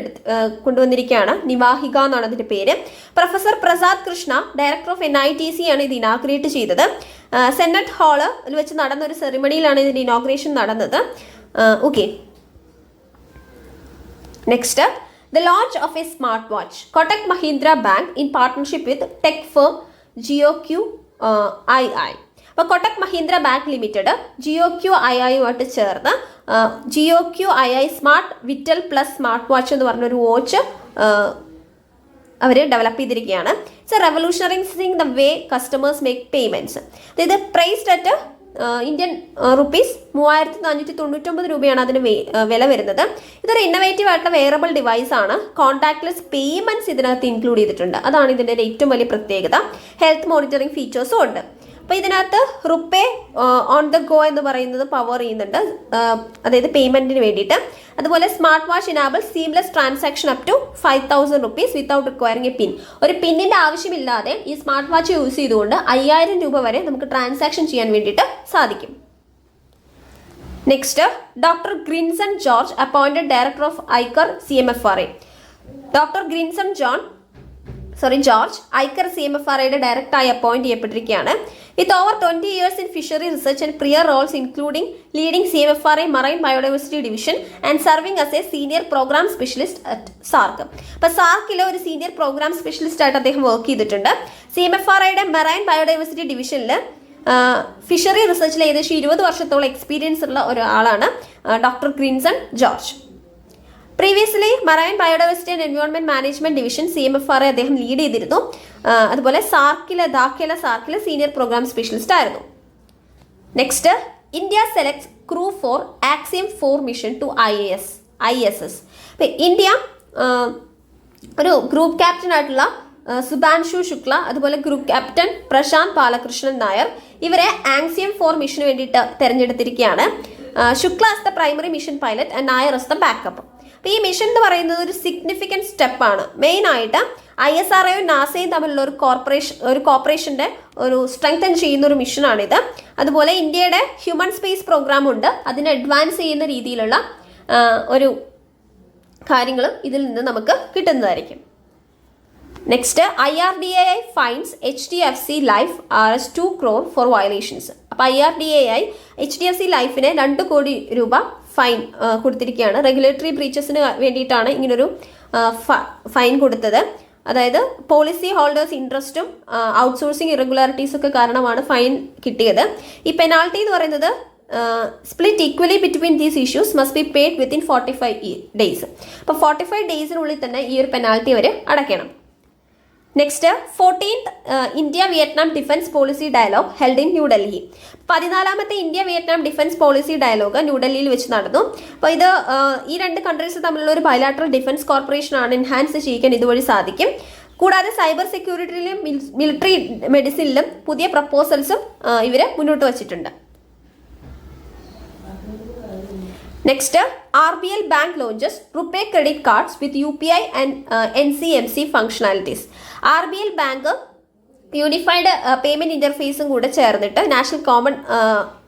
കൊണ്ടുവന്നിരിക്കുകയാണ്. നിവാഹിക എന്നാണ് അതിൻ്റെ പേര്. Professor Prasad Krishna, director of NITC ആണ് ഇത് ഇനാഗ്രേറ്റ് ചെയ്തത്. സെനറ്റ് ഹാളിൽ വെച്ച് നടന്ന ഒരു സെറിമണിയിലാണ് ഇതിൻ്റെ ഇനോഗ്രേഷൻ നടന്നത്. Okay, next, the launch of a smartwatch. Kotak Mahindra Bank in partnership with tech firm GOQII. അപ്പോൾ Kotak Mahindra bank limited GOQII ചേർന്ന് GOQII smart vital plus smart watch എന്ന് പറഞ്ഞൊരു വാച്ച് അവർ ഡെവലപ്പ് ചെയ്തിരിക്കുകയാണ്. It's a revolutionising the way customers make payments. അതായത് priced at Indian rupees 3499 രൂപയാണ് അതിന് വില വരുന്നത്. ഇതൊരു ഇന്നോവേറ്റീവ് ആയിട്ടുള്ള വെയറബിൾ ഡിവൈസ് ആണ്. കോൺടാക്ട്ലെസ് പേയ്മെൻറ്റ്സ് ഇതിനകത്ത് ഇൻക്ലൂഡ് ചെയ്തിട്ടുണ്ട്. അതാണ് ഇതിൻ്റെ ഏറ്റവും വലിയ പ്രത്യേകത. ഹെൽത്ത് മോണിറ്ററിംഗ് ഫീച്ചേഴ്സും ഉണ്ട്. അപ്പോൾ ഇതിനകത്ത് റുപ്പേ ഓൺ ദ ഗോ എന്ന് പറയുന്നത് പവർ ചെയ്യുന്നുണ്ട്, അതായത് പേയ്മെൻറ്റിന് വേണ്ടിയിട്ട്. അതുപോലെ smart watch enable seamless transaction up to 5000 rupees without requiring a pin. ഒരു പിന്നിൻ്റെ ആവശ്യമില്ലാതെ ഈ സ്മാർട്ട് വാച്ച് യൂസ് ചെയ്തുകൊണ്ട് 5000 രൂപ വരെ നമുക്ക് ട്രാൻസാക്ഷൻ ചെയ്യാൻ വേണ്ടിയിട്ട് സാധിക്കും. Next, doctor Grinson George appointed director of ICAR CMFRA. Doctor Grinson George ICAR CMFRAയുടെ ഡയറക്ടറായി അപ്പോയിന്റ് ചെയ്യപ്പെട്ടിരിക്കുകയാണ്. With over 20 years in fishery research and prior roles including leading CMFRA Marine Biodiversity Division and serving as a senior program specialist at SARC. അപ്പോൾ സാർക്കിലെ ഒരു senior programme specialist ആയിട്ട് അദ്ദേഹം work ചെയ്തിട്ടുണ്ട്. CMFRAയുടെ marine biodiversity ഡിവിഷനിൽ fishery റിസർച്ചിൽ ഏകദേശം 20 വർഷത്തോളം എക്സ്പീരിയൻസ് ഉള്ള ഒരാളാണ് doctor Grinson George. Previously marine biodiversity and environment management division CMFRA അദ്ദേഹം ലീഡ് ചെയ്തിരുന്നു. അതുപോലെ സാർക്കിലെ സീനിയർ പ്രോഗ്രാം സ്പെഷ്യലിസ്റ്റ് ആയിരുന്നു. Next, India selects crew for Axiom 4 mission to ISS. അപ്പം ഇന്ത്യ ഒരു ഗ്രൂപ്പ് ക്യാപ്റ്റൻ ആയിട്ടുള്ള സുഭാൻഷു ശുക്ല, അതുപോലെ ഗ്രൂപ്പ് ക്യാപ്റ്റൻ പ്രശാന്ത് ബാലകൃഷ്ണൻ നായർ, ഇവരെ ആക്സിയം 4 മിഷന് വേണ്ടിയിട്ട് തിരഞ്ഞെടുത്തിരിക്കുകയാണ്. Shukla as the primary mission pilot and Nair as the backup. അപ്പോൾ ഈ മിഷൻ എന്ന് പറയുന്നത് ഒരു സിഗ്നിഫിക്കൻറ്റ് സ്റ്റെപ്പാണ്. മെയിനായിട്ട് ISROയും നാസയും തമ്മിലുള്ള ഒരു കോപ്പറേഷൻ്റെ ഒരു സ്ട്രെങ്തൻ ചെയ്യുന്ന ഒരു മിഷനാണിത്. അതുപോലെ ഇന്ത്യയുടെ ഹ്യൂമൻ സ്പേസ് പ്രോഗ്രാം ഉണ്ട്, അതിനെ അഡ്വാൻസ് ചെയ്യുന്ന രീതിയിലുള്ള ഒരു കാര്യങ്ങളും ഇതിൽ നിന്ന് നമുക്ക് കിട്ടുന്നതായിരിക്കും. Next, IRDAI fines HDFC Life Rs 2 crore for violations. അപ്പോൾ IRDAI HDFC ലൈഫിന് 2 കോടി രൂപ ഫൈൻ കൊടുത്തിരിക്കുകയാണ്. റെഗുലേറ്ററി ബ്രീച്ചസിന് വേണ്ടിയിട്ടാണ് ഇങ്ങനൊരു ഫൈൻ കൊടുത്തത്. അതായത് പോളിസി ഹോൾഡേഴ്സ് ഇൻട്രസ്റ്റും ഔട്ട്സോഴ്സിങ് ഇറഗുലാരിറ്റീസ് ഒക്കെ കാരണമാണ് ഫൈൻ കിട്ടിയത്. ഈ പെനാൾട്ടി എന്ന് പറയുന്നത് split equally between these issues must be paid within 45 days. അപ്പോൾ 45 ഡേയ്സിനുള്ളിൽ തന്നെ ഈ ഒരു പെനാൾട്ടി അവർ അടയ്ക്കണം. Next, 14th India Vietnam defence policy dialogue held in New Delhi. 14ാമത്തെ India Vietnam defence policy dialogue ന്യൂഡൽഹിയിൽ വെച്ച് നടന്നു. അപ്പോൾ ഇത് ഈ 2 കൺട്രീസ് തമ്മിലുള്ള ഒരു ബൈലാറ്ററൽ ഡിഫൻസ് കോർപ്പറേഷനാണ് എൻഹാൻസ് ചെയ്യിക്കാൻ ഇതുവഴി സാധിക്കും. കൂടാതെ സൈബർ സെക്യൂരിറ്റിയിലും മിലിറ്ററി മെഡിസിനിലും പുതിയ പ്രപ്പോസൽസും ഇവർ മുന്നോട്ട് വച്ചിട്ടുണ്ട്. Next, RBL bank launches RuPay credit cards with UPI and NCMC functionalities. RBL bank unified payment ഇന്റർഫേസും കൂടെ ചേർന്നിട്ട് നാഷണൽ കോമൺ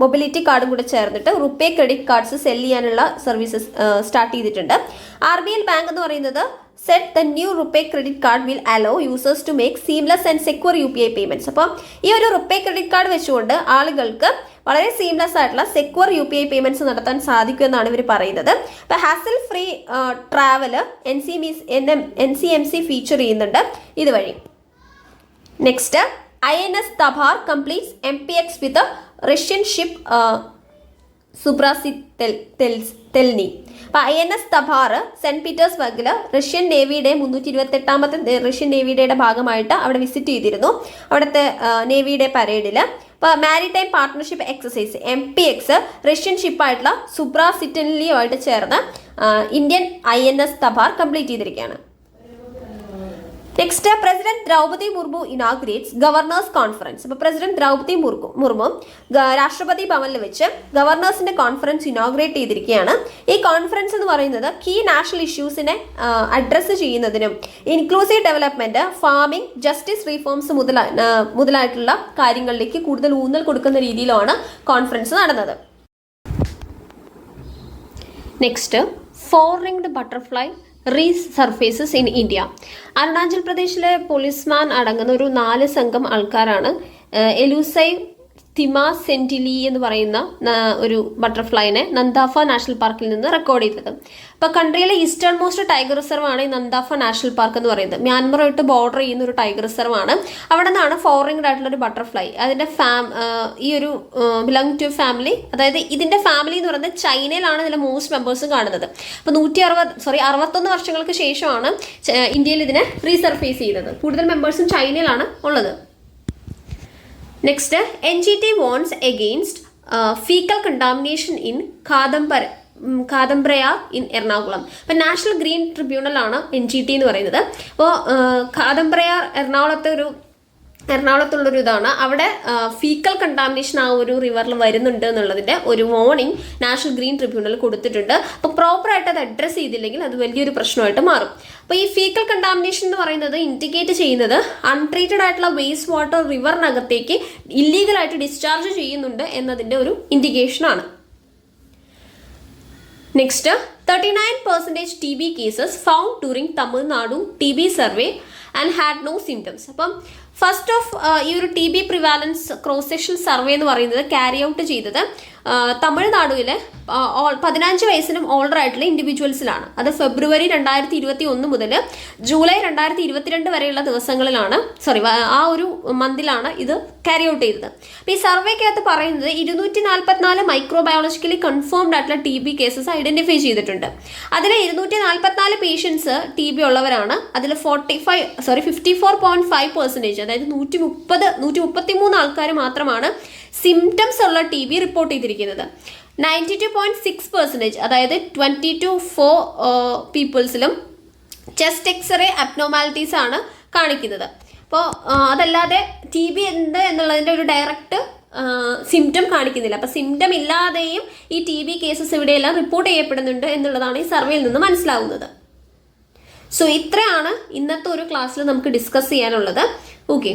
മൊബിലിറ്റി കാർഡും കൂടെ ചേർന്നിട്ട് റുപേ ക്രെഡിറ്റ് കാർഡ്സ് സെല് ചെയ്യാനുള്ള സർവീസസ് സ്റ്റാർട്ട് ചെയ്തിട്ടുണ്ട്. RBL ബാങ്ക് എന്ന് പറയുന്നത് said the new RuPay credit card will allow users to make seamless and secure UPI payments. അപ്പോൾ ഈ ഒരു റുപേ ക്രെഡിറ്റ് കാർഡ് വെച്ചുകൊണ്ട് ആളുകൾക്ക് വളരെ സീംലെസ് ആയിട്ടുള്ള സെക്യൂർ UPI പേയ്മെന്റ്സ് നടത്താൻ സാധിക്കുമെന്നാണ് ഇവർ പറയുന്നത്. അപ്പോൾ hassle free travel NCMC feature ചെയ്യുന്നുണ്ട് ഇതുവഴി. Next, INS Tabar completes MPX with Russian ship Soobrazitelny. അപ്പോൾ INS തബാർ സെന്റ് പീറ്റേഴ്സ്ബർഗിൽ റഷ്യൻ നേവിയുടെ 328ാമത്തെ റഷ്യൻ നേവിയുടെ ഭാഗമായിട്ട് അവിടെ വിസിറ്റ് ചെയ്തിരുന്നു. അവിടുത്തെ നേവിയുടെ പരേഡിൽ ഇപ്പോൾ മാരിടൈം പാർട്ട്ണർഷിപ്പ് എക്സസൈസ് MPX റഷ്യൻ ഷിപ്പായിട്ടുള്ള സുബ്രാസിറ്റൻലിയുമായിട്ട് ചേർന്ന് ഇന്ത്യൻ INS തബാർ കംപ്ലീറ്റ് ചെയ്തിരിക്കുകയാണ്. Next, president Droupadi Murmu inaugurates governors conference. അപ്പോൾ പ്രസിഡന്റ് ദ്രൗപദി മുർമു രാഷ്ട്രപതി ഭവനിൽ വെച്ച് ഗവർണേഴ്സിന്റെ കോൺഫറൻസ് ഇനോഗ്രേറ്റ് ചെയ്തിരിക്കുകയാണ്. ഈ കോൺഫറൻസ് എന്ന് പറയുന്നത് കീ നാഷണൽ ഇഷ്യൂസിനെ അഡ്രസ്സ് ചെയ്യുന്നതിനും inclusive development, farming, justice reforms മുതലായിട്ടുള്ള കാര്യങ്ങളിലേക്ക് കൂടുതൽ ഊന്നൽ കൊടുക്കുന്ന രീതിയിലാണ് കോൺഫറൻസ് നടന്നത്. Next, 4 ringed butterfly resurfaces in India. Arunachal പ്രദേശിലെ പോലീസ്മാൻ അടങ്ങുന്ന ഒരു 4 സംഘം ആൾക്കാരാണ് എലൂസൈവ് തിമാസെന്റിലി എന്ന് പറയുന്ന ഒരു ബട്ടർഫ്ലൈനെ നന്ദാഫ നാഷണൽ പാർക്കിൽ നിന്ന് റെക്കോർഡ് ചെയ്തത്. അപ്പോൾ കൺട്രിയിലെ ഈസ്റ്റേൺ മോസ്റ്റ് ടൈഗർ റിസർവ് ആണ് ഈ നന്ദാഫ നാഷണൽ പാർക്ക് എന്ന് പറയുന്നത്. മ്യാൻമറുമായിട്ട് ബോർഡർ ചെയ്യുന്ന ഒരു ടൈഗർ റിസർവ് ആണ്. അവിടെ നിന്നാണ് 4 ringed ആയിട്ടുള്ള ഒരു ബട്ടർഫ്ലൈ. അതിന്റെ ഈ ഒരു ബിലോങ് ടു ഫാമിലി, അതായത് ഇതിന്റെ ഫാമിലി എന്ന് പറയുന്നത് ചൈനയിലാണ് ഇതിലെ മോസ്റ്റ് മെമ്പേഴ്സും കാണുന്നത്. അപ്പോൾ 61 വർഷങ്ങൾക്ക് ശേഷമാണ് ഇന്ത്യയിൽ ഇതിനെ റീസർഫേസ് ചെയ്തത്. കൂടുതൽ മെമ്പേഴ്സും ചൈനയിലാണ് ഉള്ളത്. Next, NGT warns against fecal contamination in Kadambrayar in Ernakulam. അപ്പം നാഷണൽ ഗ്രീൻ ട്രിബ്യൂണൽ ആണ് NGT എന്ന് പറയുന്നത്. അപ്പോൾ കാദംബ്രയാർ എറണാകുളത്തുള്ളൊരു ഇതാണ്. അവിടെ ഫീക്കൽ കണ്ടാമിനേഷൻ ആ ഒരു റിവറിൽ വരുന്നുണ്ട് എന്നുള്ളതിൻ്റെ ഒരു വാർണിംഗ് നാഷണൽ ഗ്രീൻ ട്രിബ്യൂണൽ കൊടുത്തിട്ടുണ്ട്. അപ്പോൾ പ്രോപ്പറായിട്ട് അത് അഡ്രസ്സ് ചെയ്തില്ലെങ്കിൽ അത് വലിയൊരു പ്രശ്നമായിട്ട് മാറും. അപ്പോൾ ഈ ഫീക്കൽ കണ്ടാമിനേഷൻ എന്ന് പറയുന്നത് ഇൻഡിക്കേറ്റ് ചെയ്യുന്നത് അൺട്രീറ്റഡ് ആയിട്ടുള്ള വേസ്റ്റ് വാട്ടർ റിവറിനകത്തേക്ക് ഇല്ലീഗലായിട്ട് ഡിസ്ചാർജ് ചെയ്യുന്നുണ്ട് എന്നതിൻ്റെ ഒരു ഇൻഡിക്കേഷനാണ്. Next, 39% TB cases found during Tamil Nadu TB survey and had no symptoms. അപ്പം ഫസ്റ്റ് ഓഫ് ഈ ഒരു TB prevalence cross section survey എന്ന് പറയുന്നത് ക്യാരി ഔട്ട് ചെയ്തത് തമിഴ്നാടുവിലെ 15 വയസ്സിനും ഓൾഡർ ആയിട്ടുള്ള ഇൻഡിവിജ്വൽസിലാണ്. അത് ഫെബ്രുവരി 2021 മുതൽ ജൂലൈ 2022 വരെയുള്ള ദിവസങ്ങളിലാണ്, ആ ഒരു മന്തിലാണ് ഇത് ക്യാരി ഔട്ട് ചെയ്തത്. അപ്പോൾ ഈ സർവേക്കകത്ത് പറയുന്നത് 244 മൈക്രോബയോളജിക്കലി കൺഫേംഡ് ആയിട്ടുള്ള TB കേസസ് ഐഡന്റിഫൈ ചെയ്തിട്ടുണ്ട്. അതിൽ 244 പേഷ്യൻസ് TB ഉള്ളവരാണ്. അതിൽ 54.5%, അതായത് 133 ആൾക്കാർ മാത്രമാണ് സിംറ്റംസ് ഉള്ള TB റിപ്പോർട്ട് ചെയ്തിരിക്കുന്നത്. കൊടുത്തിരിക്കുന്നത്. 92.6%, അതായത് 22 പീപ്പിൾസിലും ചെസ്റ്റ് എക്സ്റേ അബ്നോർമാലിറ്റീസ് ആണ് കാണിക്കുന്നത്. അപ്പോൾ അതല്ലാതെ ടി ബി ഉണ്ട് എന്നുള്ളതിൻ്റെ ഒരു ഡയറക്റ്റ് സിംറ്റം കാണിക്കുന്നില്ല. അപ്പോൾ സിംറ്റം ഇല്ലാതെയും ഈ ടി ബി കേസസ് ഇവിടെയെല്ലാം റിപ്പോർട്ട് ചെയ്യപ്പെടുന്നുണ്ട് എന്നുള്ളതാണ് ഈ സർവേയിൽ നിന്ന് മനസ്സിലാവുന്നത്. സോ ഇത്രയാണ് ഇന്നത്തെ ഒരു ക്ലാസ്സിൽ നമുക്ക് ഡിസ്കസ് ചെയ്യാനുള്ളത്. ഓക്കെ.